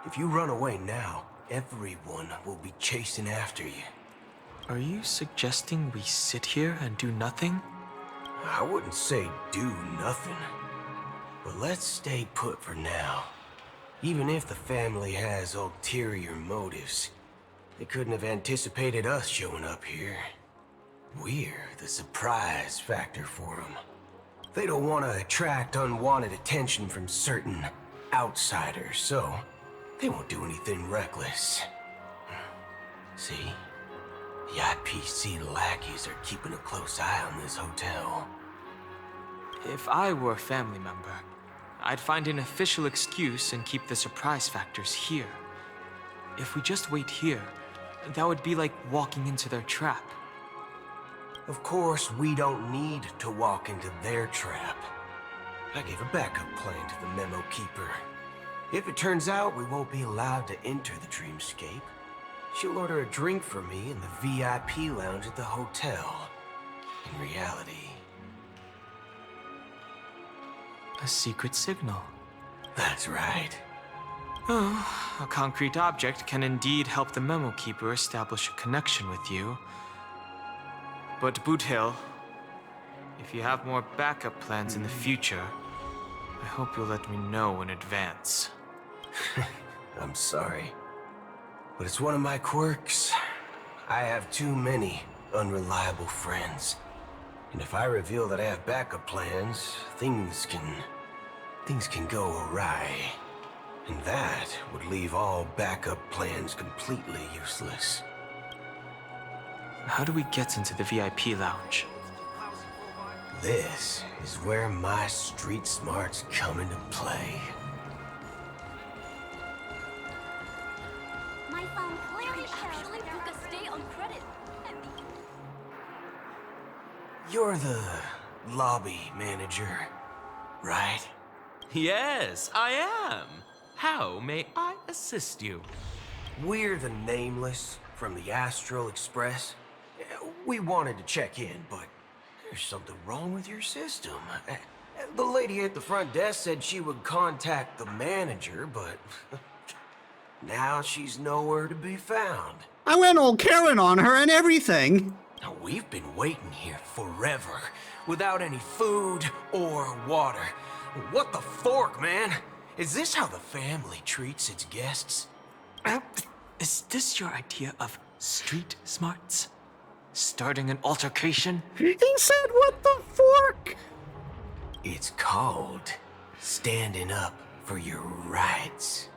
If you run away now, everyone will be chasing after you. Are you suggesting we sit here and do nothing? I wouldn't say do nothing. But let's stay put for now. Even if the family has ulterior motives, they couldn't have anticipated us showing up here. We're the surprise factor for them. They don't want to attract unwanted attention from certain outsiders, so they won't do anything reckless. See? The IPC lackeys are keeping a close eye on this hotel. If I were a family member, I'd find an official excuse and keep the surprise factors here. If we just wait here, that would be like walking into their trap. Of course, we don't need to walk into their trap. I gave a backup plan to the memo keeper. If it turns out we won't be allowed to enter the dreamscape, she'll order a drink for me in the VIP lounge at the hotel. In reality... A secret signal. That's right. Oh, a concrete object can indeed help the memo keeper establish a connection with you. But Boot Hill, if you have more backup plans in the future, I hope you'll let me know in advance. I'm sorry, but it's one of my quirks. I have too many unreliable friends. And if I reveal that I have backup plans, things can go awry. And that would leave all backup plans completely useless. How do we get into the VIP lounge? This is where my street smarts come into play. My phone clearly actually took a stay on credit. You're the lobby manager, right? Yes, I am. How may I assist you? We're the Nameless from the Astral Express. We wanted to check in, but there's something wrong with your system. The lady at the front desk said she would contact the manager, but now she's nowhere to be found. I went all Karen on her and everything. Now, we've been waiting here forever, without any food or water. What the fork, man? Is this how the family treats its guests? Is this your idea of street smarts? Starting an altercation? He said, what the fork? It's called standing up for your rights.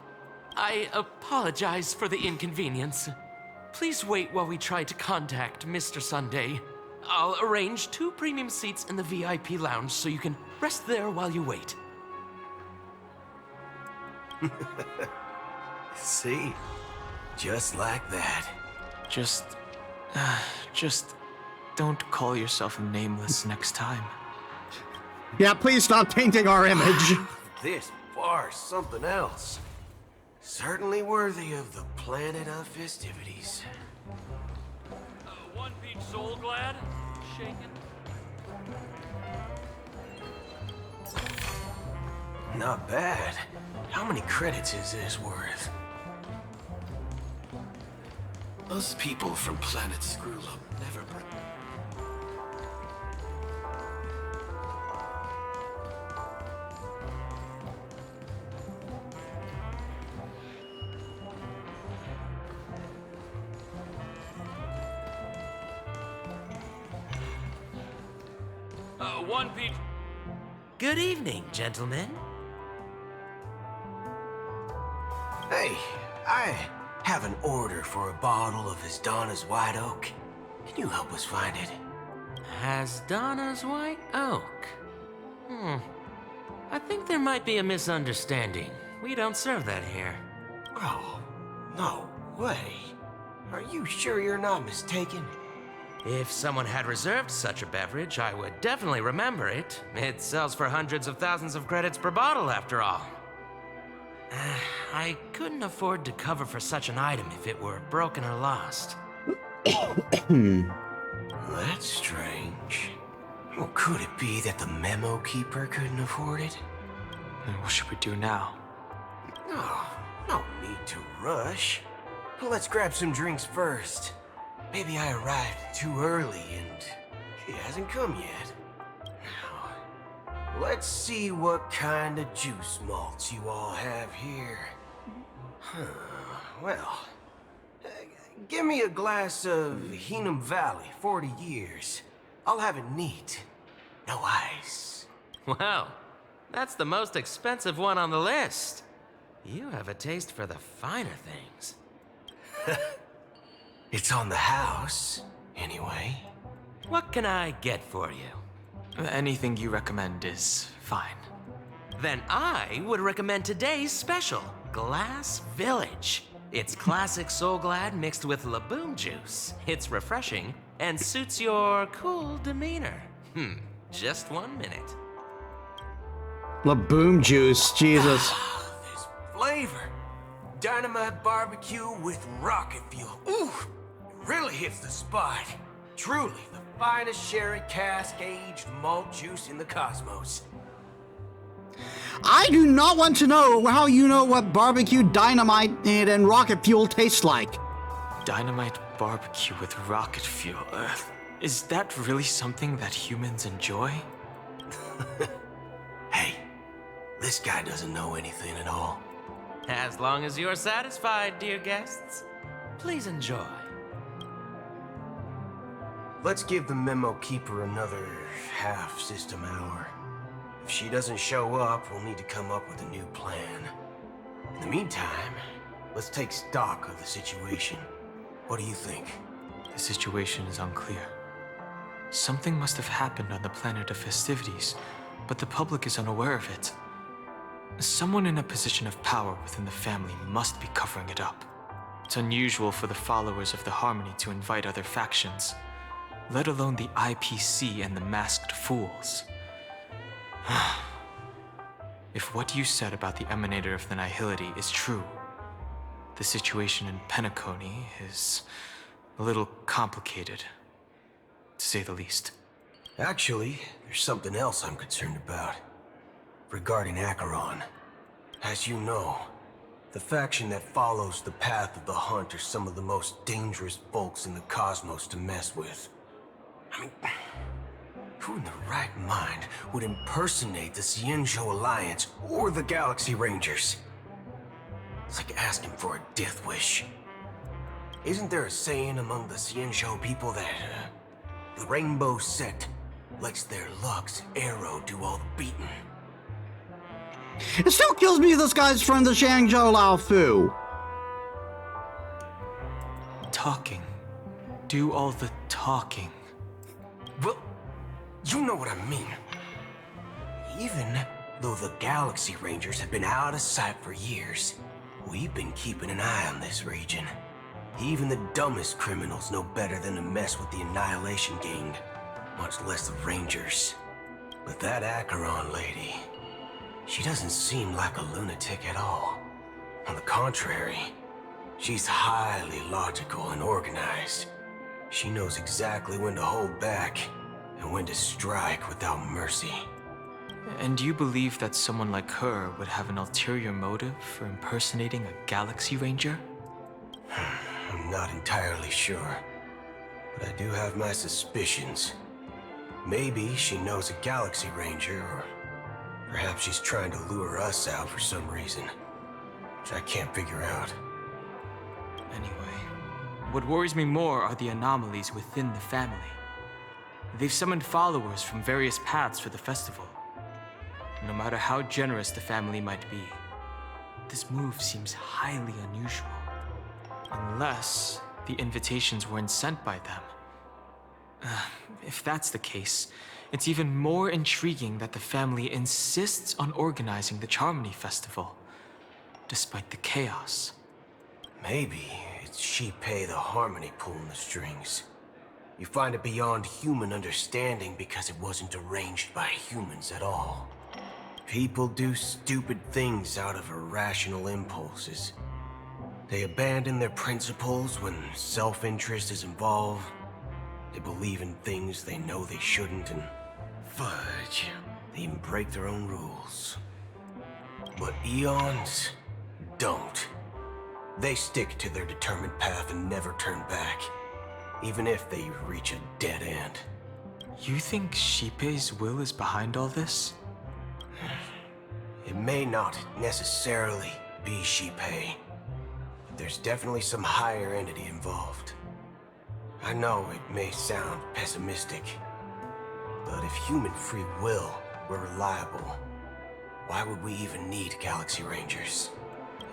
I apologize for the inconvenience. Please wait while we try to contact Mr. Sunday. I'll arrange 2 premium seats in the VIP lounge so you can rest there while you wait. See? Just like that. Just don't call yourself nameless next time. Yeah, please stop tainting our image. This bar's something else. Certainly worthy of the planet of festivities. One Peach Soul Glad? Shaken? Not bad. How many credits is this worth? Those people from Planet Screwlope never bring... One Peach... Good evening, gentlemen. Hey, I have an order for a bottle of Hasdana's White Oak. Can you help us find it? Hasdana's White Oak? I think there might be a misunderstanding. We don't serve that here. Oh, no way. Are you sure you're not mistaken? If someone had reserved such a beverage, I would definitely remember it. It sells for hundreds of thousands of credits per bottle, after all. I couldn't afford to cover for such an item if it were broken or lost. That's strange. Well, could it be that the memo keeper couldn't afford it? What should we do now? Oh, no need to rush. Let's grab some drinks first. Maybe I arrived too early and he hasn't come yet. Now, let's see what kind of juice malts you all have here. Well, give me a glass of Heenum Valley, 40 years. I'll have it neat. No ice. Wow, that's the most expensive one on the list. You have a taste for the finer things. It's on the house, anyway. What can I get for you? Anything you recommend is fine. Then I would recommend today's special, Glass Village. It's classic Soul Glad mixed with Laboom juice. It's refreshing and suits your cool demeanor. Just 1 minute. Laboom juice, Jesus. This flavor. Dynamite barbecue with rocket fuel. Ooh, it really hits the spot. Truly the finest sherry cask-aged malt juice in the cosmos. I do not want to know how you know what barbecue dynamite and rocket fuel tastes like. Dynamite barbecue with rocket fuel. Is that really something that humans enjoy? Hey, this guy doesn't know anything at all. As long as you're satisfied, dear guests, please enjoy. Let's give the memo keeper another half system hour. If she doesn't show up, we'll need to come up with a new plan. In the meantime, let's take stock of the situation. What do you think? The situation is unclear. Something must have happened on the planet of festivities, but the public is unaware of it. Someone in a position of power within the family must be covering it up. It's unusual for the followers of the Harmony to invite other factions, let alone the IPC and the Masked Fools. If what you said about the Emanator of the Nihility is true, the situation in Penacony is a little complicated, to say the least. Actually, there's something else I'm concerned about. Regarding Acheron. As you know, the faction that follows the path of the Hunt are some of the most dangerous folks in the cosmos to mess with. I mean, who in the right mind would impersonate the Cienjo Alliance or the Galaxy Rangers? It's like asking for a death wish. Isn't there a saying among the Xianzhou people that the Rainbow Sect lets their luck's arrow do all the beating? It still kills me this guy's from the Shangzhou Lao Fu. Talking. Do all the talking. Well, you know what I mean. Even though the Galaxy Rangers have been out of sight for years, we've been keeping an eye on this region. Even the dumbest criminals know better than to mess with the Annihilation Gang, much less the Rangers. But that Acheron lady, she doesn't seem like a lunatic at all. On the contrary, she's highly logical and organized. She knows exactly when to hold back and when to strike without mercy. And you believe that someone like her would have an ulterior motive for impersonating a Galaxy Ranger? I'm not entirely sure, but I do have my suspicions. Maybe she knows a Galaxy Ranger, or perhaps she's trying to lure us out for some reason, which I can't figure out. Anyway, what worries me more are the anomalies within the family. They've summoned followers from various paths for the festival. No matter how generous the family might be, this move seems highly unusual. Unless the invitations weren't sent by them. If that's the case, it's even more intriguing that the family insists on organizing the Charmony Festival, despite the chaos. Maybe it's Shipei the Harmony pulling the strings. You find it beyond human understanding because it wasn't arranged by humans at all. People do stupid things out of irrational impulses. They abandon their principles when self-interest is involved. They believe in things they know they shouldn't, and fudge, they even break their own rules. But Eons don't. They stick to their determined path and never turn back, even if they reach a dead end. You think Shipei's will is behind all this? It may not necessarily be Shipei. There's definitely some higher entity involved. I know it may sound pessimistic, but if human free will were reliable, why would we even need Galaxy Rangers?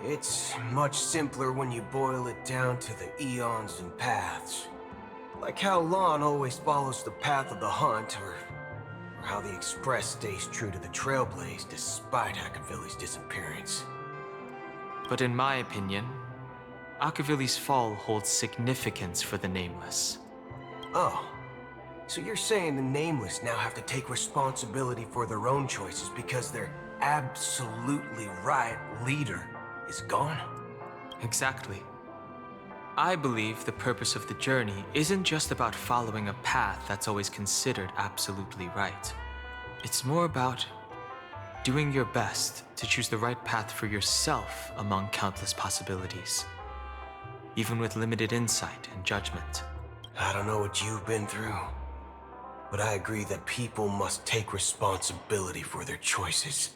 It's much simpler when you boil it down to the eons and paths. Like how Lon always follows the path of the hunt, or how the Express stays true to the Trailblaze despite Akavili's disappearance. But in my opinion, Akavili's fall holds significance for the Nameless. Oh, so you're saying the Nameless now have to take responsibility for their own choices because their absolutely right leader is gone? Exactly. I believe the purpose of the journey isn't just about following a path that's always considered absolutely right. It's more about doing your best to choose the right path for yourself among countless possibilities, even with limited insight and judgment. I don't know what you've been through, but I agree that people must take responsibility for their choices,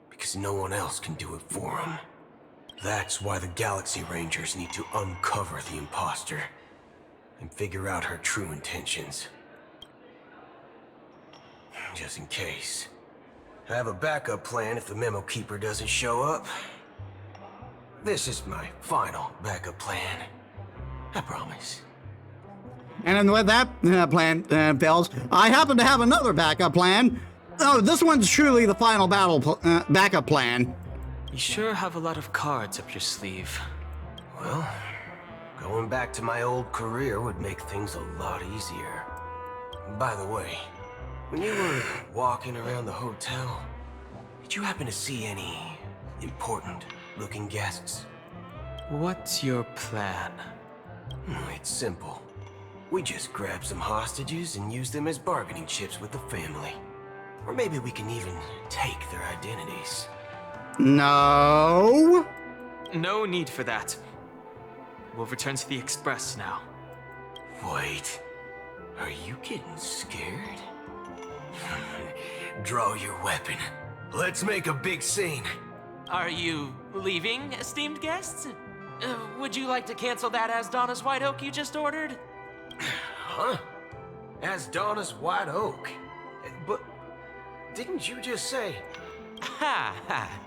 because no one else can do it for them. That's why the Galaxy Rangers need to uncover the imposter and figure out her true intentions. Just in case. I have a backup plan if the Memo Keeper doesn't show up. This is my final backup plan. I promise. And with that plan fails, I happen to have another backup plan. Oh, this one's truly the final backup plan. You sure have a lot of cards up your sleeve. Well, going back to my old career would make things a lot easier. By the way, when you were walking around the hotel, did you happen to see any important-looking guests? What's your plan? It's simple. We just grab some hostages and use them as bargaining chips with the family. Or maybe we can even take their identities. No. No need for that. We'll return to the Express now. Wait, are you getting scared? Draw your weapon. Let's make a big scene. Are you leaving, esteemed guests? Would you like to cancel that Asdana's White Oak you just ordered? Huh? Asdana's White Oak? But didn't you just say... Ha ha.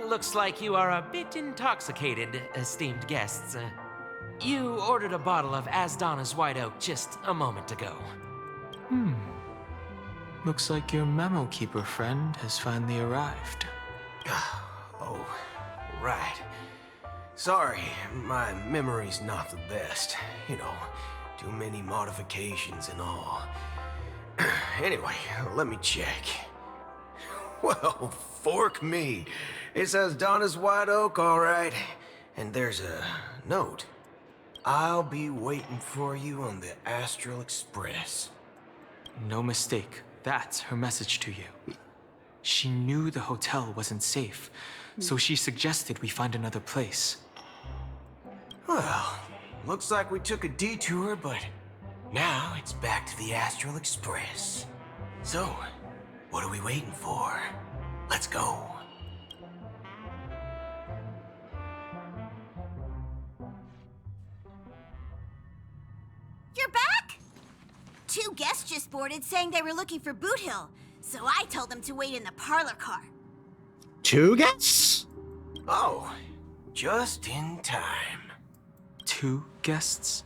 Looks like you are a bit intoxicated, esteemed guests. You ordered a bottle of Asdana's White Oak just a moment ago. Looks like your memo keeper friend has finally arrived. Oh, right. Sorry, my memory's not the best. You know, too many modifications and all. Anyway, let me check. Well, fork me. It says Donna's White Oak, all right. And there's a note. I'll be waiting for you on the Astral Express. No mistake. That's her message to you. She knew the hotel wasn't safe, so she suggested we find another place. Well, looks like we took a detour, but now it's back to the Astral Express. So, what are we waiting for? Let's go. You're back? 2 guests just boarded saying they were looking for Boot Hill, so I told them to wait in the parlor car. 2 guests? Oh, just in time. 2 guests?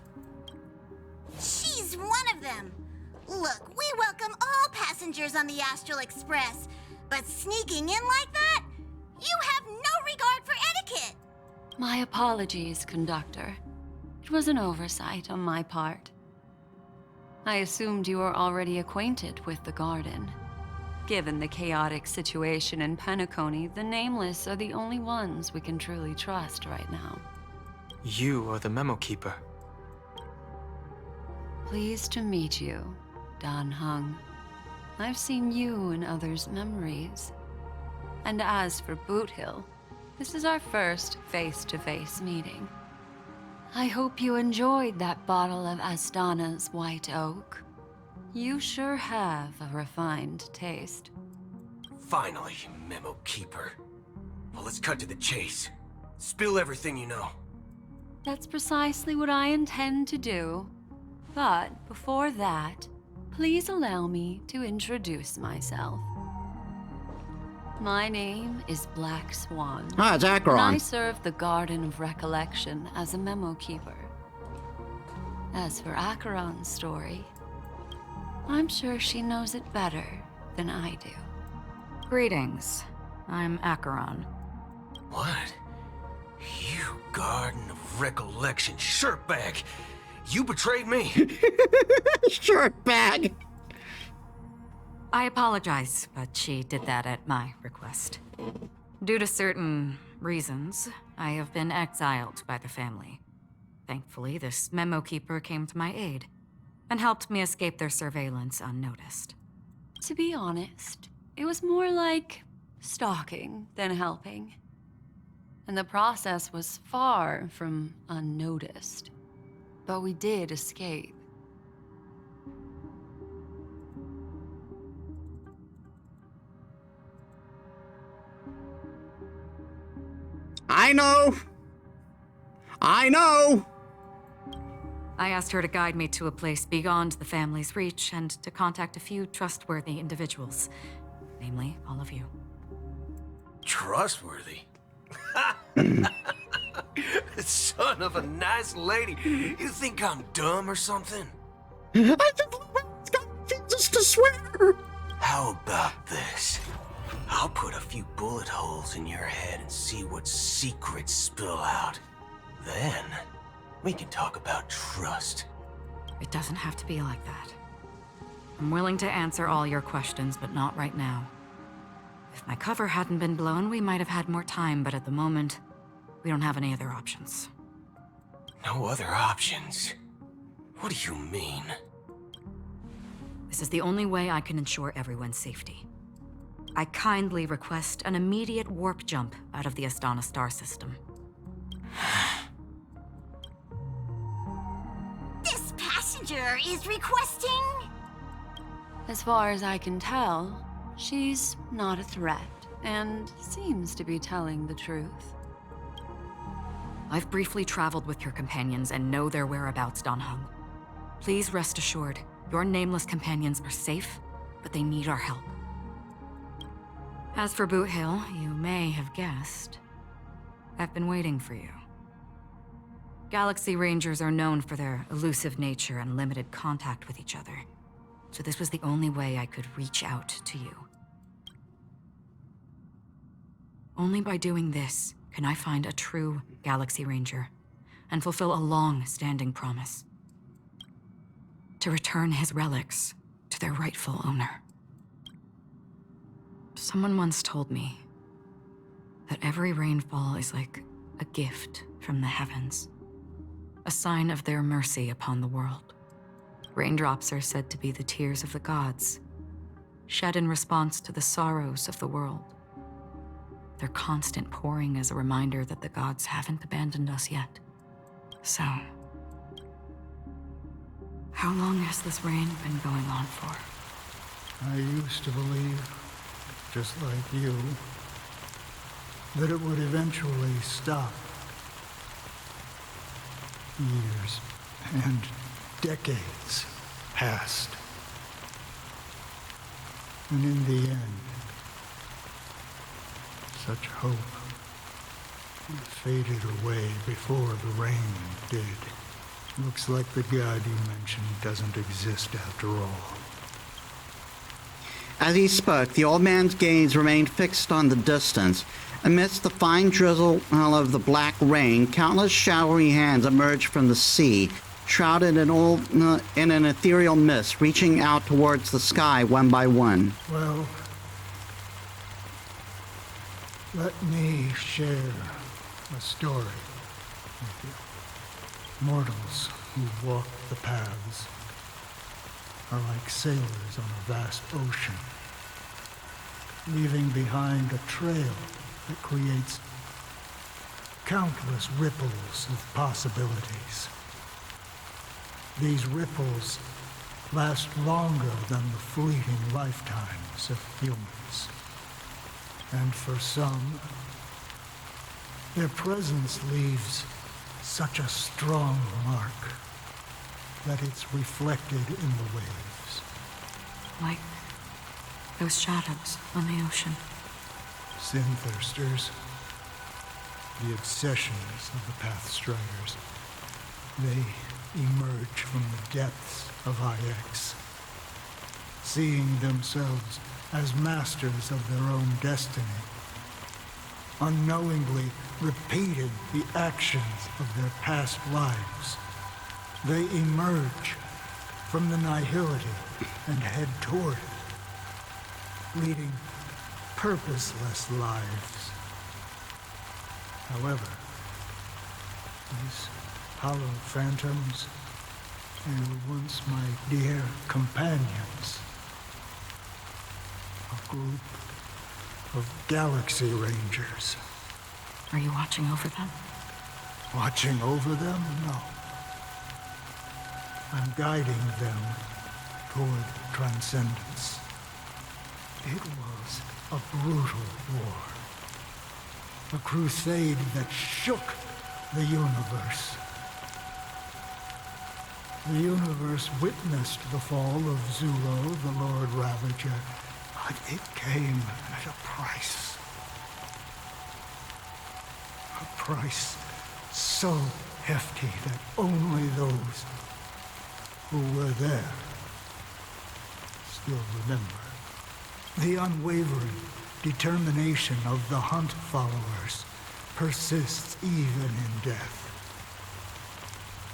She's one of them. Look, we welcome all passengers on the Astral Express, but sneaking in like that? You have no regard for etiquette. My apologies, conductor. It was an oversight on my part. I assumed you were already acquainted with the garden. Given the chaotic situation in Penacony, the Nameless are the only ones we can truly trust right now. You are the memo keeper. Pleased to meet you, Dan Hung. I've seen you in others' memories. And as for Boot Hill, this is our first face-to-face meeting. I hope you enjoyed that bottle of Asdana's White Oak. You sure have a refined taste. Finally, Memo Keeper. Well, let's cut to the chase. Spill everything you know. That's precisely what I intend to do. But before that, please allow me to introduce myself. My name is Black Swan. Ah, it's Acheron. And I serve the Garden of Recollection as a memo keeper. As for Acheron's story, I'm sure she knows it better than I do. Greetings. I'm Acheron. What? You Garden of Recollection shirtbag! You betrayed me! Shirtbag! I apologize, but she did that at my request. Due to certain reasons, I have been exiled by the family. Thankfully, this memo keeper came to my aid and helped me escape their surveillance unnoticed. To be honest, it was more like stalking than helping. And the process was far from unnoticed. But we did escape. I know! I asked her to guide me to a place beyond the family's reach and to contact a few trustworthy individuals. Namely, all of you. Trustworthy? Son of a nice lady. You think I'm dumb or something? I just to swear. How about this? I'll put a few bullet holes in your head and see what secrets spill out. Then, we can talk about trust. It doesn't have to be like that. I'm willing to answer all your questions, but not right now. If my cover hadn't been blown, we might have had more time, but at the moment, we don't have any other options. No other options? What do you mean? This is the only way I can ensure everyone's safety. I kindly request an immediate warp jump out of the Astana star system. This passenger is requesting... As far as I can tell, she's not a threat and seems to be telling the truth. I've briefly traveled with your companions and know their whereabouts, Don Hung. Please rest assured, your nameless companions are safe, but they need our help. As for Boot Hill, you may have guessed, I've been waiting for you. Galaxy Rangers are known for their elusive nature and limited contact with each other, so this was the only way I could reach out to you. Only by doing this can I find a true Galaxy Ranger and fulfill a long-standing promise. To return his relics to their rightful owner. Someone once told me that every rainfall is like a gift from the heavens, a sign of their mercy upon the world. Raindrops are said to be the tears of the gods, shed in response to the sorrows of the world. Their constant pouring is a reminder that the gods haven't abandoned us yet. So, how long has this rain been going on for? I used to believe, just like you, that it would eventually stop. Years and decades passed. And in the end, such hope faded away before the rain did. Looks like the god you mentioned doesn't exist after all. As he spoke, the old man's gaze remained fixed on the distance. Amidst the fine drizzle of the black rain, countless showery hands emerged from the sea, shrouded in an ethereal mist, reaching out towards the sky one by one. Well, let me share a story with you. Mortals who walk the paths are like sailors on a vast ocean, leaving behind a trail that creates countless ripples of possibilities. These ripples last longer than the fleeting lifetimes of humans. And for some, their presence leaves such a strong mark that it's reflected in the waves. Like those shadows on the ocean. Sin-thirsters, the obsessions of the Pathstriders, they emerge from the depths of IX, seeing themselves as masters of their own destiny, unknowingly repeating the actions of their past lives. They emerge from the nihility and head toward it, leading purposeless lives. However, these hollow phantoms, they were once my dear companions. A group of Galaxy Rangers. Are you watching over them? Watching over them? No. I'm guiding them toward transcendence. It was a brutal war. A crusade that shook the universe. The universe witnessed the fall of Zulo, the Lord Ravager, but it came at a price. A price so hefty that only those who were there still remember. The unwavering determination of the Hunt followers persists even in death.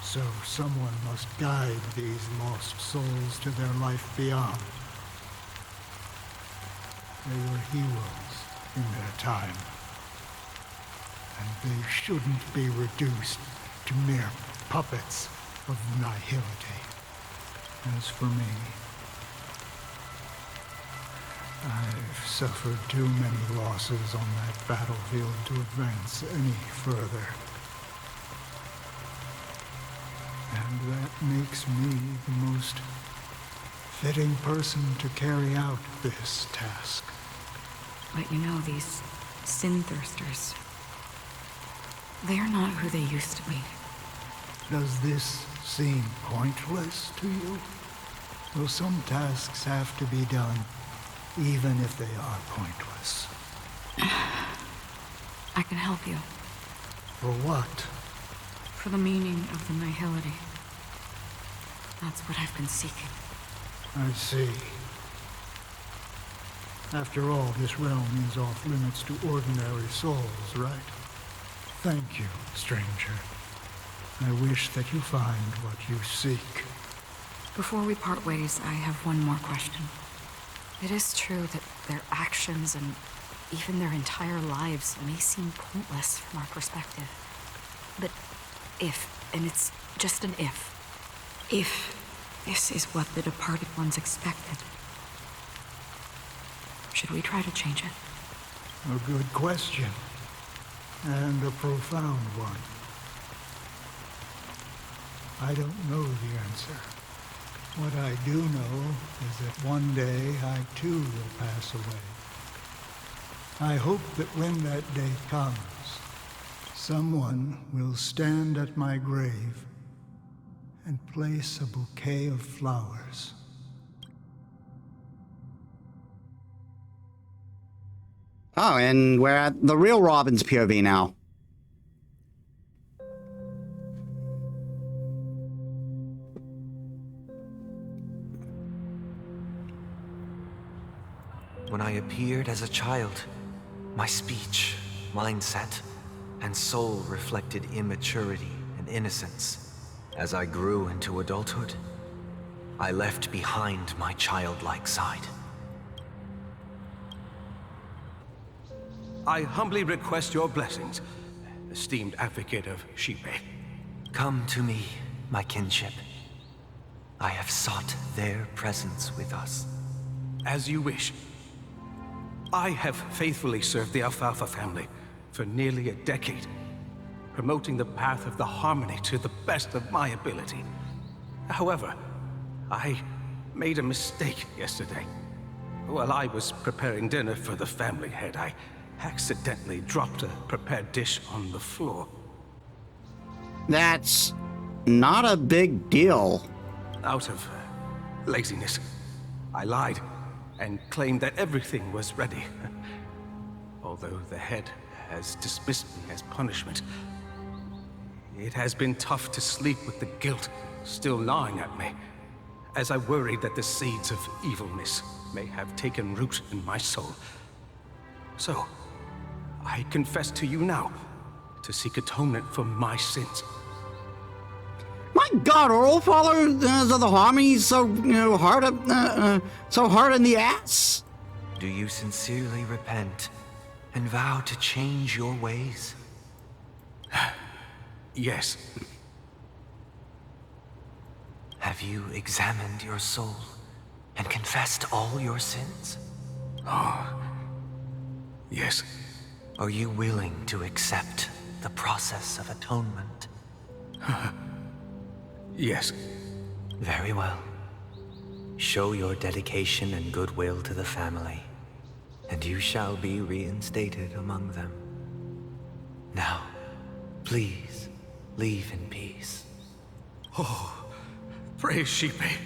So someone must guide these lost souls to their life beyond. They were heroes in their time, and they shouldn't be reduced to mere puppets of nihility. As for me, I've suffered too many losses on that battlefield to advance any further. And that makes me the most fitting person to carry out this task. But you know, these sin-thirsters, They're not who they used to be. Does this seem pointless to you? Will some tasks have to be done, even if they are pointless? I can help you. For what? For the meaning of the nihility. That's what I've been seeking. I see. After all, this realm is off limits to ordinary souls, right? Thank you, stranger. I wish that you find what you seek. Before we part ways, I have one more question. It is true that their actions and even their entire lives may seem pointless from our perspective. But if, and it's just an if this is what the departed ones expected, should we try to change it? A good question. And a profound one. I don't know the answer. What I do know is that one day I too will pass away. I hope that when that day comes, someone will stand at my grave and place a bouquet of flowers. Oh, and we're at the real Robin's POV now. When I appeared as a child, my speech, mindset, and soul reflected immaturity and innocence. As I grew into adulthood, I left behind my childlike side. I humbly request your blessings, esteemed advocate of Shipe. Come to me, my kinship. I have sought their presence with us. As you wish. I have faithfully served the Alfalfa family for nearly a decade, promoting the path of the harmony to the best of my ability. However, I made a mistake yesterday. While I was preparing dinner for the family head, I accidentally dropped a prepared dish on the floor. That's not a big deal. Out of laziness, I lied and claimed that everything was ready. Although the head has dismissed me as punishment, it has been tough to sleep with the guilt still gnawing at me, as I worried that the seeds of evilness may have taken root in my soul. So, I confess to you now to seek atonement for my sins. My God, are all followers of the harmony so hard in the ass? Do you sincerely repent and vow to change your ways? Yes. Have you examined your soul and confessed all your sins? Oh, yes. Are you willing to accept the process of atonement? Yes. Very well. Show your dedication and goodwill to the family, and you shall be reinstated among them. Now, please, leave in peace. Oh, praise Shipe.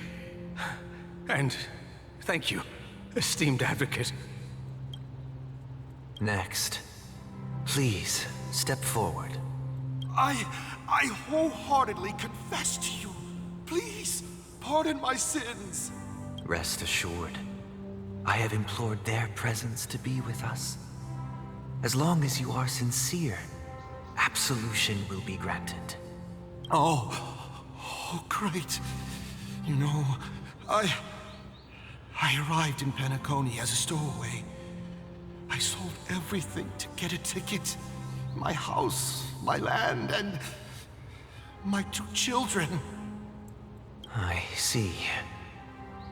And thank you, esteemed advocate. Next, please step forward. I wholeheartedly confess to you. Please, pardon my sins. Rest assured, I have implored their presence to be with us. As long as you are sincere, absolution will be granted. Oh, great. You know, I arrived in Penacony as a stowaway. I sold everything to get a ticket. My house, my land, and my 2 children. I see.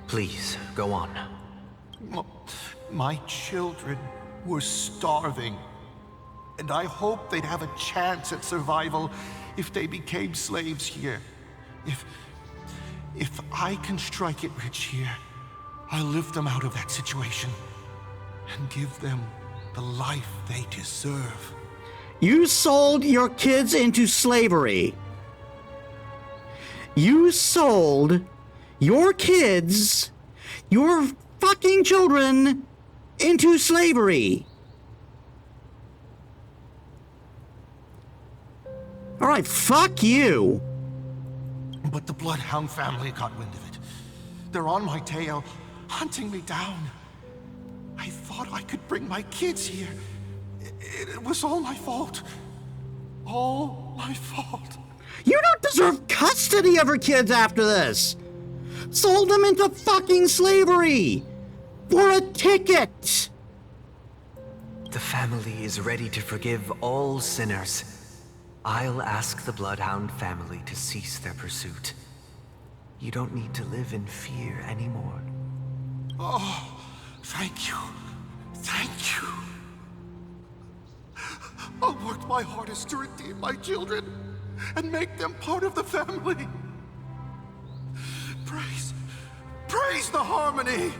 Please, go on. My children were starving, and I hoped they'd have a chance at survival if they became slaves here. If I can strike it rich here, I'll lift them out of that situation and give them the life they deserve. You sold your kids into slavery. You sold your kids, your fucking children, into slavery. All right, fuck you. But the Bloodhound family got wind of it. They're on my tail, hunting me down. I thought I could bring my kids here. It was all my fault. All my fault. You don't deserve custody of your kids after this. Sold them into fucking slavery. For a ticket. The family is ready to forgive all sinners. I'll ask the Bloodhound family to cease their pursuit. You don't need to live in fear anymore. Oh, thank you. Thank you. I'll work my hardest to redeem my children and make them part of the family. Praise the harmony.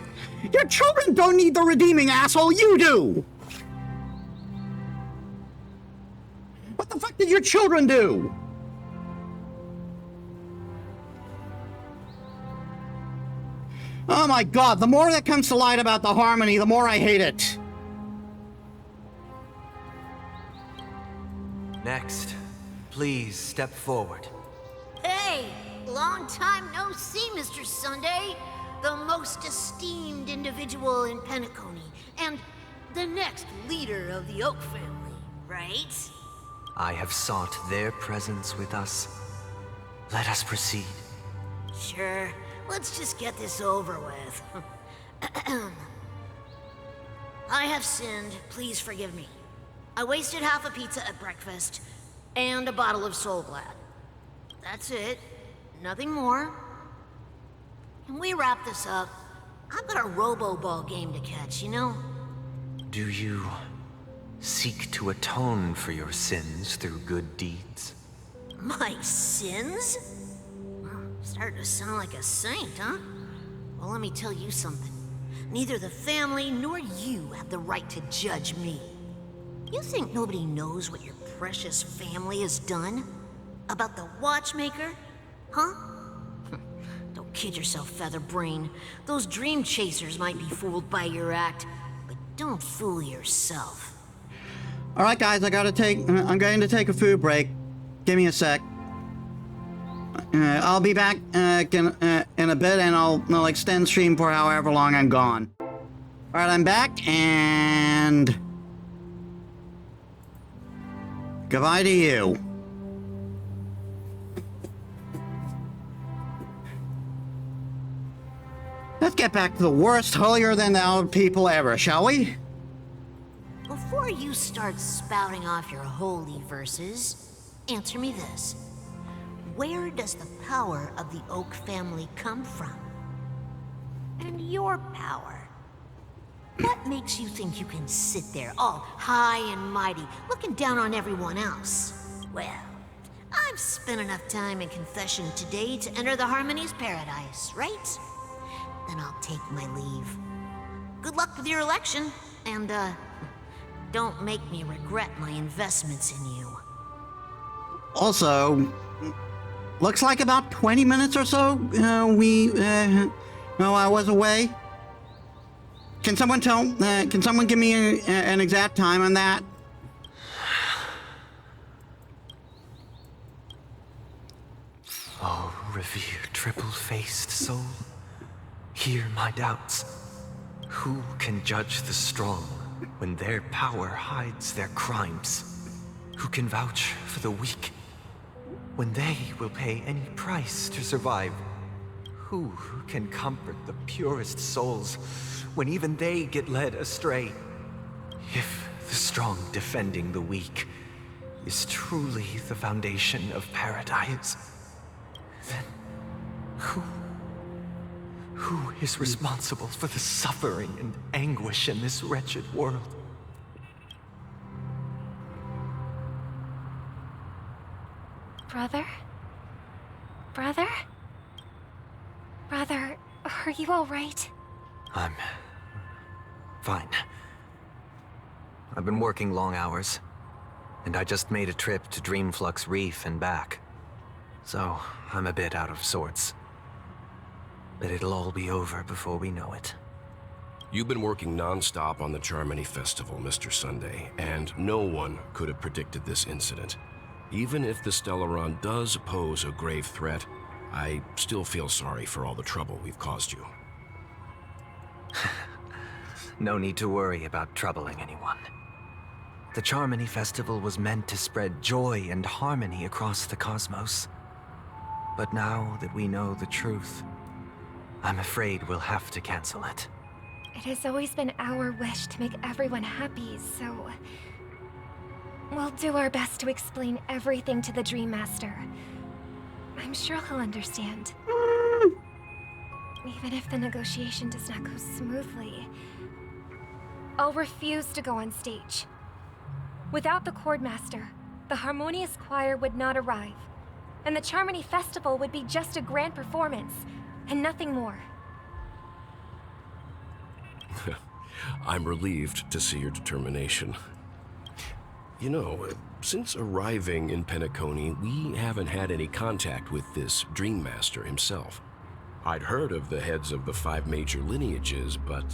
Your children don't need the redeeming, asshole. You do. What the fuck did your children do? Oh my god, the more that comes to light about the harmony, the more I hate it. Next, please step forward. Hey, long time no see, Mr. Sunday. The most esteemed individual in Penacony, and the next leader of the Oak family, right? I have sought their presence with us. Let us proceed. Sure, let's just get this over with. I have sinned, please forgive me. I wasted half a pizza at breakfast, and a bottle of Soul Glad. That's it, nothing more. Can we wrap this up? I've got a Robo-Ball game to catch, you know? Do you seek to atone for your sins through good deeds? My sins? Starting to sound like a saint, huh? Well, let me tell you something. Neither the family nor you have the right to judge me. You think nobody knows what your precious family has done? About the watchmaker? Huh? Don't kid yourself, Featherbrain. Those dream chasers might be fooled by your act, but don't fool yourself. All right, guys, I'm going to take a food break. Give me a sec. I'll be back in a bit, and I'll extend stream for however long I'm gone. All right, I'm back, and goodbye to you. Let's get back to the worst holier-than-thou people ever, shall we? Before you start spouting off your holy verses, answer me this. Where does the power of the Oak family come from? And your power? What makes you think you can sit there all high and mighty, looking down on everyone else? Well, I've spent enough time in confession today to enter the Harmony's paradise, right? Then I'll take my leave. Good luck with your election, and, don't make me regret my investments in you. Also, looks like about 20 minutes or so, I was away. Can someone give me an exact time on that? Oh, revered triple-faced soul, hear my doubts. Who can judge the strong when their power hides their crimes? Who can vouch for the weak when they will pay any price to survive? Who can comfort the purest souls when even they get led astray? If the strong defending the weak is truly the foundation of paradise, then who is responsible for the suffering and anguish in this wretched world? Brother? Brother? Brother, are you all right? I'm fine. I've been working long hours. And I just made a trip to Dreamflux Reef and back. So, I'm a bit out of sorts. But it'll all be over before we know it. You've been working non-stop on the Charmony Festival, Mr. Sunday, and no one could have predicted this incident. Even if the Stellaron does pose a grave threat, I still feel sorry for all the trouble we've caused you. No need to worry about troubling anyone. The Charmony Festival was meant to spread joy and harmony across the cosmos. But now that we know the truth, I'm afraid we'll have to cancel it. It has always been our wish to make everyone happy, so... we'll do our best to explain everything to the Dream Master. I'm sure he'll understand. Even if the negotiation does not go smoothly, I'll refuse to go on stage. Without the Chord Master, the Harmonious Choir would not arrive, and the Charmony Festival would be just a grand performance, and nothing more. I'm relieved to see your determination. You know, since arriving in Penacony, we haven't had any contact with this Dream Master himself. I'd heard of the heads of the 5 major lineages, but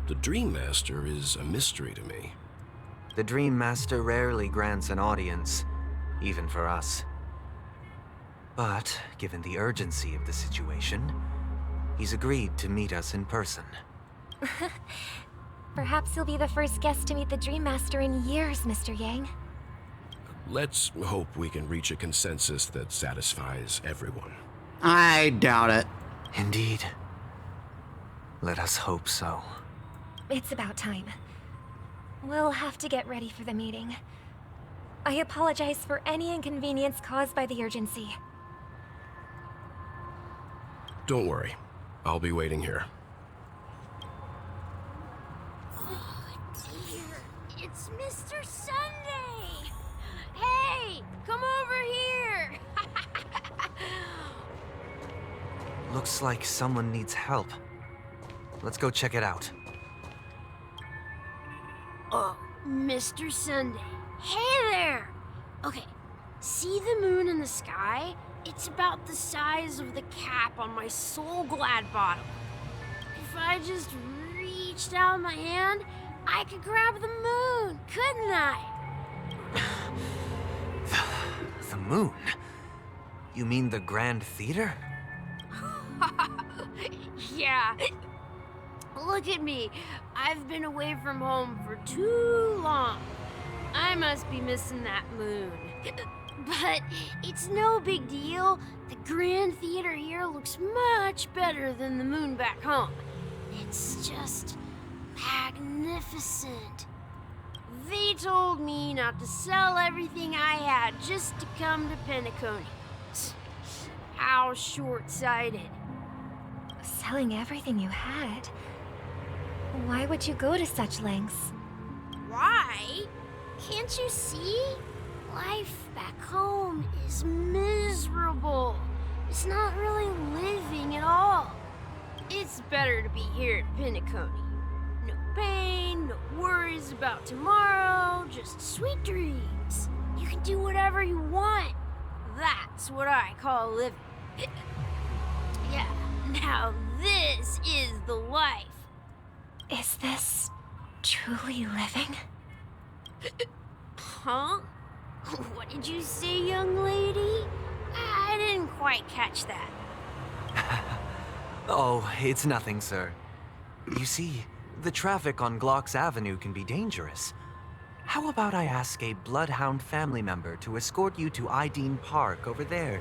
the Dream Master is a mystery to me. The Dream Master rarely grants an audience, even for us. But, given the urgency of the situation, he's agreed to meet us in person. Perhaps you'll be the first guest to meet the Dream Master in years, Mr. Yang. Let's hope we can reach a consensus that satisfies everyone. I doubt it. Indeed. Let us hope so. It's about time. We'll have to get ready for the meeting. I apologize for any inconvenience caused by the urgency. Don't worry. I'll be waiting here. Oh, dear. It's Mr. Sunday! Hey, come over here! Looks like someone needs help. Let's go check it out. Oh, Mr. Sunday. Hey there! Okay, see the moon in the sky? It's about the size of the cap on my Soul Glad bottle. If I just reached out my hand, I could grab the moon, couldn't I? The moon? You mean the Grand Theater? Yeah. Look at me. I've been away from home for too long. I must be missing that moon. But it's no big deal. The Grand Theater here looks much better than the moon back home. It's just magnificent. They told me not to sell everything I had just to come to Penacony. How short-sighted. Selling everything you had? Why would you go to such lengths? Why? Can't you see? Life back home is miserable. It's not really living at all. It's better to be here at Penacony. No pain, no worries about tomorrow, just sweet dreams. You can do whatever you want. That's what I call living. Yeah, now this is the life. Is this truly living? Huh? What did you say, young lady? I didn't quite catch that. Oh, it's nothing, sir. You see, the traffic on Glock's Avenue can be dangerous. How about I ask a Bloodhound family member to escort you to Ideen Park over there,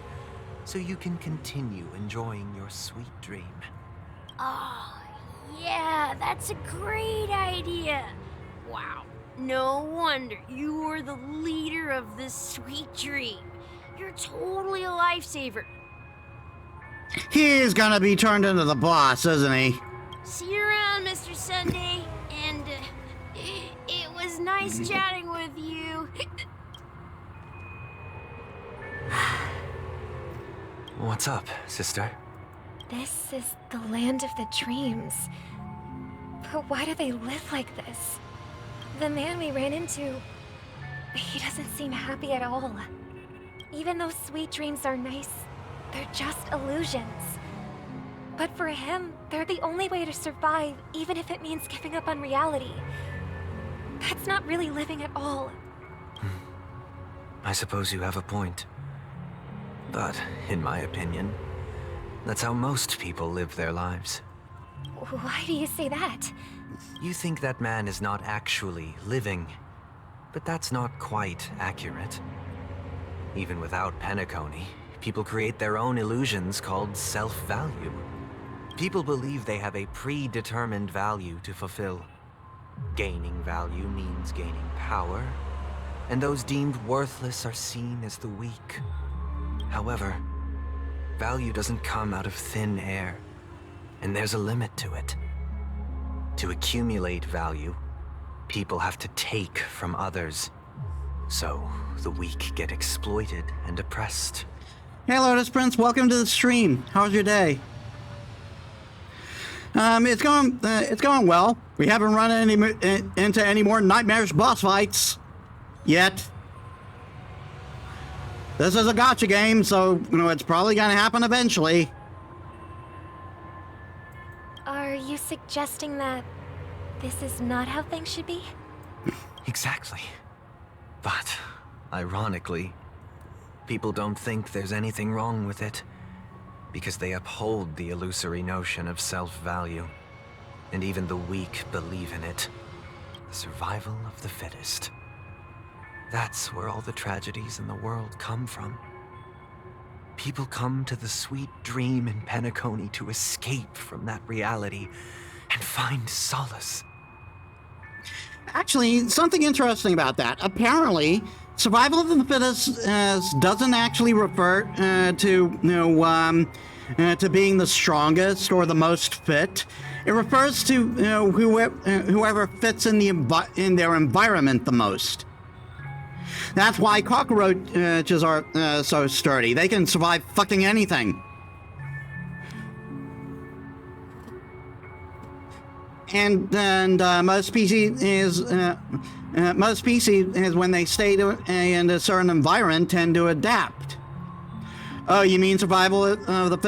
so you can continue enjoying your sweet dream? Oh, yeah, that's a great idea. Wow, no wonder you were the leader of this sweet dream. You're totally a lifesaver. He's gonna be turned into the boss, isn't he? See you around, Mr. Sunday, and it was nice chatting with you. What's up, sister? This is the land of the dreams. But why do they live like this? The man we ran into... He doesn't seem happy at all. Even though sweet dreams are nice, they're just illusions. But for him, they're the only way to survive, even if it means giving up on reality. That's not really living at all. I suppose you have a point. But, in my opinion, that's how most people live their lives. Why do you say that? You think that man is not actually living, but that's not quite accurate. Even without Penacony, people create their own illusions called self-value. People believe they have a predetermined value to fulfill. Gaining value means gaining power, and those deemed worthless are seen as the weak. However, value doesn't come out of thin air, and there's a limit to it. To accumulate value, people have to take from others. So, the weak get exploited and oppressed. Hey, Lotus Prince, welcome to the stream. How's your day? It's going well. We haven't run into any more nightmarish boss fights yet. This is a gacha game, so it's probably gonna happen eventually. Are you suggesting that this is not how things should be? Exactly. But, ironically, people don't think there's anything wrong with it, because they uphold the illusory notion of self-value, and even the weak believe in it. The survival of the fittest. That's where all the tragedies in the world come from. People come to the sweet dream in Penacony to escape from that reality and find solace. Actually, something interesting about that. Apparently, survival of the fittest doesn't actually refer to being the strongest or the most fit. It refers to whoever fits in their environment the most. That's why cockroaches are so sturdy. They can survive fucking anything. And most species is when they stay in a certain environment tend to adapt. Oh, you mean survival of the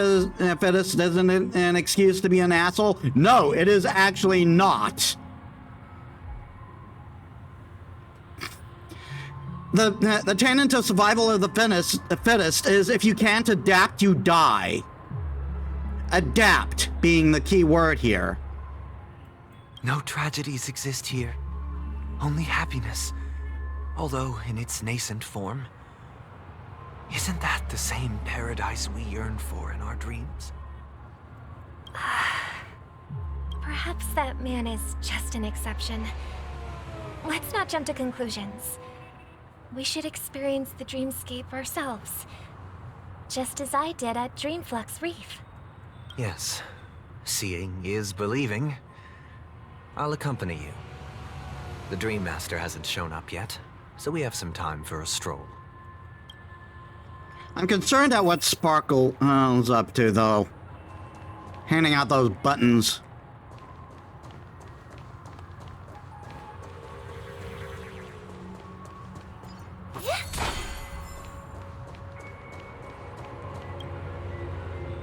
fittest isn't an excuse to be an asshole? No, it is actually not. The tenet of survival of the fittest is if you can't adapt, you die. Adapt being the key word here. No tragedies exist here. Only happiness. Although in its nascent form. Isn't that the same paradise we yearn for in our dreams? Perhaps that man is just an exception. Let's not jump to conclusions. We should experience the dreamscape ourselves. Just as I did at Dreamflux Reef. Yes. Seeing is believing. I'll accompany you. The Dream Master hasn't shown up yet, so we have some time for a stroll. I'm concerned at what Sparkle's up to, though. Handing out those buttons.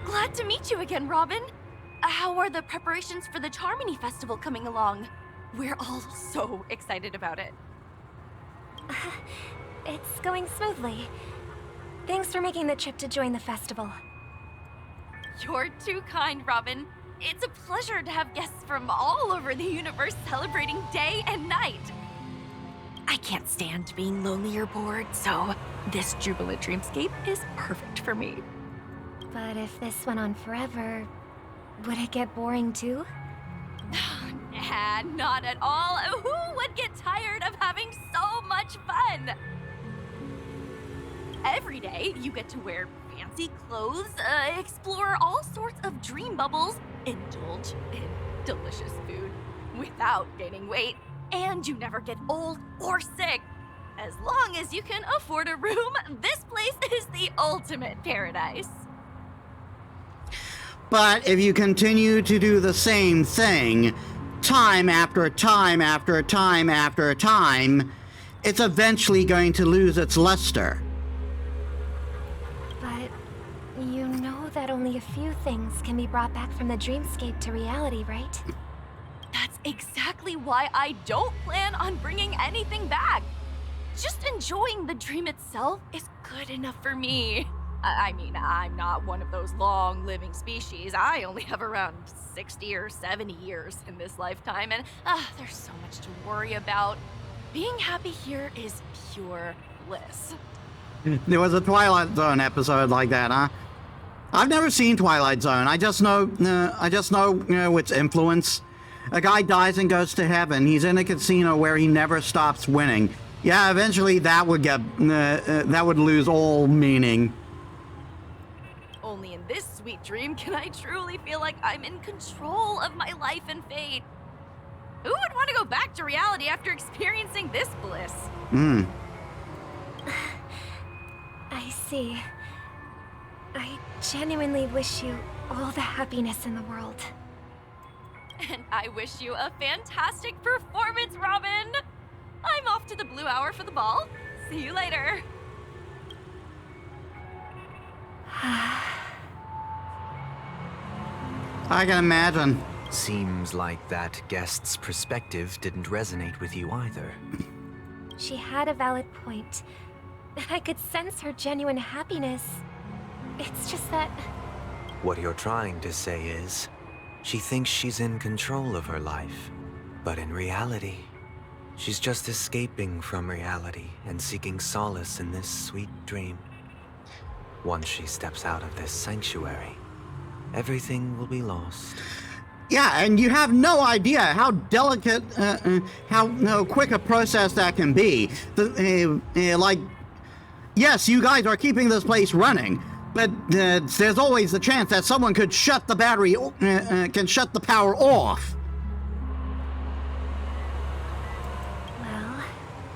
Glad to meet you again, Robin. How are the preparations for the Charmony Festival coming along? We're all so excited about it. It's going smoothly. Thanks for making the trip to join the festival. You're too kind, Robin. It's a pleasure to have guests from all over the universe celebrating day and night. I can't stand being lonely or bored, so this jubilant dreamscape is perfect for me. But if this went on forever, would it get boring too? Nah, not at all. Who would get tired of having so much fun? Every day, you get to wear fancy clothes, explore all sorts of dream bubbles, indulge in delicious food without gaining weight, and you never get old or sick. As long as you can afford a room, this place is the ultimate paradise. But if you continue to do the same thing, time after time after time after time, it's eventually going to lose its luster. But you know that only a few things can be brought back from the dreamscape to reality, right? That's exactly why I don't plan on bringing anything back. Just enjoying the dream itself is good enough for me. I mean, I'm not one of those long-living species. I only have around 60 or 70 years in this lifetime, and there's so much to worry about. Being happy here is pure bliss. There was a Twilight Zone episode like that, huh? I've never seen Twilight Zone. I just know its influence. A guy dies and goes to heaven. He's in a casino where he never stops winning. Yeah, eventually that would lose all meaning. Only in this sweet dream can I truly feel like I'm in control of my life and fate. Who would want to go back to reality after experiencing this bliss? I see. I genuinely wish you all the happiness in the world. And I wish you a fantastic performance, Robin! I'm off to the Blue Hour for the ball. See you later. I can imagine. Seems like that guest's perspective didn't resonate with you either. She had a valid point. I could sense her genuine happiness. It's just that... What you're trying to say is, she thinks she's in control of her life. But in reality, she's just escaping from reality and seeking solace in this sweet dream. Once she steps out of this sanctuary, everything will be lost. Yeah, and you have no idea how delicate, how quick a process that can be. Like, yes, you guys are keeping this place running, but there's always the chance that someone could shut the battery, can shut the power off. Well,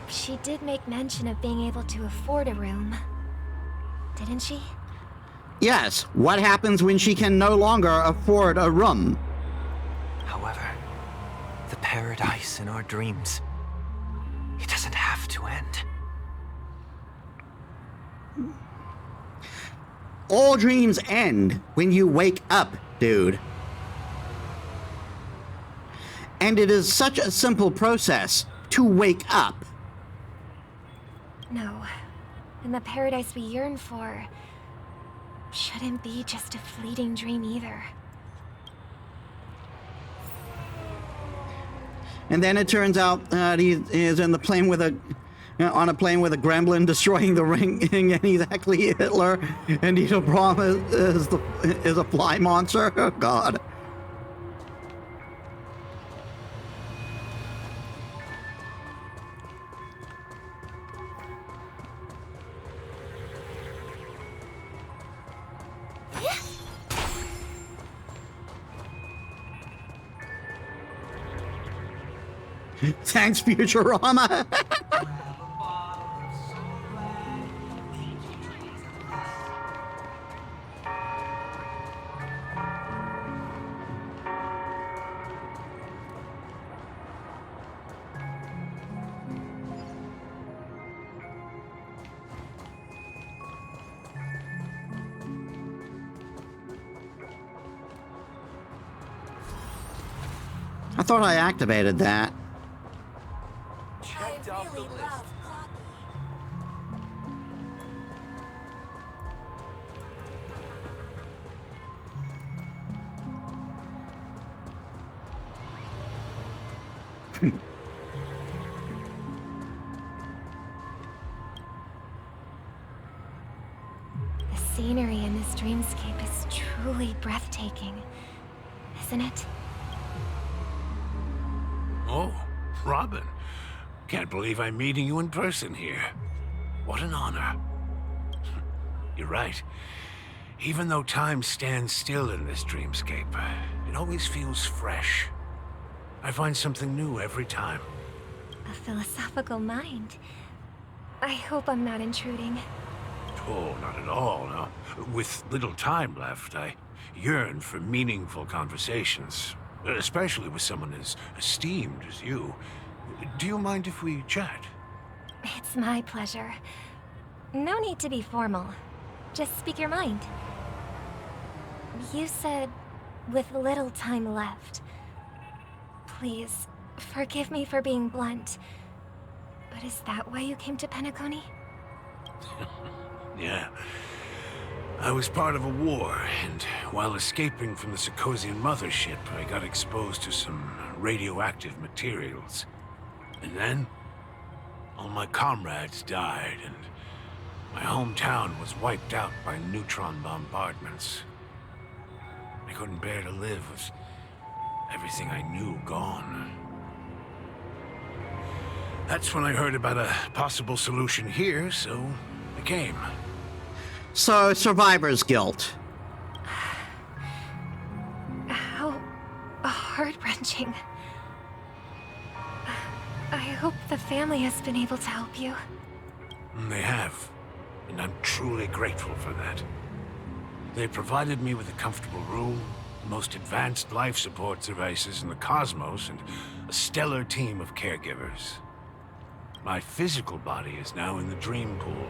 she did make mention of being able to afford a room, didn't she? Yes, what happens when she can no longer afford a room? However, the paradise in our dreams, it doesn't have to end. All dreams end when you wake up, dude. And it is such a simple process to wake up. No. And the paradise we yearn for shouldn't be just a fleeting dream either. And then it turns out he is in the plane with on a plane with a gremlin destroying the ring, and he's actually Hitler, and Nito Brahm is a fly monster. Oh God. Thanks, Futurama. I thought I activated that. The scenery in this dreamscape is truly breathtaking, isn't it? Oh, Robin. Can't believe I'm meeting you in person here. What an honor. You're right. Even though time stands still in this dreamscape, it always feels fresh. I find something new every time. A philosophical mind. I hope I'm not intruding. Oh, not at all, no. With little time left, I yearn for meaningful conversations, especially with someone as esteemed as you. Do you mind if we chat? It's my pleasure. No need to be formal. Just speak your mind. You said, with little time left. Please, forgive me for being blunt. But is that why you came to Penacony? Yeah. I was part of a war, and while escaping from the Sarkosian mothership, I got exposed to some radioactive materials. And then, all my comrades died, and my hometown was wiped out by neutron bombardments. I couldn't bear to live with everything I knew gone. That's when I heard about a possible solution here, so I came. So, survivor's guilt. How heart-wrenching. I hope the family has been able to help you. They have, and I'm truly grateful for that. They provided me with a comfortable room, the most advanced life support devices in the cosmos, and a stellar team of caregivers. My physical body is now in the dream pool,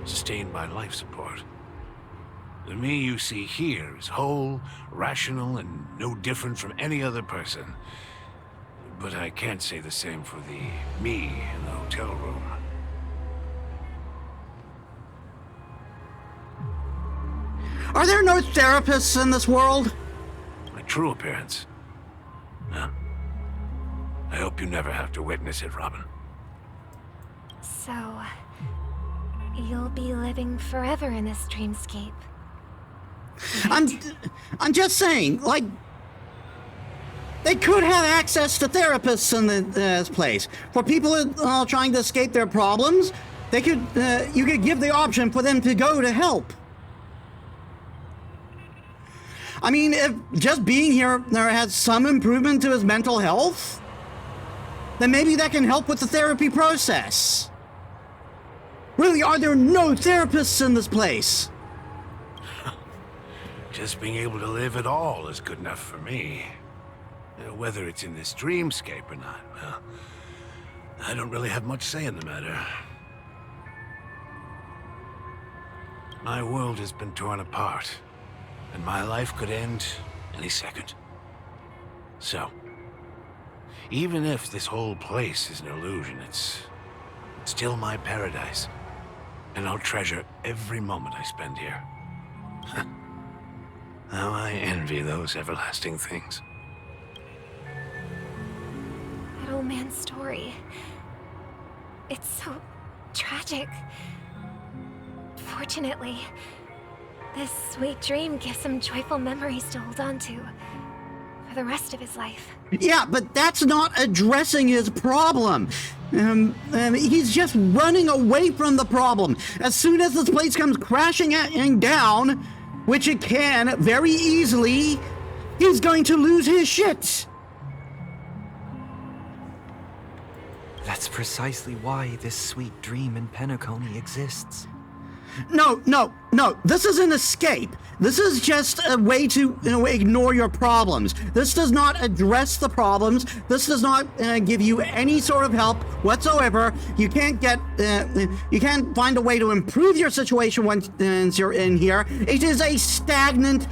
sustained by life support. The me you see here is whole, rational, and no different from any other person. But I can't say the same for the me in the hotel room. Are there no therapists in this world? My true appearance? Huh. I hope you never have to witness it, Robin. So, you'll be living forever in this dreamscape. I'm just saying, like, they could have access to therapists in this place. For people trying to escape their problems, they could, you could give the option for them to go to help. I mean, if just being here there has some improvement to his mental health, then maybe that can help with the therapy process. Really, are there no therapists in this place? Just being able to live at all is good enough for me. Whether it's in this dreamscape or not, well, I don't really have much say in the matter. My world has been torn apart, and my life could end any second. So, even if this whole place is an illusion, it's still my paradise. And I'll treasure every moment I spend here. How I envy those everlasting things. That old man's story. It's so tragic. Fortunately, this sweet dream gives him joyful memories to hold on to for the rest of his life. Yeah, but that's not addressing his problem. He's just running away from the problem. As soon as this place comes crashing down, which it can very easily, he's going to lose his shit. That's precisely why this sweet dream in Penacony exists. No. This is an escape. This is just a way to, ignore your problems. This does not address the problems. This does not give you any sort of help whatsoever. You can't you can't find a way to improve your situation once you're in here. It is a stagnant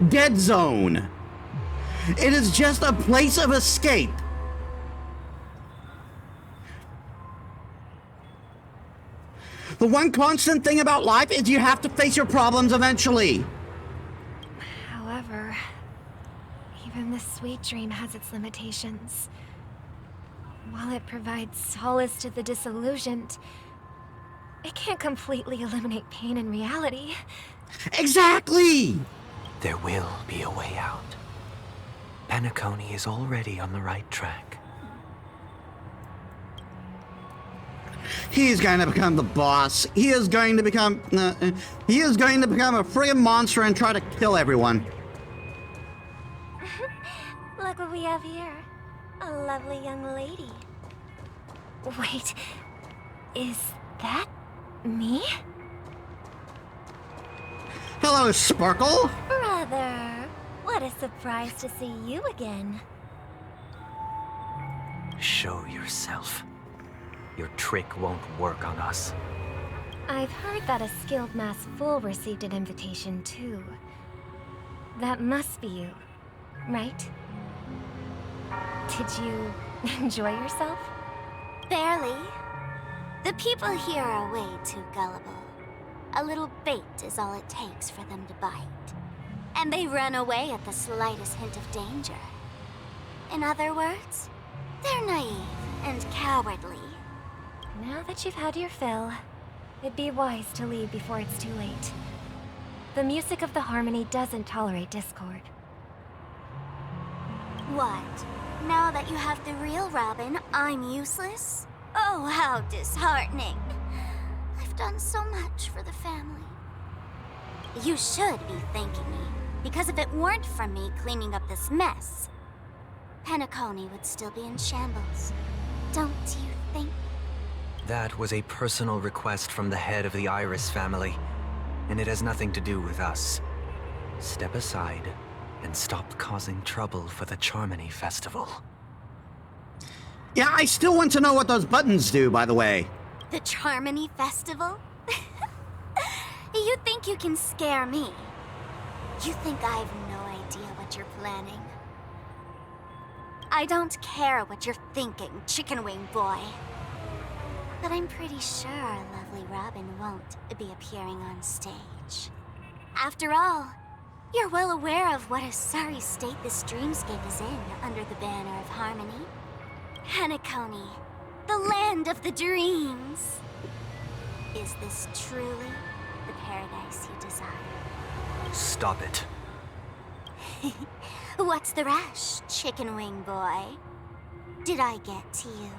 dead zone. It is just a place of escape. The one constant thing about life is you have to face your problems eventually. However, even this sweet dream has its limitations. While it provides solace to the disillusioned, it can't completely eliminate pain in reality. Exactly! There will be a way out. Penacony is already on the right track. He's going to become the boss. He is going to become a friggin' monster and try to kill everyone. Look what we have here. A lovely young lady. Wait, is that me? Hello, Sparkle. Brother, what a surprise to see you again. Show yourself. your trick won't work on us. I've heard that a skilled mass fool received an invitation too. That must be you, right? Did you enjoy yourself? Barely. The people here are way too gullible. A little bait is all it takes for them to bite. And they run away at the slightest hint of danger. In other words, they're naive and cowardly. Now that you've had your fill, it'd be wise to leave before it's too late. The music of the Harmony doesn't tolerate discord. What? Now that you have the real Robin, I'm useless? Oh, how disheartening. I've done so much for the family. You should be thanking me, because if it weren't for me cleaning up this mess, Penacony would still be in shambles. Don't you think? That was a personal request from the head of the Iris family, and it has nothing to do with us. Step aside and stop causing trouble for the Charmony Festival. Yeah, I still want to know what those buttons do, by the way. The Charmony Festival? You think you can scare me? You think I have no idea what you're planning? I don't care what you're thinking, Chicken Wing Boy. But I'm pretty sure our lovely Robin won't be appearing on stage. After all, you're well aware of what a sorry state this dreamscape is in under the banner of Harmony. Penacony, the land of the dreams. Is this truly the paradise you desire? Stop it. What's the rush, Chicken Wing Boy? Did I get to you?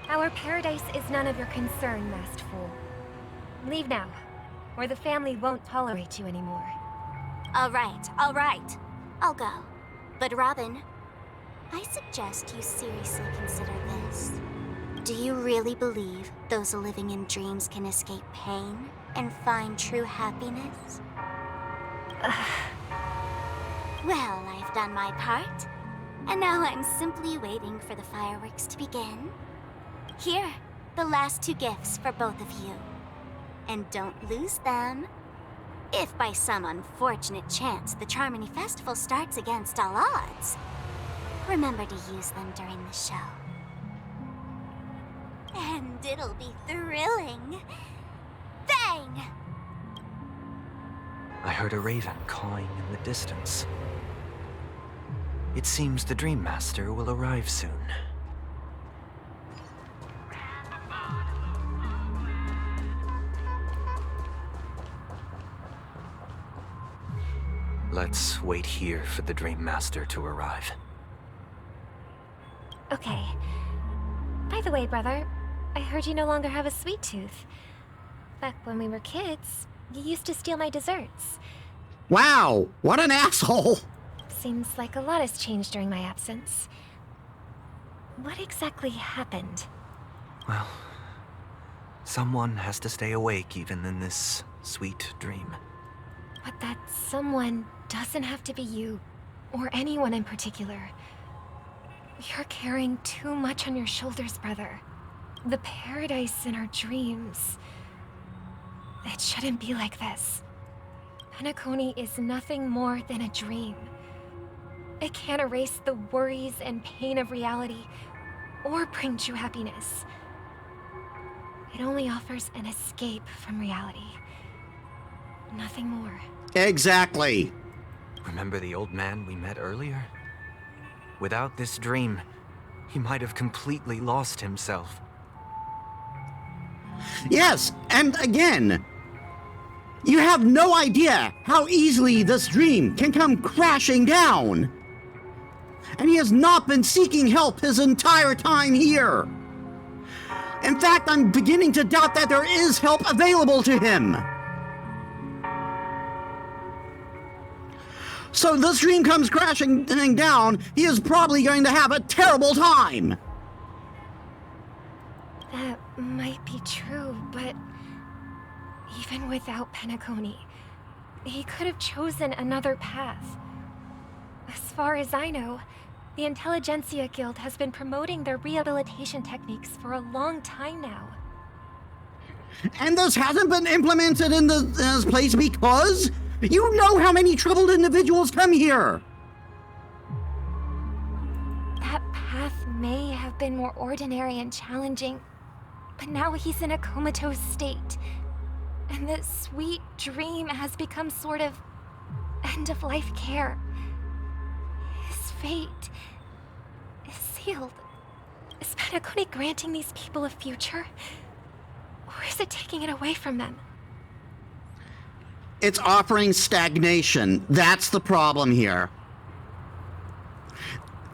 Our paradise is none of your concern, masked fool. Leave now, or the family won't tolerate you anymore. All right. I'll go. But Robin, I suggest you seriously consider this. Do you really believe those living in dreams can escape pain and find true happiness? Well, I've done my part, and now I'm simply waiting for the fireworks to begin. Here, the last 2 gifts for both of you. And don't lose them. If by some unfortunate chance the Charmony Festival starts against all odds, remember to use them during the show. And it'll be thrilling. Bang! I heard a raven cawing in the distance. It seems the Dream Master will arrive soon. Let's wait here for the Dream Master to arrive. Okay. By the way, brother, I heard you no longer have a sweet tooth. Back when we were kids, you used to steal my desserts. Wow, what an asshole! Seems like a lot has changed during my absence. What exactly happened? Well, someone has to stay awake even in this sweet dream. But that someone doesn't have to be you, or anyone in particular. You're carrying too much on your shoulders, brother. The paradise in our dreams. It shouldn't be like this. Penacony is nothing more than a dream. It can't erase the worries and pain of reality, or bring true happiness. It only offers an escape from reality. Nothing more. Exactly. Remember the old man we met earlier? Without this dream, he might have completely lost himself. Yes, and again, you have no idea how easily this dream can come crashing down. And he has not been seeking help his entire time here. In fact, I'm beginning to doubt that there is help available to him. So this dream comes crashing down, he is probably going to have a terrible time. That might be true, but even without Penacony, he could have chosen another path. As far as I know, The Intelligentsia Guild has been promoting their rehabilitation techniques for a long time now. And this hasn't been implemented in this place because you know how many troubled individuals come here. That path may have been more ordinary and challenging, but now he's in a comatose state. And this sweet dream has become sort of end-of-life care. His fate is sealed. Is Penacony granting these people a future? Or is it taking it away from them? It's offering stagnation. That's the problem here.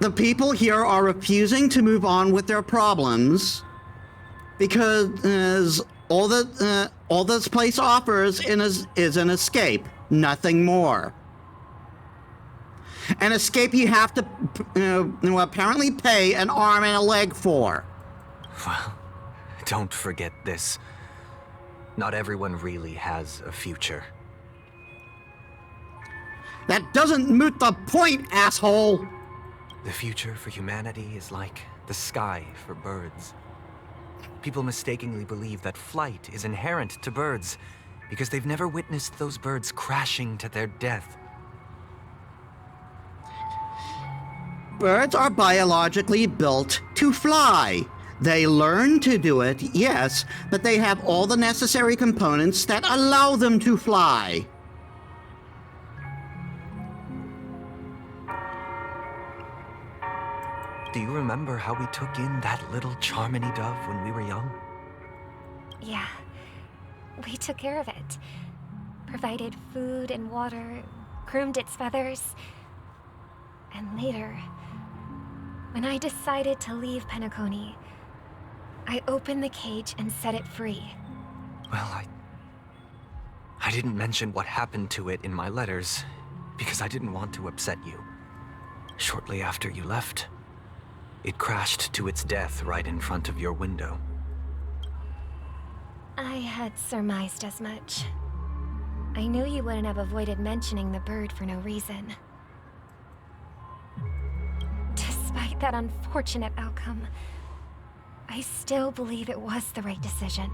The people here are refusing to move on with their problems because all this place offers is an escape, nothing more. An escape you have to apparently pay an arm and a leg for. Well, don't forget this. Not everyone really has a future. That doesn't moot the point, asshole! The future for humanity is like the sky for birds. People mistakenly believe that flight is inherent to birds because they've never witnessed those birds crashing to their death. Birds are biologically built to fly. They learn to do it, yes, but they have all the necessary components that allow them to fly. Do you remember how we took in that little Charmony dove when we were young? Yeah, we took care of it. Provided food and water, groomed its feathers. And later, when I decided to leave Penacony, I opened the cage and set it free. Well, I didn't mention what happened to it in my letters because I didn't want to upset you. Shortly after you left, it crashed to its death right in front of your window. I had surmised as much. I knew you wouldn't have avoided mentioning the bird for no reason. Despite that unfortunate outcome, I still believe it was the right decision.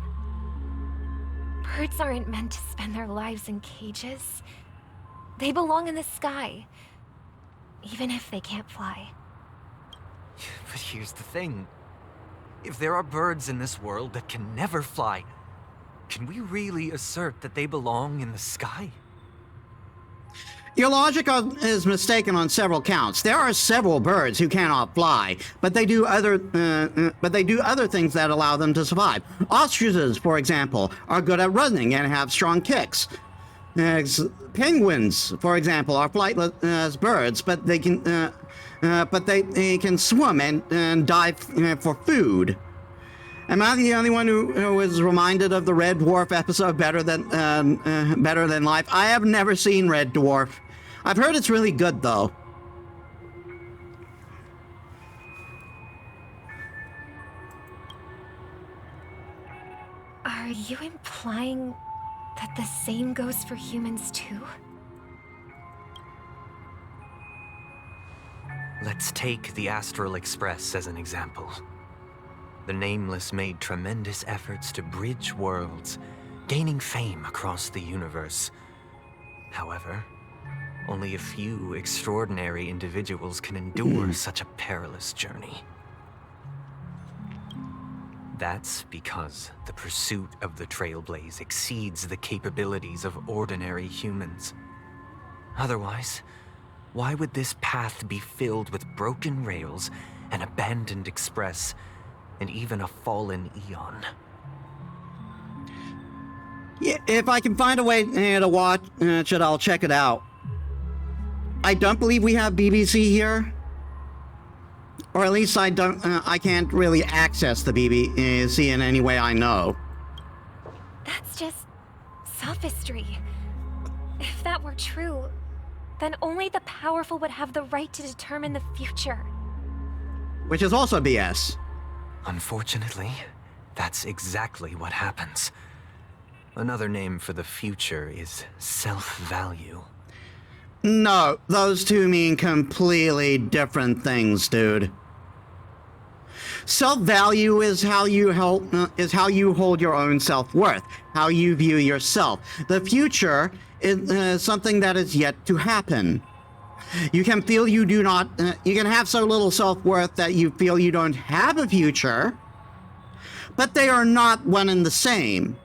Birds aren't meant to spend their lives in cages. They belong in the sky, even if they can't fly. But here's the thing. If there are birds in this world that can never fly, can we really assert that they belong in the sky? Your logic is mistaken on several counts. There are several birds who cannot fly, but they do other things that allow them to survive. Ostriches, for example, are good at running and have strong kicks. Penguins, for example, are flightless as birds, but they can swim and dive for food. Am I the only one who was reminded of the Red Dwarf episode Better Than Life? I have never seen Red Dwarf. I've heard it's really good, though. Are you implying that the same goes for humans, too? Let's take the Astral Express as an example. The Nameless made tremendous efforts to bridge worlds, gaining fame across the universe. However, only a few extraordinary individuals can endure such a perilous journey. That's because the pursuit of the Trailblaze exceeds the capabilities of ordinary humans. Otherwise, why would this path be filled with broken rails, an abandoned express, and even a fallen Eon? Yeah, if I can find a way to watch it, I'll check it out. I don't believe we have BBC here. Or at least I can't really access the BBC in any way I know. That's just sophistry. If that were true, then only the powerful would have the right to determine the future. Which is also BS. Unfortunately, that's exactly what happens. Another name for the future is self-value. No, those two mean completely different things, dude. Self-value is how you hold your own self-worth, how you view yourself. The future is something that is yet to happen. You can feel you do not. You can have so little self-worth that you feel you don't have a future, but they are not one and the same.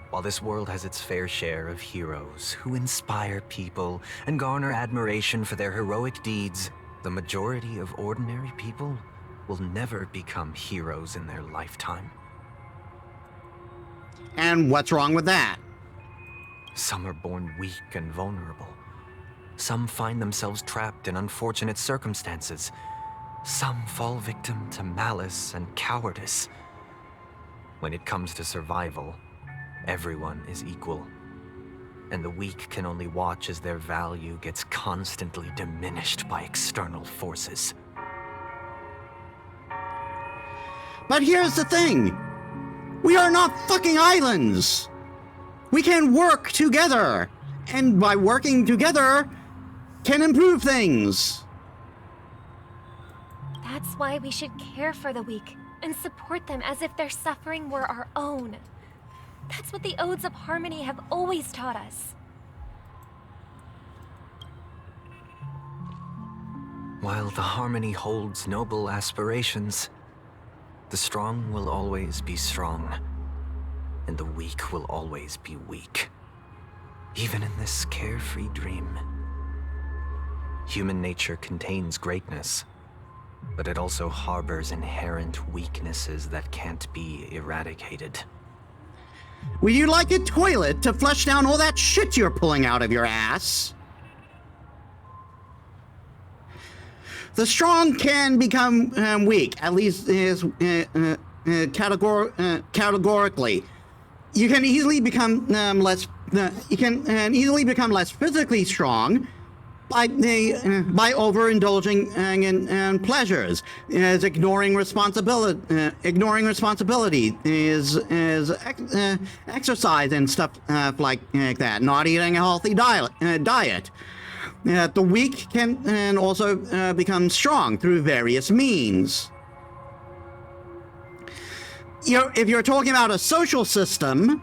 While this world has its fair share of heroes who inspire people and garner admiration for their heroic deeds, the majority of ordinary people will never become heroes in their lifetime. And what's wrong with that? Some are born weak and vulnerable. Some find themselves trapped in unfortunate circumstances. Some fall victim to malice and cowardice. When it comes to survival, everyone is equal. And the weak can only watch as their value gets constantly diminished by external forces. But here's the thing. We are not fucking islands. We can work together. And by working together, can improve things. That's why we should care for the weak and support them as if their suffering were our own. That's what the Odes of Harmony have always taught us. While the Harmony holds noble aspirations, the strong will always be strong, and the weak will always be weak. Even in this carefree dream. Human nature contains greatness, but it also harbors inherent weaknesses that can't be eradicated. Would you like a toilet to flush down all that shit you're pulling out of your ass? The strong can become weak, at least categorically. You can easily become less. You can easily become less physically strong by overindulging in pleasures, as ignoring responsibility, is exercise and stuff like that. Not eating a healthy diet. The weak can also become strong through various means. If you're talking about a social system,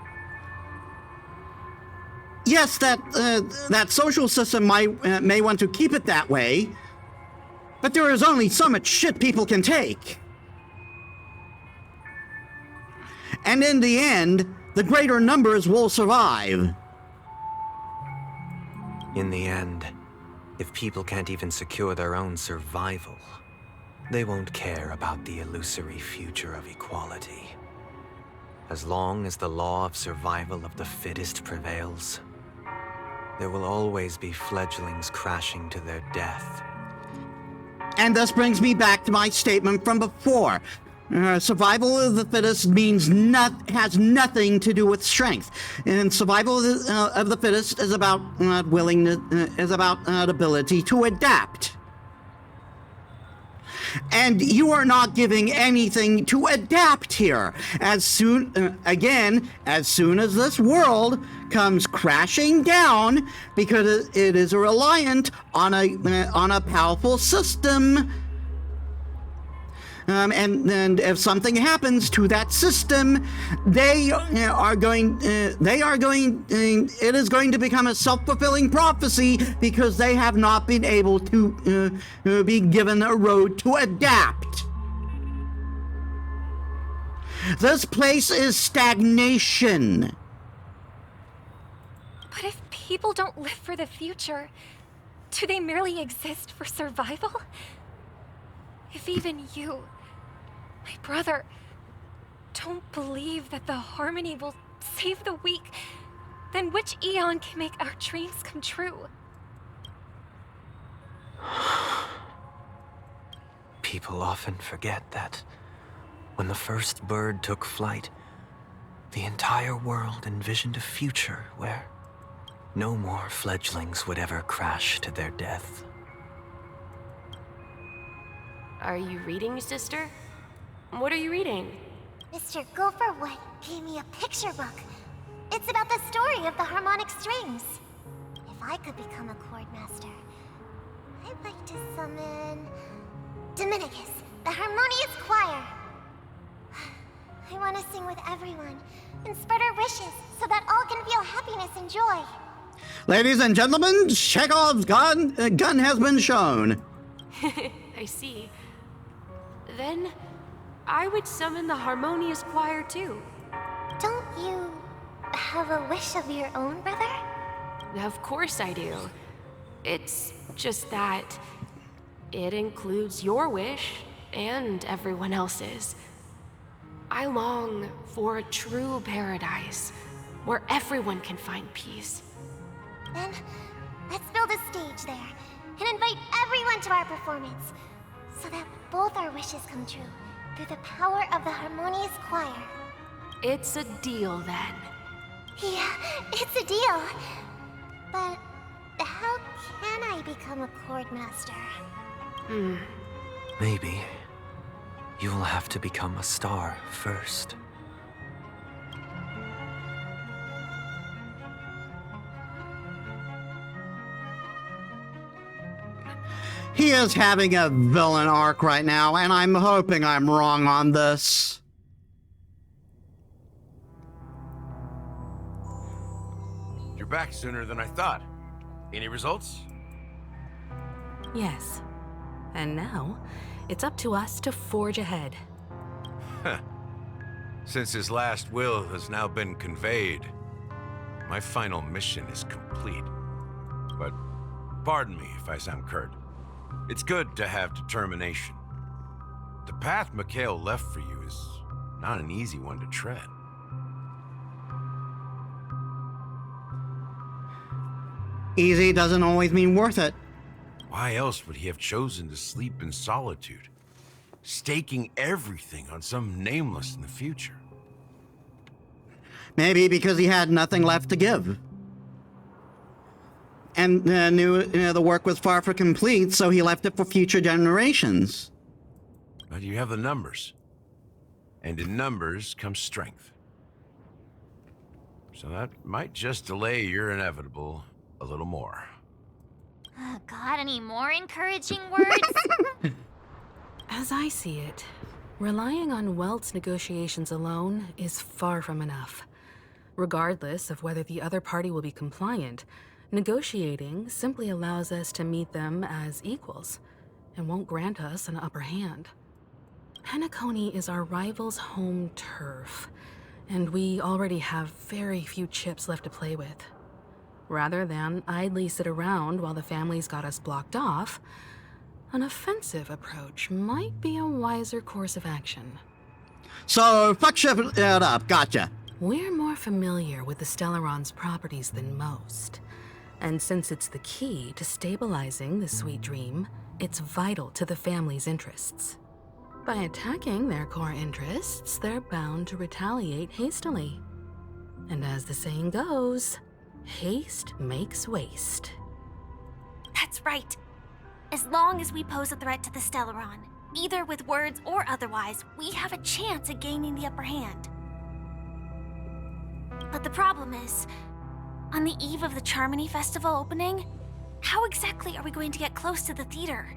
yes, that social system may want to keep it that way, but there is only so much shit people can take. And in the end, the greater numbers will survive. In the end, if people can't even secure their own survival, they won't care about the illusory future of equality. As long as the law of survival of the fittest prevails, there will always be fledglings crashing to their death. And this brings me back to my statement from before. Survival of the fittest has nothing to do with strength, and survival of the fittest is about ability to adapt. And you are not giving anything to adapt here. As soon as this world comes crashing down, because it is reliant on a powerful system. And if something happens to that system, it is going to become a self-fulfilling prophecy, because they have not been able to be given a road to adapt. This place is stagnation. But if people don't live for the future, do they merely exist for survival? If even you, my brother, don't believe that the Harmony will save the weak, then which eon can make our dreams come true? People often forget that when the first bird took flight, the entire world envisioned a future where no more fledglings would ever crash to their death. Are you reading, sister? What are you reading? Mr. Gopherwood gave me a picture book. It's about the story of the harmonic strings. I could become a chord master, I'd like to summon Dominicus, the harmonious choir. I want to sing with everyone and spread our wishes so that all can feel happiness and joy. Ladies and gentlemen, Chekhov's gun has been shown. I see. Then I would summon the harmonious choir too. Don't you have a wish of your own, brother? Of course I do. It's just that it includes your wish and everyone else's. I long for a true paradise where everyone can find peace. Then, let's build a stage there and invite everyone to our performance so that both our wishes come true through the power of the harmonious choir. It's a deal then. Yeah, it's a deal. But how can I become a chord master? Maybe you will have to become a star first. He is having a villain arc right now, and I'm hoping I'm wrong on this. You're back sooner than I thought. Any results? Yes. And now, it's up to us to forge ahead. Since his last will has now been conveyed, my final mission is complete. But pardon me if I sound curt. It's good to have determination. The path Mikhail left for you is not an easy one to tread. Easy doesn't always mean worth it. Why else would he have chosen to sleep in solitude, staking everything on some nameless in the future? Maybe because he had nothing left to give. And knew the work was far from complete, so he left it for future generations. But you have the numbers. And in numbers comes strength. So that might just delay your inevitable a little more. Got any more encouraging words? As I see it, relying on Welt's negotiations alone is far from enough. Regardless of whether the other party will be compliant, negotiating simply allows us to meet them as equals and won't grant us an upper hand. Penacony is our rival's home turf, and we already have very few chips left to play with. Rather than idly sit around while the family's got us blocked off, an offensive approach might be a wiser course of action. So, fuck shit it up, gotcha. We're more familiar with the Stellaron's properties than most. And since it's the key to stabilizing the sweet dream, it's vital to the family's interests. By attacking their core interests, they're bound to retaliate hastily. And as the saying goes, haste makes waste. That's right. As long as we pose a threat to the Stellaron, either with words or otherwise, we have a chance at gaining the upper hand. But the problem is, on the eve of the Charmony Festival opening, how exactly are we going to get close to the theater?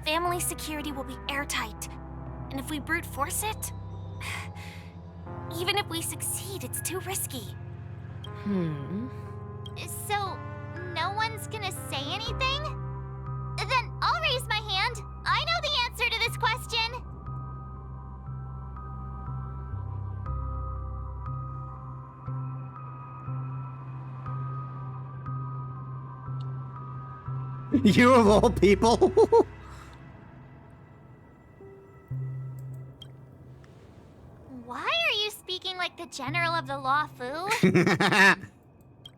Family security will be airtight, and if we brute force it, even if we succeed, it's too risky. So, no one's gonna say anything? Then I'll raise my hand. I know the answer to this question. You of all people. Why are you speaking like the General of the Law Fu?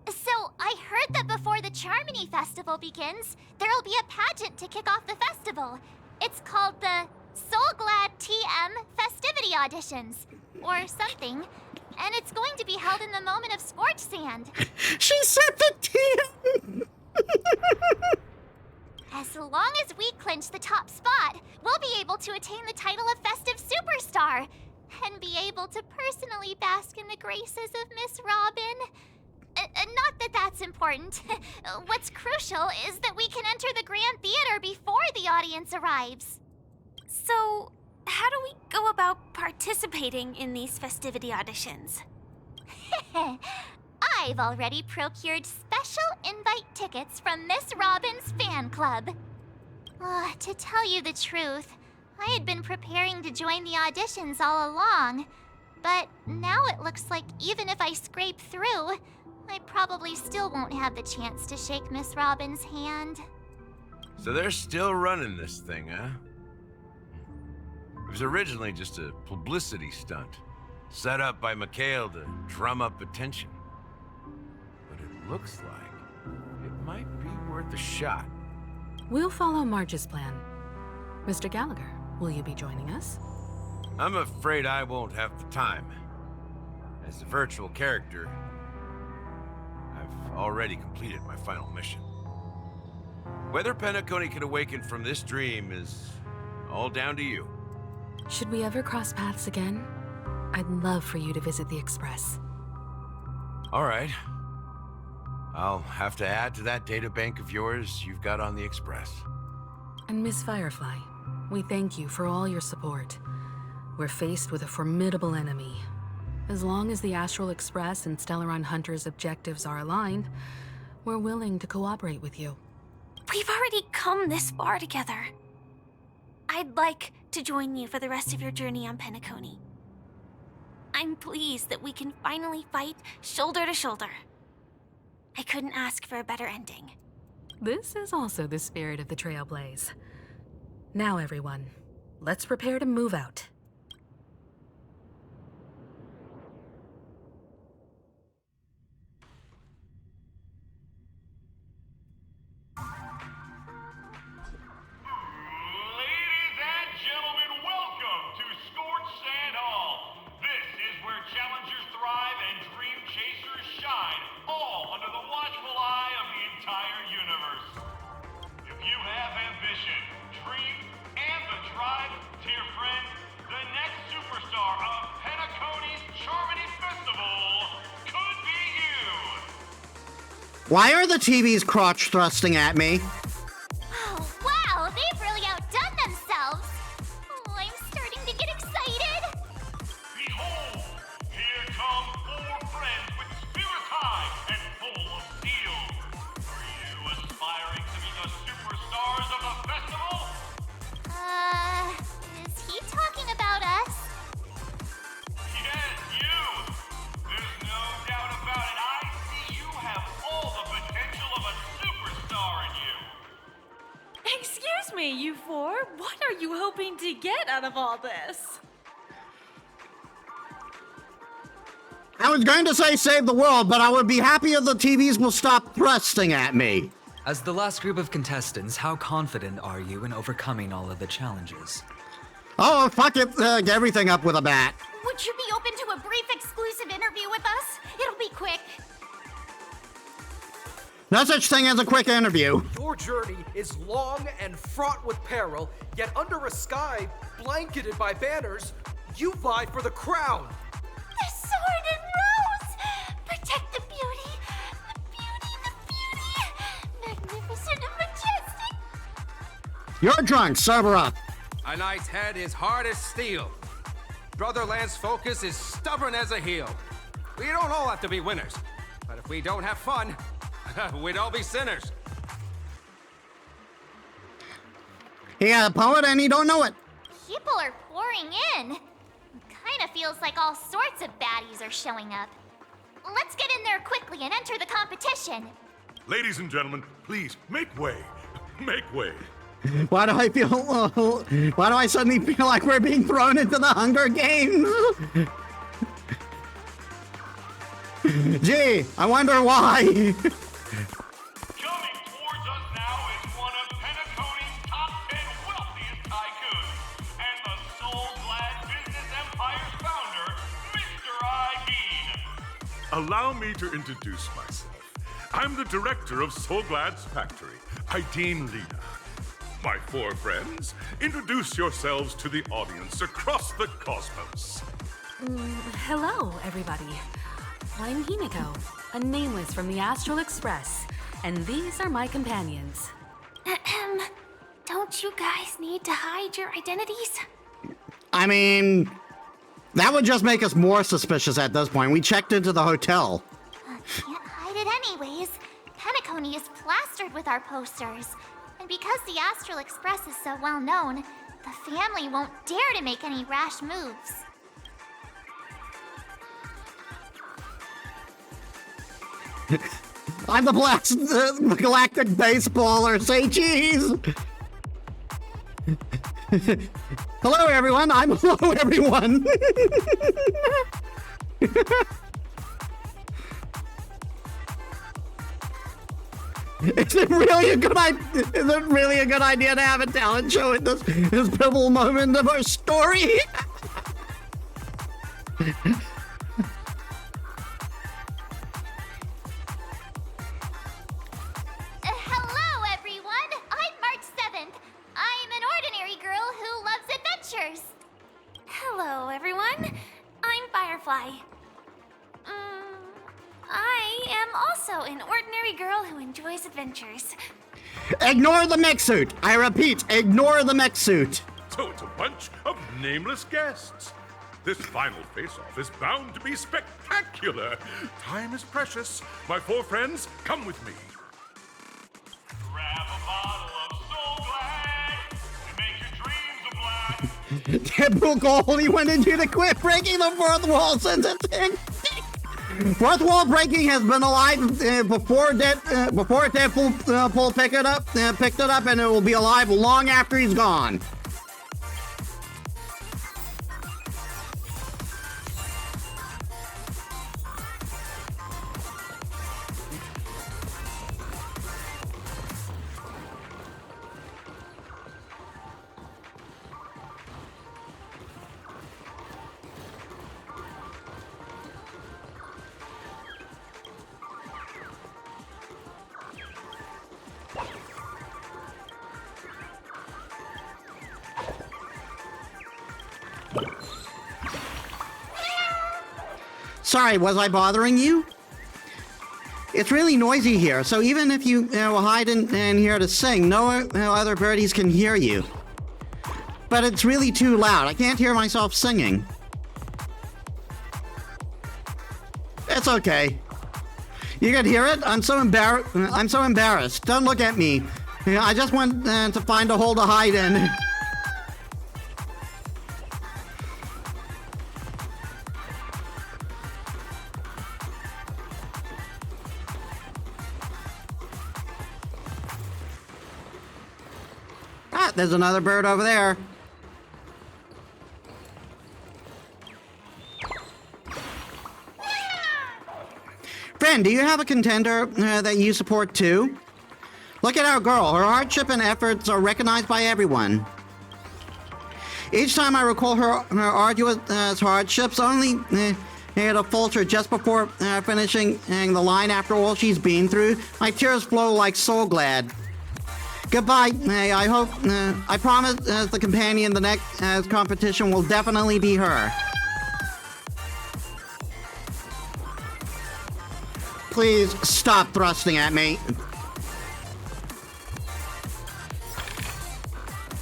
So, I heard that before the Charmony Festival begins, there'll be a pageant to kick off the festival. It's called the Soulglad TM Festivity Auditions, or something. And it's going to be held in the moment of Scorch Sand. She said the TM! As long as we clinch the top spot, we'll be able to attain the title of Festive Superstar, and be able to personally bask in the graces of Miss Robin. not that that's important. What's crucial is that we can enter the Grand Theater before the audience arrives. So, how do we go about participating in these festivity auditions? I've already procured special invite tickets from Miss Robin's fan club. To tell you the truth, I had been preparing to join the auditions all along. But now it looks like even if I scrape through, I probably still won't have the chance to shake Miss Robin's hand. So they're still running this thing, huh? It was originally just a publicity stunt, set up by Mikhail to drum up attention. But it looks like it might be worth a shot. We'll follow Marge's plan. Mr. Gallagher, will you be joining us? I'm afraid I won't have the time. As a virtual character, I've already completed my final mission. Whether Penacony can awaken from this dream is all down to you. Should we ever cross paths again? I'd love for you to visit the Express. All right. I'll have to add to that data bank of yours you've got on the Express. And Miss Firefly, we thank you for all your support. We're faced with a formidable enemy. As long as the Astral Express and Stellaron Hunter's objectives are aligned, we're willing to cooperate with you. We've already come this far together. I'd like to join you for the rest of your journey on Penacony. I'm pleased that we can finally fight shoulder to shoulder. I couldn't ask for a better ending. This is also the spirit of the Trailblaze. Now, everyone, let's prepare to move out. Why are the TVs crotch thrusting at me? Oh, wow, they've really outdone themselves. Oh, I'm starting to get excited. Behold, here come 4 friends with spirits high and full of steel. Are you aspiring to be the superstars of the festival? Is he talking about us? Yes, you. There's no doubt about it. I see you have all the potential of a superstar in you. Excuse me, you 4. What are you hoping to get out of all this? I was going to say save the world, but I would be happy if the TVs will stop thrusting at me. As the last group of contestants, how confident are you in overcoming all of the challenges? Oh, fuck it. Get everything up with a bat. Would you be open to a brief exclusive interview with us? It'll be quick. No such thing as a quick interview. Your journey is long and fraught with peril, yet under a sky blanketed by banners, you vie for the crown. The sword and rose! Protect the beauty! The magnificent and majestic! You're drunk. Sober up. A knight's head is hard as steel. Brother Lance's focus is stubborn as a heel. We don't all have to be winners, but if we don't have fun, we'd all be sinners. He got a poet and he don't know it. People are pouring in. Kinda feels like all sorts of baddies are showing up. Let's get in there quickly and enter the competition. Ladies and gentlemen, please, make way. Make way. Why do I feel... why do I suddenly feel like we're being thrown into the Hunger Games? Gee, I wonder why. Coming towards us now is one of Penacony's top 10 wealthiest tycoons and the soul-glad business empire's founder, Mr. Ideen. Allow me to introduce myself. I'm the director of Soulglad's factory, Ideen Lena. My 4 friends, introduce yourselves to the audience across the cosmos. Hello, everybody. I'm Himiko, a nameless from the Astral Express, and these are my companions. Don't you guys need to hide your identities? I mean, that would just make us more suspicious at this point. We checked into the hotel. Can't hide it anyways. Penacony is plastered with our posters. And because the Astral Express is so well known, the family won't dare to make any rash moves. I'm the galactic baseballer. Say cheese. Hello, everyone. Hello, everyone. Is it really a good idea to have a talent show at this pivotal moment of our story? Hello, everyone. I'm March 7th. I'm an ordinary girl who loves adventures. Hello, everyone. I'm Firefly. I am also an ordinary girl who enjoys adventures. Ignore the mech suit. I repeat, ignore the mech suit. So it's a bunch of nameless guests. This final face-off is bound to be spectacular. Time is precious. My four friends, come with me. Grab a bottle of Soul Glad and make your dreams a blast. Typical Goldie wanted you to quit breaking the fourth wall sentencing. Fourth wall breaking has been alive before Deadpool picked it up, and it will be alive long after he's gone. Sorry, was I bothering you? It's really noisy here, so even if you hide in here to sing, no other birdies can hear you. But it's really too loud. I can't hear myself singing. It's okay. You can hear it? I'm so embarrassed. Don't look at me. I just want to find a hole to hide in. There's another bird over there. Friend, do you have a contender that you support too? Look at our girl. Her hardship and efforts are recognized by everyone. Each time I recall her arduous hardships, only to falter just before finishing the line after all she's been through, my tears flow like Soul Glad. Goodbye. I promise the companion the next competition will definitely be her. Please stop thrusting at me.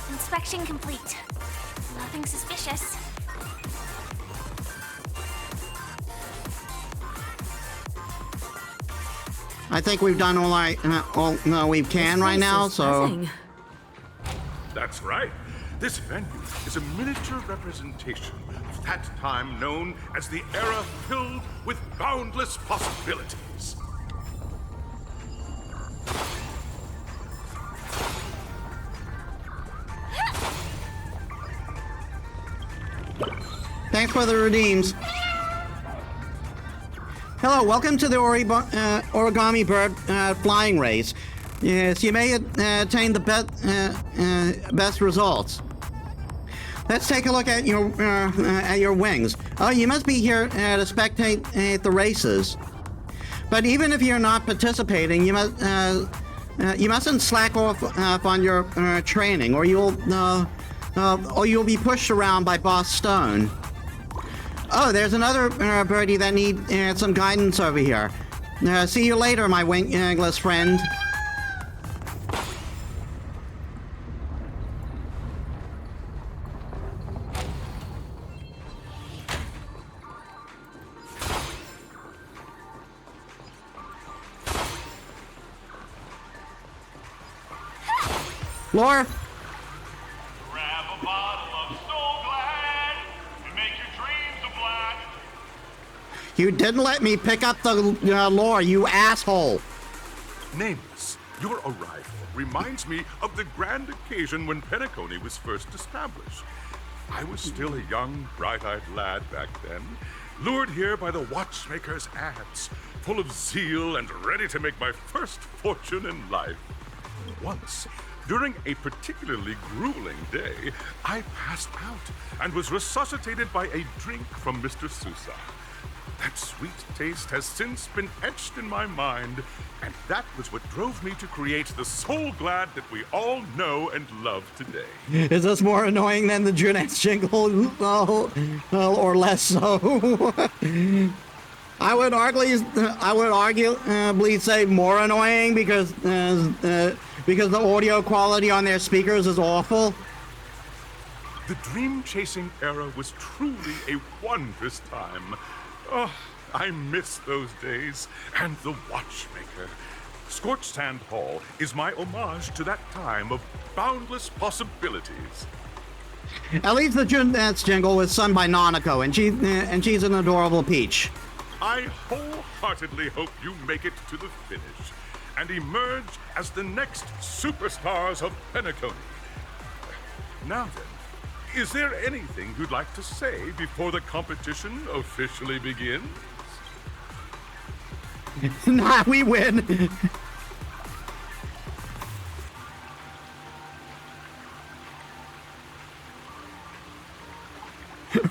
Inspection complete. Nothing suspicious. I think we've done all we can right now, so... That's right. This venue is a miniature representation of that time known as the era filled with boundless possibilities. Thanks for the redeems. Hello, welcome to the origami bird flying race. Yes, you may attain the best results. Let's take a look at your wings. Oh, you must be here to spectate the races. But even if you're not participating, you mustn't slack off on your training, or you'll be pushed around by Boss Stone. Oh, there's another birdie that needs some guidance over here. See you later, my wingless friend. Lore? Grab a bottle of Soul Glad and make your dreams a black. You didn't let me pick up the lore, you asshole. Nameless, your arrival reminds me of the grand occasion when Penacony was first established. I was still a young, bright-eyed lad back then, lured here by the watchmaker's ads, full of zeal and ready to make my first fortune in life. Once, during a particularly grueling day, I passed out and was resuscitated by a drink from Mr. Sousa. That sweet taste has since been etched in my mind, and that was what drove me to create the Soul Glad that we all know and love today. Is this more annoying than the Junette's jingle? Or less so? I would arguably say more annoying because the audio quality on their speakers is awful. The dream-chasing era was truly a wondrous time. Oh, I miss those days, and the watchmaker. Scorched Sand Hall is my homage to that time of boundless possibilities. At least the Junette's jingle was sung by Nanako, and she's an adorable peach. I wholeheartedly hope you make it to the finish and emerge as the next superstars of Penacony. Now then, is there anything you'd like to say before the competition officially begins? Nah, we win.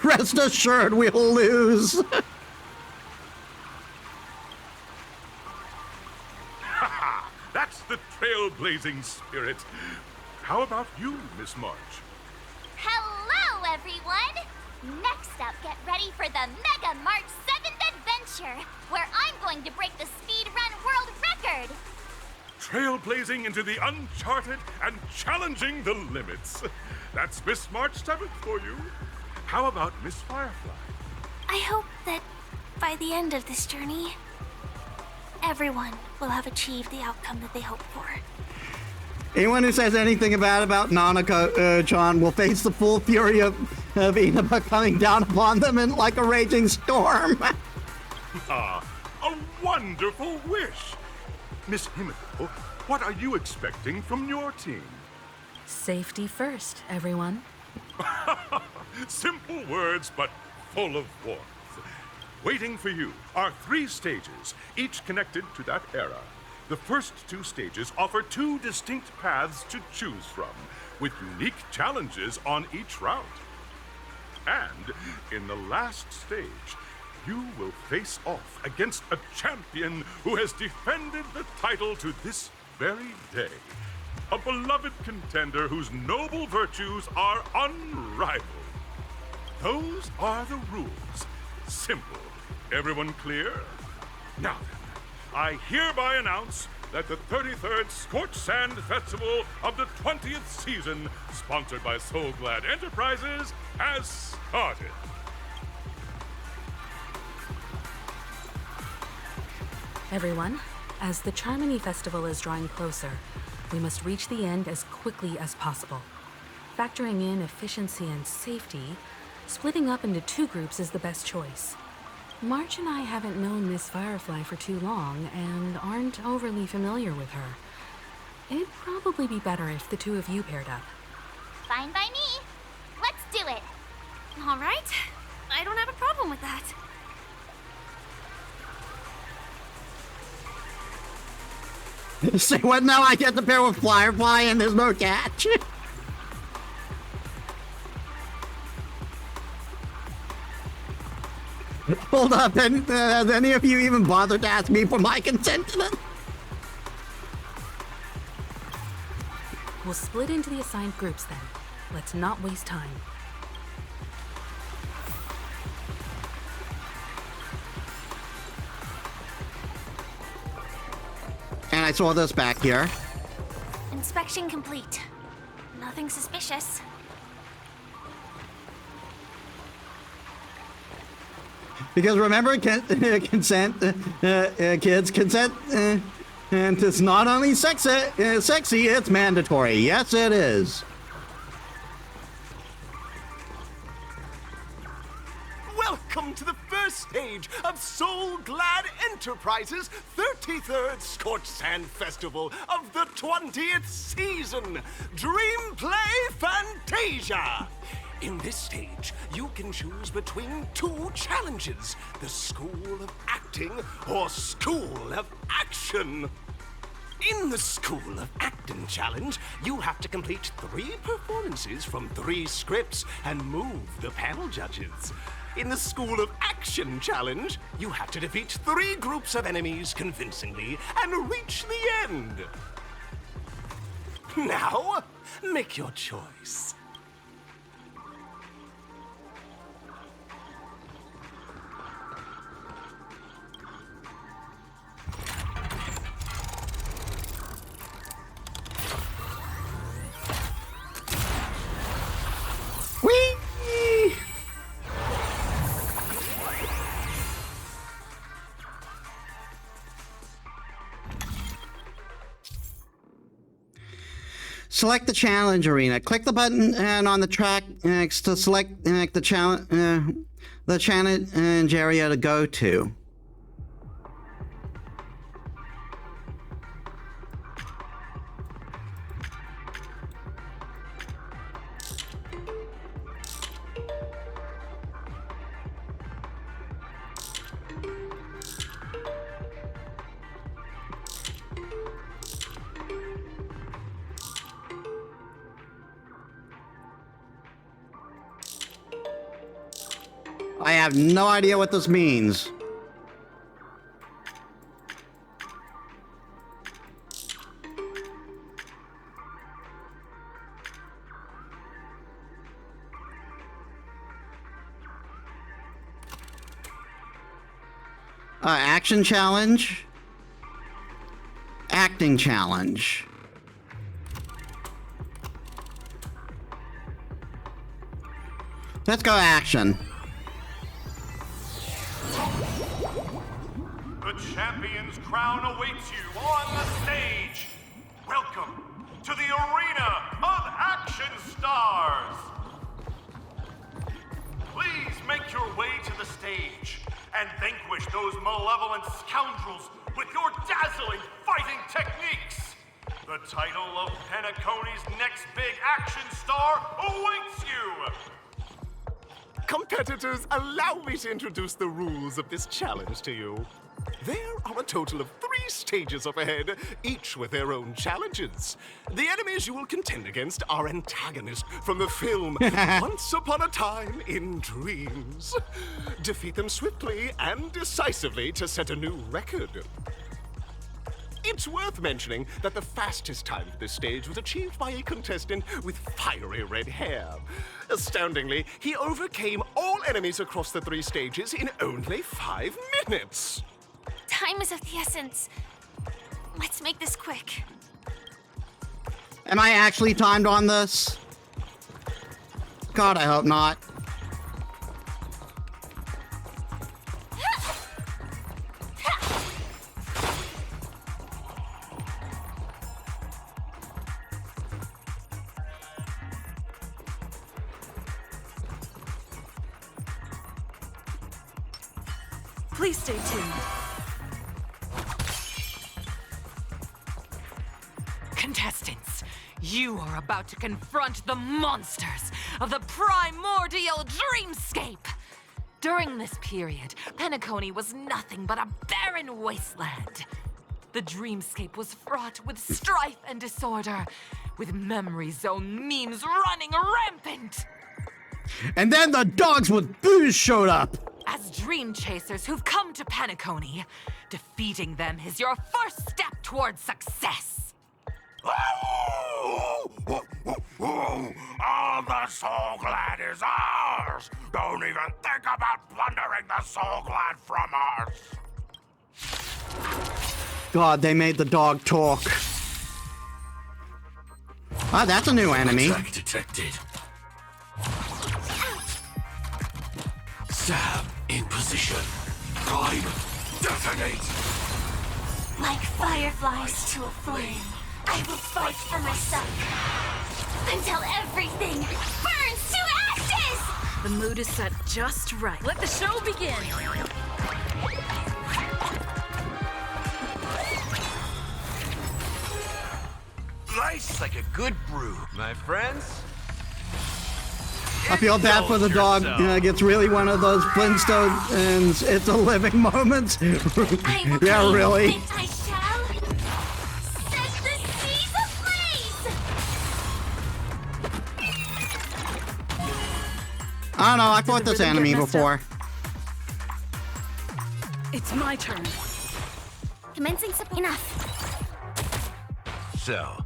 Rest assured, we'll lose. That's the trailblazing spirit. How about you, Miss March? Hello, everyone! Next up, get ready for the Mega March 7th Adventure, where I'm going to break the speedrun world record! Trailblazing into the uncharted and challenging the limits. That's Miss March 7th for you. How about Miss Firefly? I hope that by the end of this journey, everyone will have achieved the outcome that they hope for. Anyone who says anything bad about Nanako-chan will face the full fury of Inaba coming down upon them in like a raging storm. Ah, a wonderful wish! Miss Himiko, what are you expecting from your team? Safety first, everyone. Simple words, but full of warmth. Waiting for you are 3 stages, each connected to that era. The first 2 stages offer 2 distinct paths to choose from, with unique challenges on each route. And in the last stage, you will face off against a champion who has defended the title to this very day. A beloved contender whose noble virtues are unrivaled. Those are the rules. Simple. Everyone clear? Now then, I hereby announce that the 33rd Scorched Sand Festival of the 20th season, sponsored by Soul Glad Enterprises, has started. Everyone, as the Charmony Festival is drawing closer, we must reach the end as quickly as possible. Factoring in efficiency and safety, splitting up into 2 groups is the best choice. March and I haven't known Miss Firefly for too long and aren't overly familiar with her. It'd probably be better if the 2 of you paired up. Fine by me. Let's do it. All right. I don't have a problem with that. Say what now? I get to pair with Firefly and there's no catch. Hold up, has any of you even bothered to ask me for my consent to this? We'll split into the assigned groups then. Let's not waste time. I saw this back here. Inspection complete. Nothing suspicious. Because remember, consent, kids, consent, and it's not only sexy, it's mandatory. Yes, it is. Welcome to the first stage of Soul Glad Enterprises' 33rd Scorched Sand Festival of the 20th season, Dream Play Fantasia. In this stage, you can choose between two challenges, the School of Acting or School of Action. In the School of Acting challenge, you have to complete 3 performances from 3 scripts and move the panel judges. In the School of Action challenge, you have to defeat 3 groups of enemies convincingly and reach the end. Now, make your choice. Whee! Select the challenge arena. Click the button and on the track next to select the challenge area to go to. I have no idea what this means. Action challenge. Acting challenge. Let's go action. The champion's crown awaits you on the stage. Welcome to the Arena of Action Stars. Please make your way to the stage and vanquish those malevolent scoundrels with your dazzling fighting techniques. The title of Penacony's next big action star awaits you. Competitors, allow me to introduce the rules of this challenge to you. There are a total of 3 stages up ahead, each with their own challenges. The enemies you will contend against are antagonists from the film Once Upon a Time in Dreams. Defeat them swiftly and decisively to set a new record. It's worth mentioning that the fastest time for this stage was achieved by a contestant with fiery red hair. Astoundingly, he overcame all enemies across the 3 stages in only 5 minutes. Time is of the essence. Let's make this quick. Am I actually timed on this? God, I hope not. Please stay tuned. Contestants, you are about to confront the monsters of the primordial dreamscape. During this period, Penacony was nothing but a barren wasteland. The dreamscape was fraught with strife and disorder, with memory zone memes running rampant. And then the dogs with booze showed up. As dream chasers who've come to Penacony, defeating them is your first step towards success. All the Soul Glad is ours! Don't even think about plundering the Soul Glad from us! God, they made the dog talk. Ah, that's a new enemy. Attack detected. Sam in position. Prime detonate. Like fireflies to a flame, I will fight for myself until everything burns to ashes! The mood is set just right. Let the show begin! Nice like a good brew, my friends. I feel bad for the dog. Gets really one of those Flintstone and it's a living moments. Yeah, really. I shall set the seas ablaze! I don't know, I fought this enemy before. It's my turn. Commencing support. Enough. So.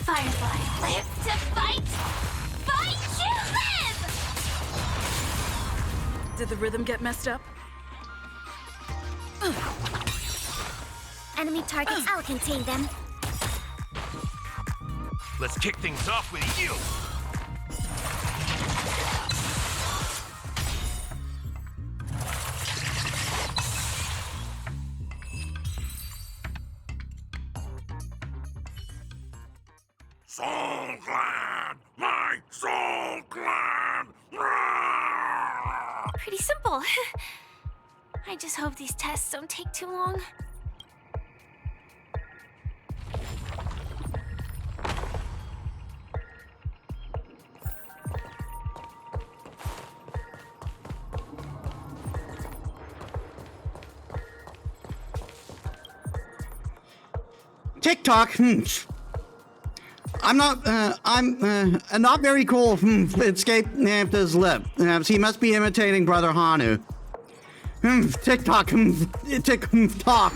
Firefly, live to fight! Fight to live! Did the rhythm get messed up? Enemy targets, I'll contain them. Let's kick things off with you. Soul Clan! My Soul Clan! Pretty simple. I just hope these tests don't take too long. TikTok. I'm not very cool. Escape his lip. He must be imitating Brother Hanu. TikTok. TikTok.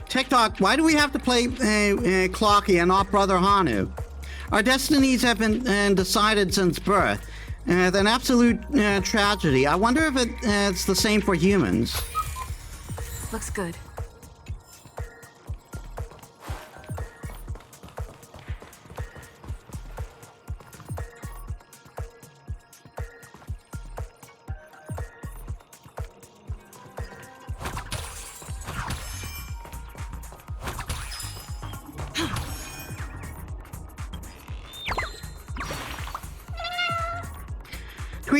TikTok, why do we have to play Clocky and not Brother Hanu? Our destinies have been decided since birth. An absolute tragedy. I wonder if it's the same for humans. Looks good.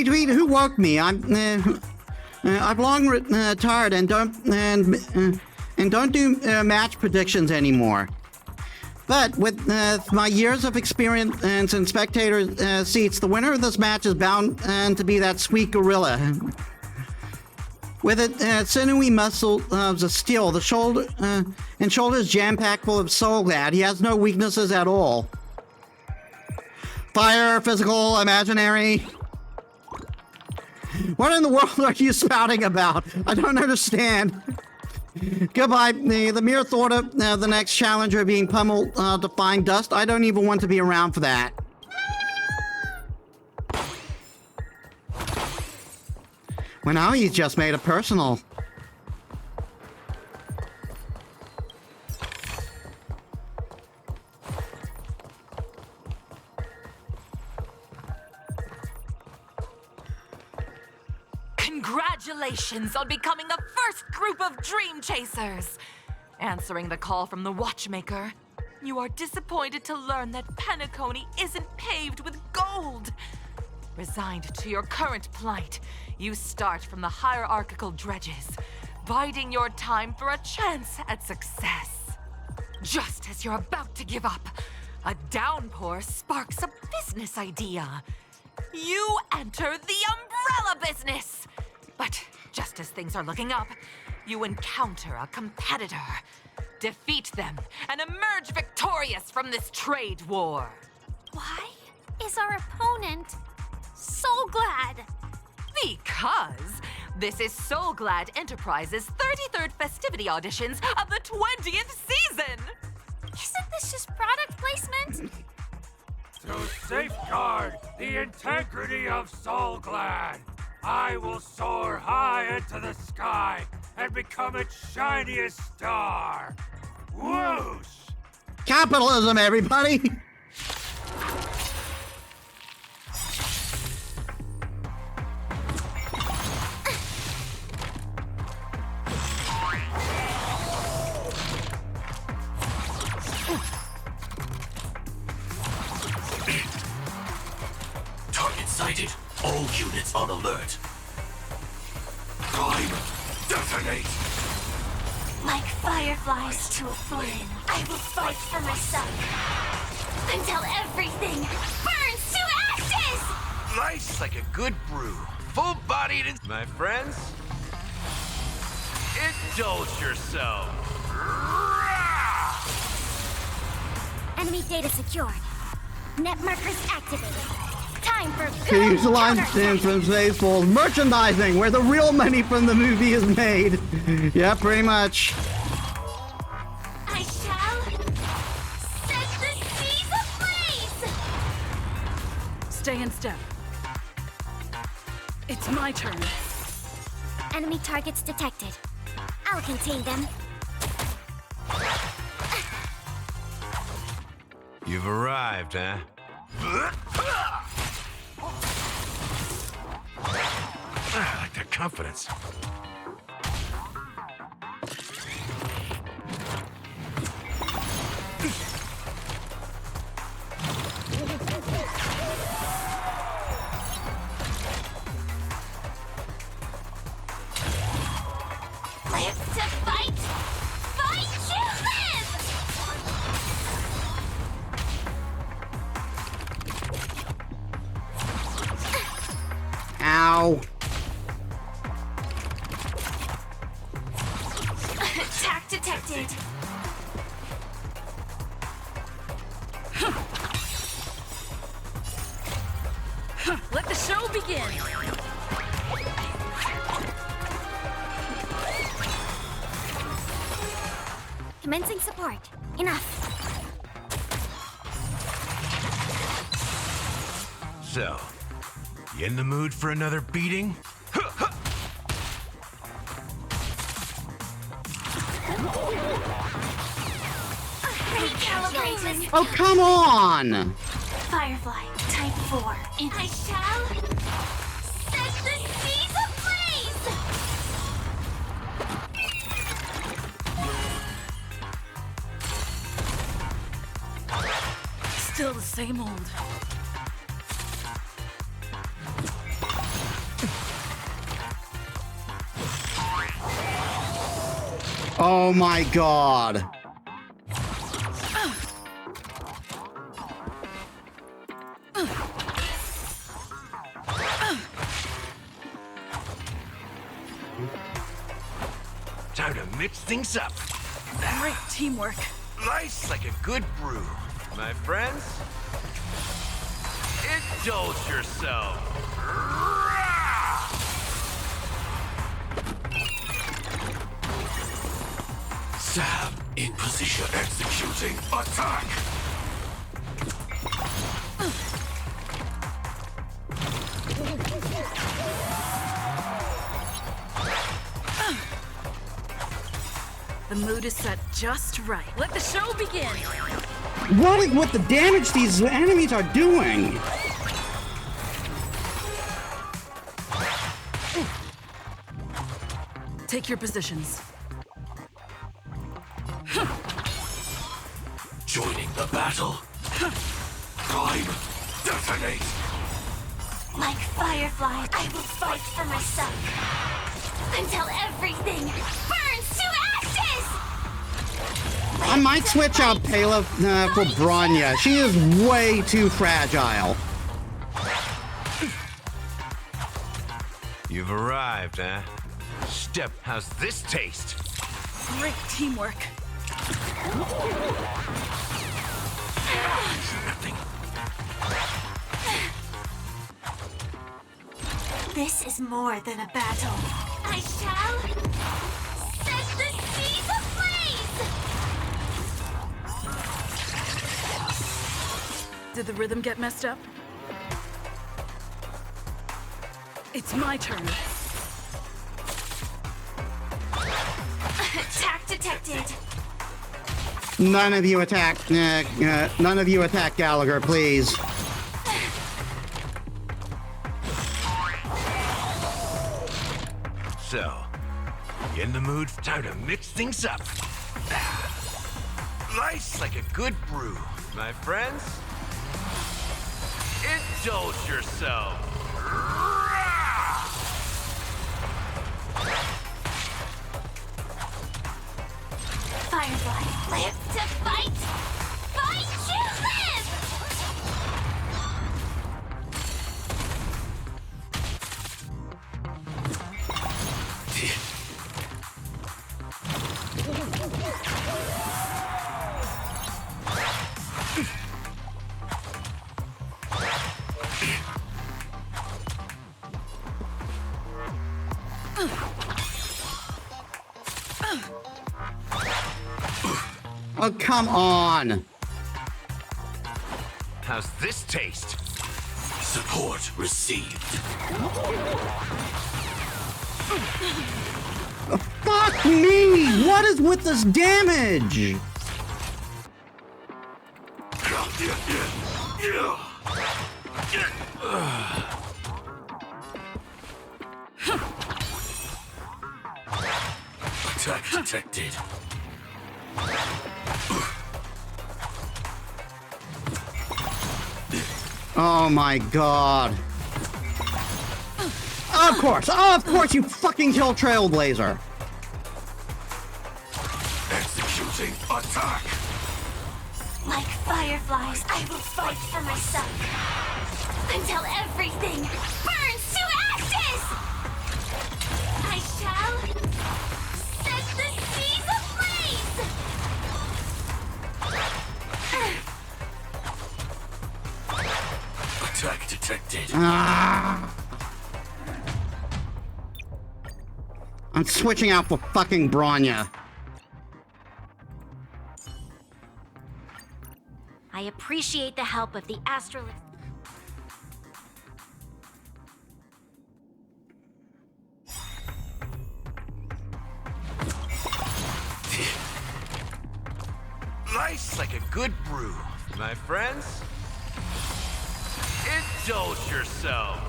Tweet, who woke me? I've long retired and don't do match predictions anymore. But with my years of experience in spectator seats, the winner of this match is bound to be that sweet gorilla. With it, sinewy muscle of steel, the shoulder and shoulders jam-packed full of soul glad. He has no weaknesses at all. Fire, physical, imaginary. What in the world are you spouting about? I don't understand. Goodbye. The mere thought of the next challenger being pummeled to fine dust, I don't even want to be around for that. Well, now he's just made it personal. Congratulations on becoming the first group of Dream Chasers! Answering the call from the Watchmaker, you are disappointed to learn that Penacony isn't paved with gold. Resigned to your current plight, you start from the hierarchical dredges, biding your time for a chance at success. Just as you're about to give up, a downpour sparks a business idea. You enter the umbrella business! But just as things are looking up, you encounter a competitor. Defeat them and emerge victorious from this trade war. Why is our opponent so glad? Because this is Soul Glad Enterprises' 33rd festivity auditions of the 20th season! Isn't this just product placement? To safeguard the integrity of Soul Glad, I will soar high into the sky and become its shiniest star. Whoosh! Capitalism, everybody! Target sighted. All units on alert. Time. Detonate. Like fireflies to a flame, I will fight for myself until everything burns to ashes! Nice like a good brew. Full-bodied and... My friends, indulge yourself. Enemy data secured. Net markers activated. Time for To use the good line counter- stands from Baseball's merchandising, where the real money from the movie is made. Yeah, pretty much. I shall set the seas ablaze! Stay in step. It's my turn. Enemy targets detected. I'll contain them. You've arrived, huh? I like that confidence. Live to fight! Fight to live! Ow. Attack detected. Let the show begin. Commencing support. Enough. So, you in the mood for another beating? Recalibrating. Oh, come on! Firefly, type 4. And I shall set the seas ablaze! Still the same old. Oh my god. mix things up. Great teamwork. Nice like a good brew. My friends, indulge yourself. Sam, in position, executing attack. The mood is set just right. Let the show begin. What the damage these enemies are doing? Take your positions. Joining the battle. Prime, detonate. Like fireflies, I will fight for myself until everything burns to ashes! I might switch out Pela for Bronya. She is way too fragile. You've arrived, huh? Step, how's this taste? Great teamwork. This is more than a battle. I shall set the seas ablaze! Did the rhythm get messed up? It's my turn. Attack detected. None of you attack. None of you attack Gallagher, please. So, you in the mood? Time to mix things up. Nice like a good brew, my friends. Indulge yourself. Firefly, live to fight! Fight to live! Oh, come on. How's this taste? Support received. Fuck me! What is with this damage? Attack detected. Oh my god. Of course you fucking kill Trailblazer. Executing attack. Like fireflies, I will fight for myself until everything burns to ashes! I shall set the seas ablaze! Attack detected. I'm switching out for fucking Bronya. I appreciate the help of the Astral... Nice like a good brew, my friends. Indulge yourself.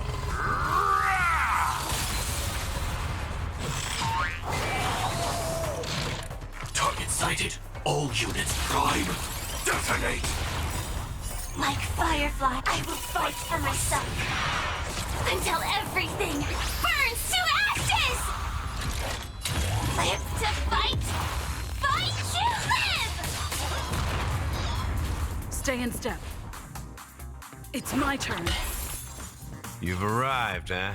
Target sighted. All units prime. Detonate. Like firefly, I will fight for myself until everything burns to ashes! Live to fight! Fight to live! Stay in step. It's my turn. You've arrived, huh?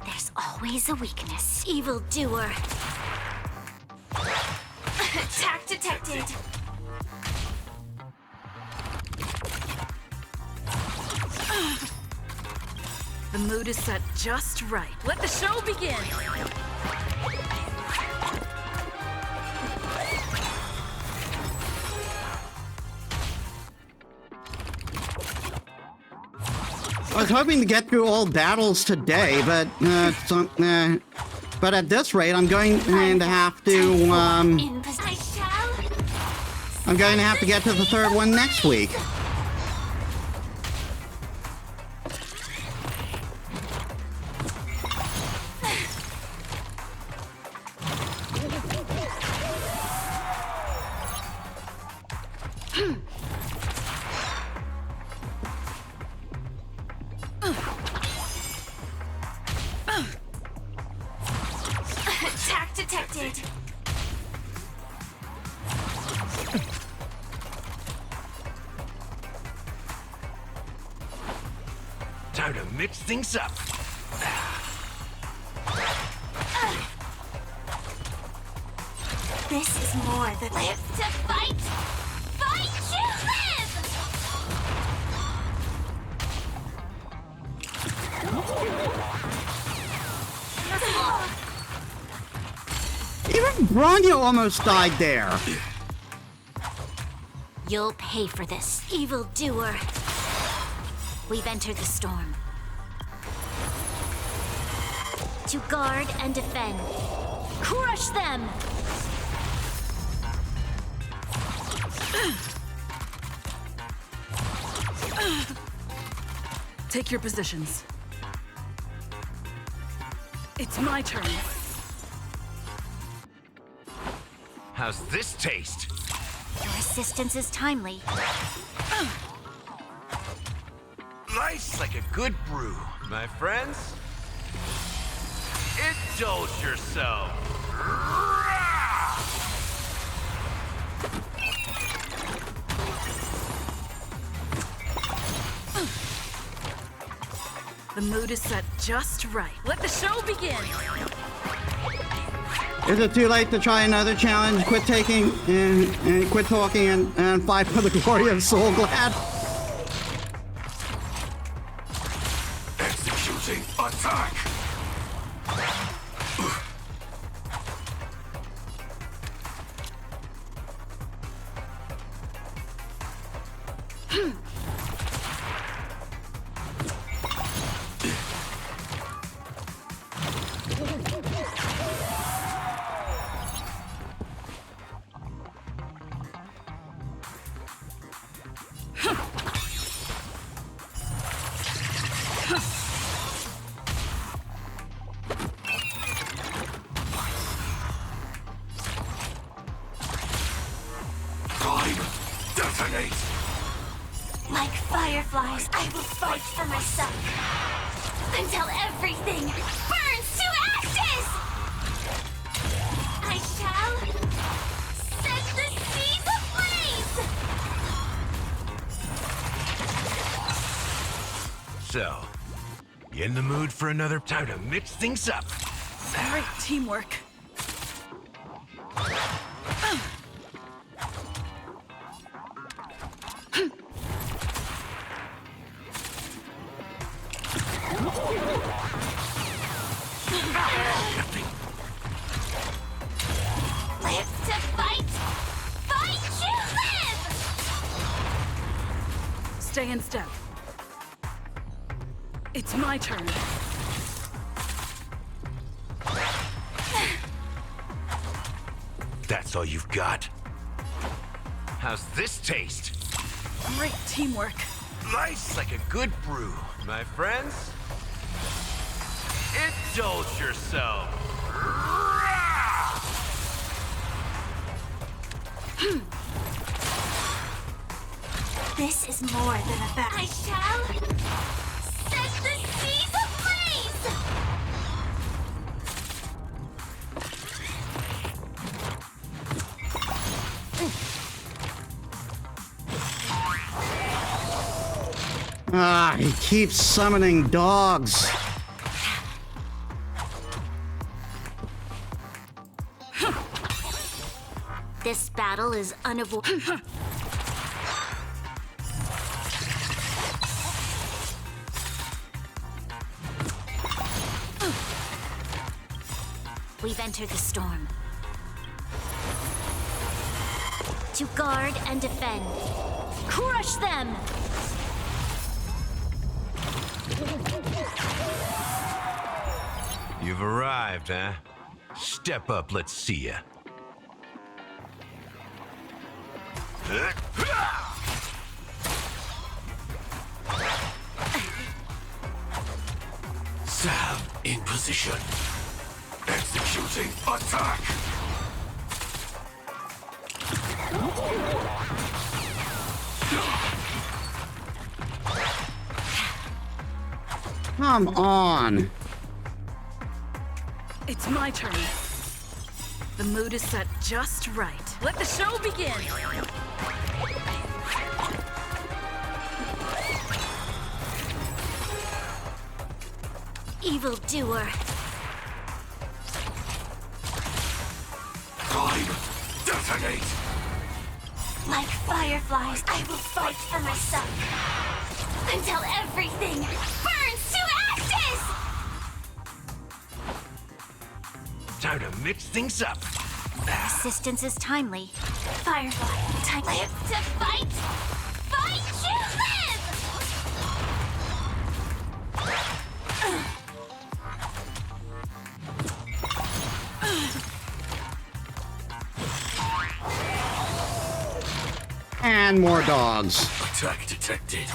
There's always always a weakness. Evildoer. Attack detected. The mood is set just right. Let the show begin! I was hoping to get through all battles today, but but at this rate, I'm going to have to I'm going to have to get to the third one next week. Attack detected. Time to mix things up. This is more than live to fight. Fight to live. Even Bronya almost died there. You'll pay for this, evildoer. We've entered the storm. To guard and defend. Crush them! Take your positions. It's my turn. How's this taste? Your assistance is timely. Life's like a good brew, my friends. Indulge yourself. The mood is set just right. Let the show begin! Is it too late to try another challenge? Quit taking and quit talking and fight for the glory of Soul Glad? Executing attack! Like fireflies, I will fight for myself until everything burns to ashes. I shall set the seas ablaze. So, you in the mood for another time to mix things up? Great teamwork. Live to fight, fight to live. Stay in step. It's my turn. That's all you've got? How's this taste? Great teamwork. Life's like a good brew, my friends. Indulge yourself. This is more than a battle. I shall set the seas ablaze. Ah, he keeps summoning dogs. battle is unavoidable. We've entered the storm. To guard and defend. Crush them! You've arrived, huh? Step up, let's see ya. Sam in position. Executing attack. Come on. It's my turn. The mood is set just right. Let the show begin! Evildoer. Prime, detonate. Like fireflies, I will fight for myself. Until everything burns to ashes! Time to mix things up. Assistance is timely. Firefly, time live to fight! Fight to live! And more dogs. Attack detected.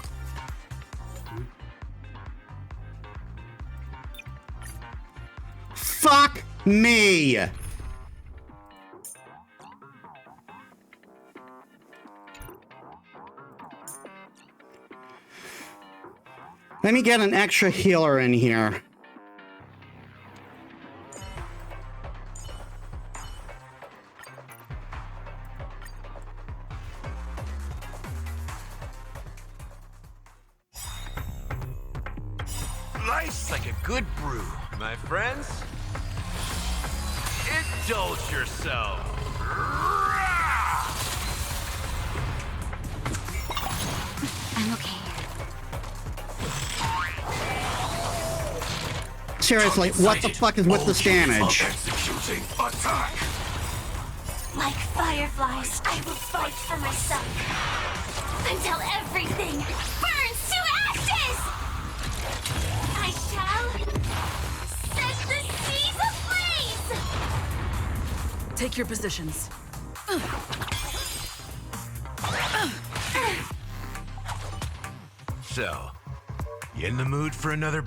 Fuck me. Let me get an extra healer in here. Life's like a good brew, my friends. Indulge yourself. I'm okay. Seriously, what the fuck is with this damage? Executing attack. Like fireflies, I will fight for myself. Until everything burns to ashes! I shall set the seas ablaze! Take your positions. So, you in the mood for another?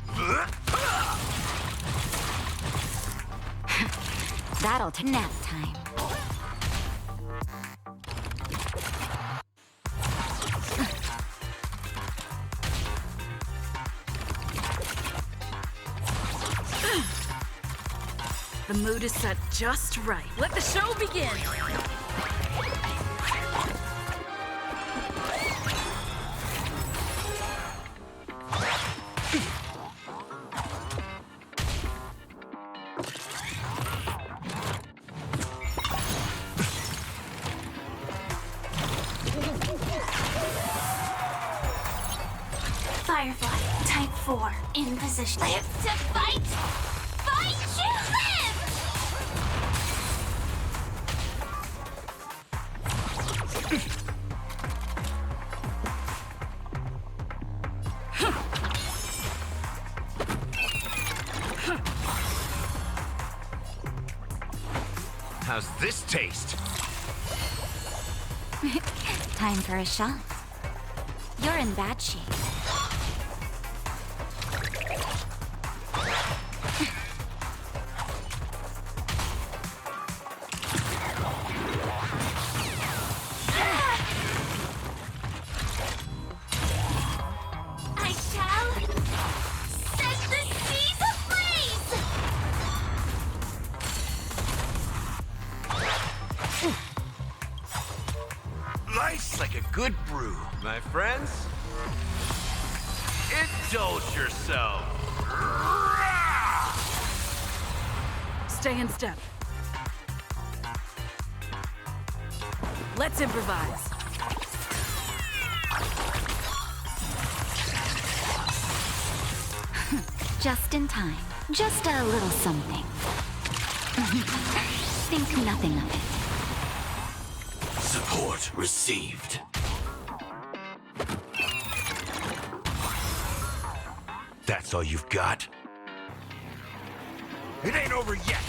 That'll take nap time. The mood is set just right. Let the show begin! Firefly, type 4, in position. Live to fight! Fight to live! How's this taste? Time for a shot. You're in bad shape. I shall set the seas ablaze! Life's like a good brew, my friends. Indulge yourself. Stay in step. Let's improvise. Just in time. Just a little something. Think nothing of it. Support received. That's all you've got? It ain't over yet!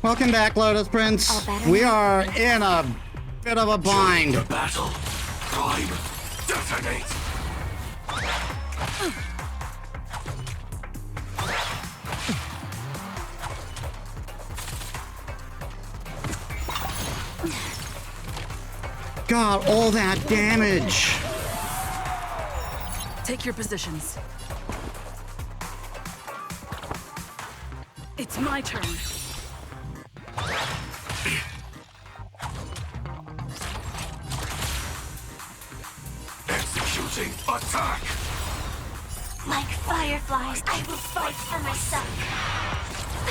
Welcome back, Lotus Prince. We are in a bit of a bind. The battle. Prime. Detonate. God, all that damage. Take your positions. It's my turn. Executing attack. Like fireflies, I will fight for myself.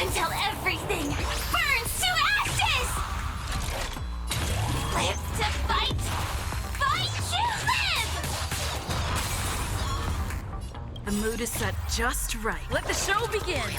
Until everything burns to ashes! Live to fight! Fight to live! The mood is set just right. Let the show begin!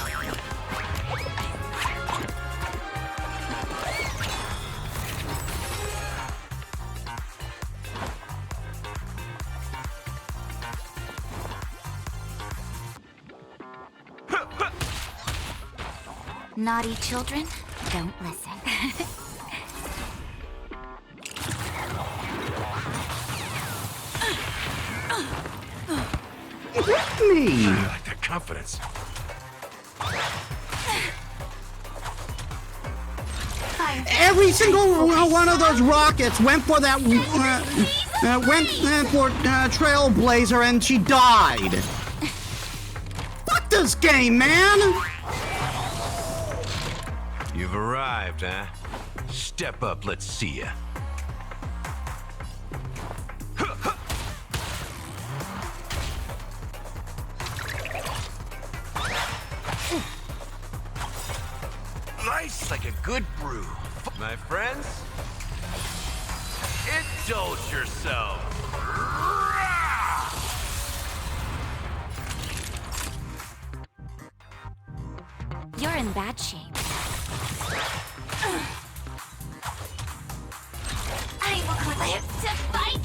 Naughty children, don't listen. Me. I like that confidence. Every single one of those rockets went for that. Went for Trailblazer, and she died. Fuck this game, man. You've arrived, huh? Step up, let's see ya. Nice like a good brew. My friends, indulge yourself. You're in bad shape. I will live to fight!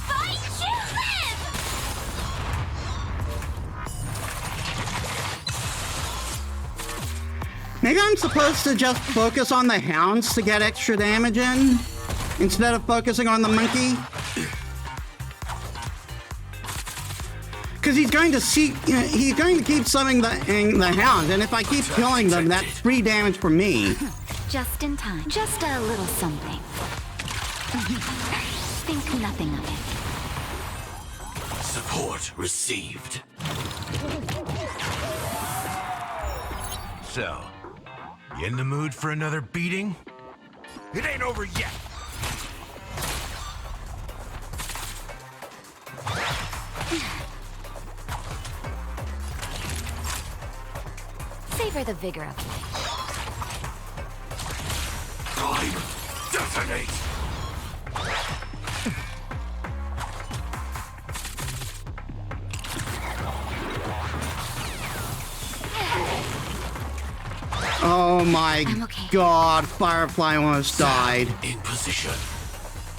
Fight to live! Maybe I'm supposed to just focus on the hounds to get extra damage in, instead of focusing on the monkey? Because he's going to keep summoning the hounds, and if I keep killing them, that's 3 damage for me. Just in time. Just a little something. Think nothing of it. Support received. So, you in the mood for another beating? It ain't over yet. Savor the vigor of life. Prime. Detonate. Oh my God, Firefly almost died. In position.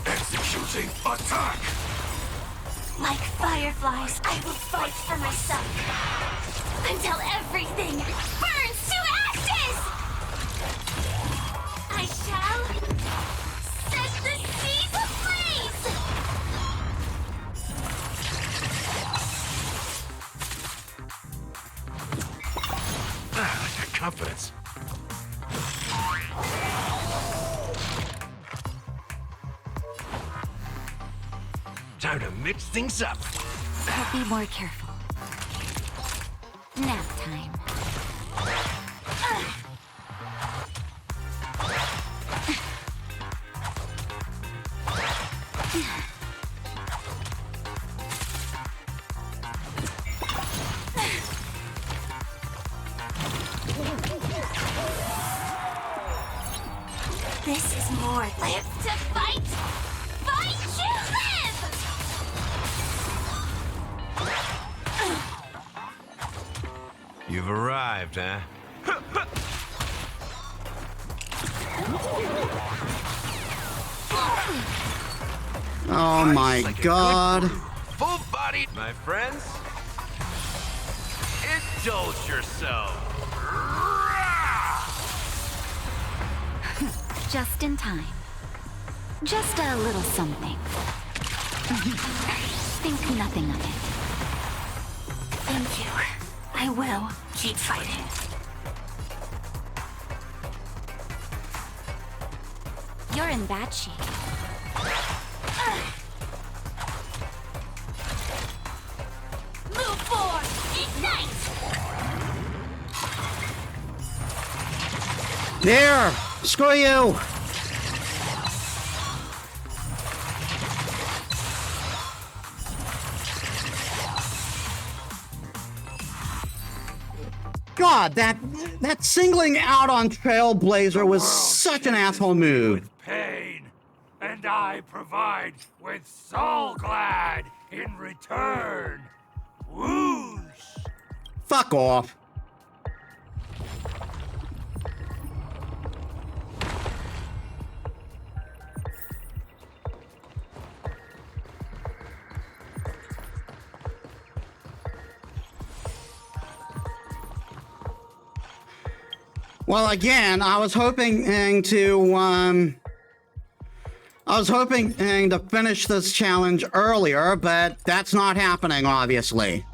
Executing attack. Like fireflies, I will fight for myself. Until everything burns to ashes! I shall set the seas ablaze! I like that confidence. Time to mix things up. I'll be more careful. Nap time. War lives to fight! Fight to live! You've arrived, huh? Oh my god. Full body, my friends. Indulge yourself. Just in time. Just a little something. Think nothing of it. Thank you. I will keep fighting. You're in bad shape. Move forward! Ignite! There! Screw you! God, that singling out on Trailblazer was such an asshole move. Pain, and I provide with Soul Glad in return. Whoosh! Fuck off. Well, again, I was hoping to finish this challenge earlier, but that's not happening, obviously.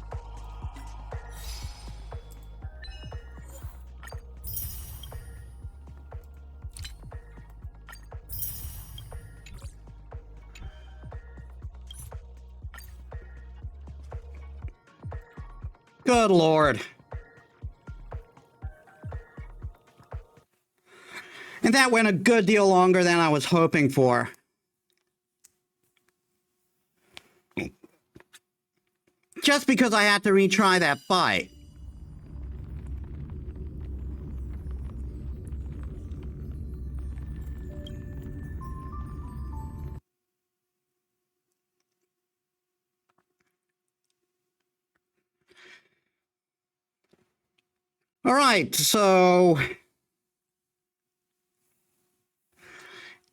Good Lord. And that went a good deal longer than I was hoping for. Just because I had to retry that fight. All right, so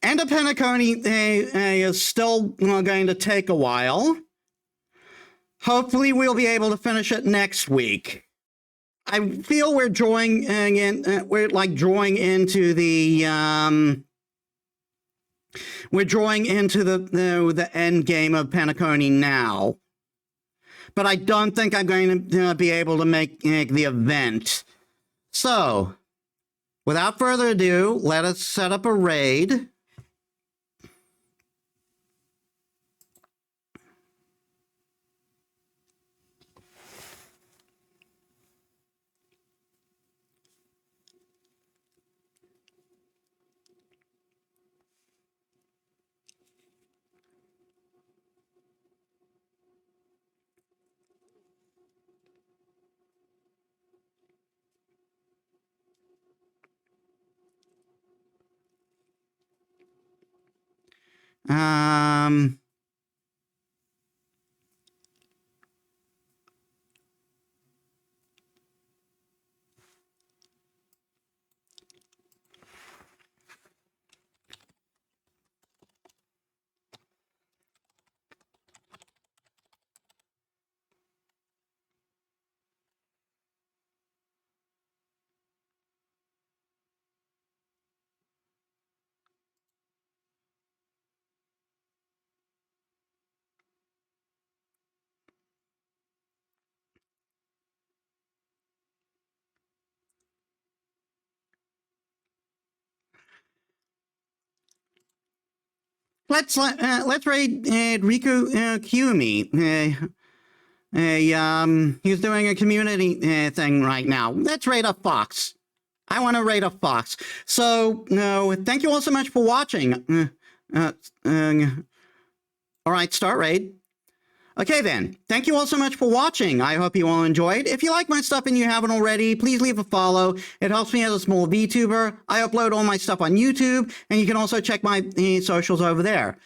End of Penacony is still going to take a while. Hopefully we'll be able to finish it next week. I feel we're drawing into the end game of Penacony now. But I don't think I'm going to be able to make the event. So, without further ado, let us set up a raid. Let's raid Riku Kiyomi. He's doing a community thing right now. Let's raid a fox. I want to raid a fox. So, thank you all so much for watching. All right, start raid. Okay then, thank you all so much for watching. I hope you all enjoyed. If you like my stuff and you haven't already, please leave a follow. It helps me as a small VTuber. I upload all my stuff on YouTube, and you can also check my socials over there.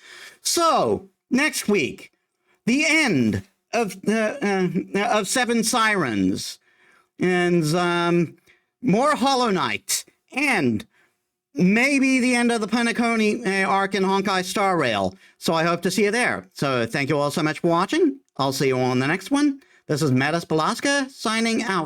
So, next week, the end of Seven Sirens, and more Hollow Knight, and maybe the end of the Penacony arc in Honkai Star Rail. So I hope to see you there. So thank you all so much for watching. I'll see you all on the next one. This is Metis Balaska signing out.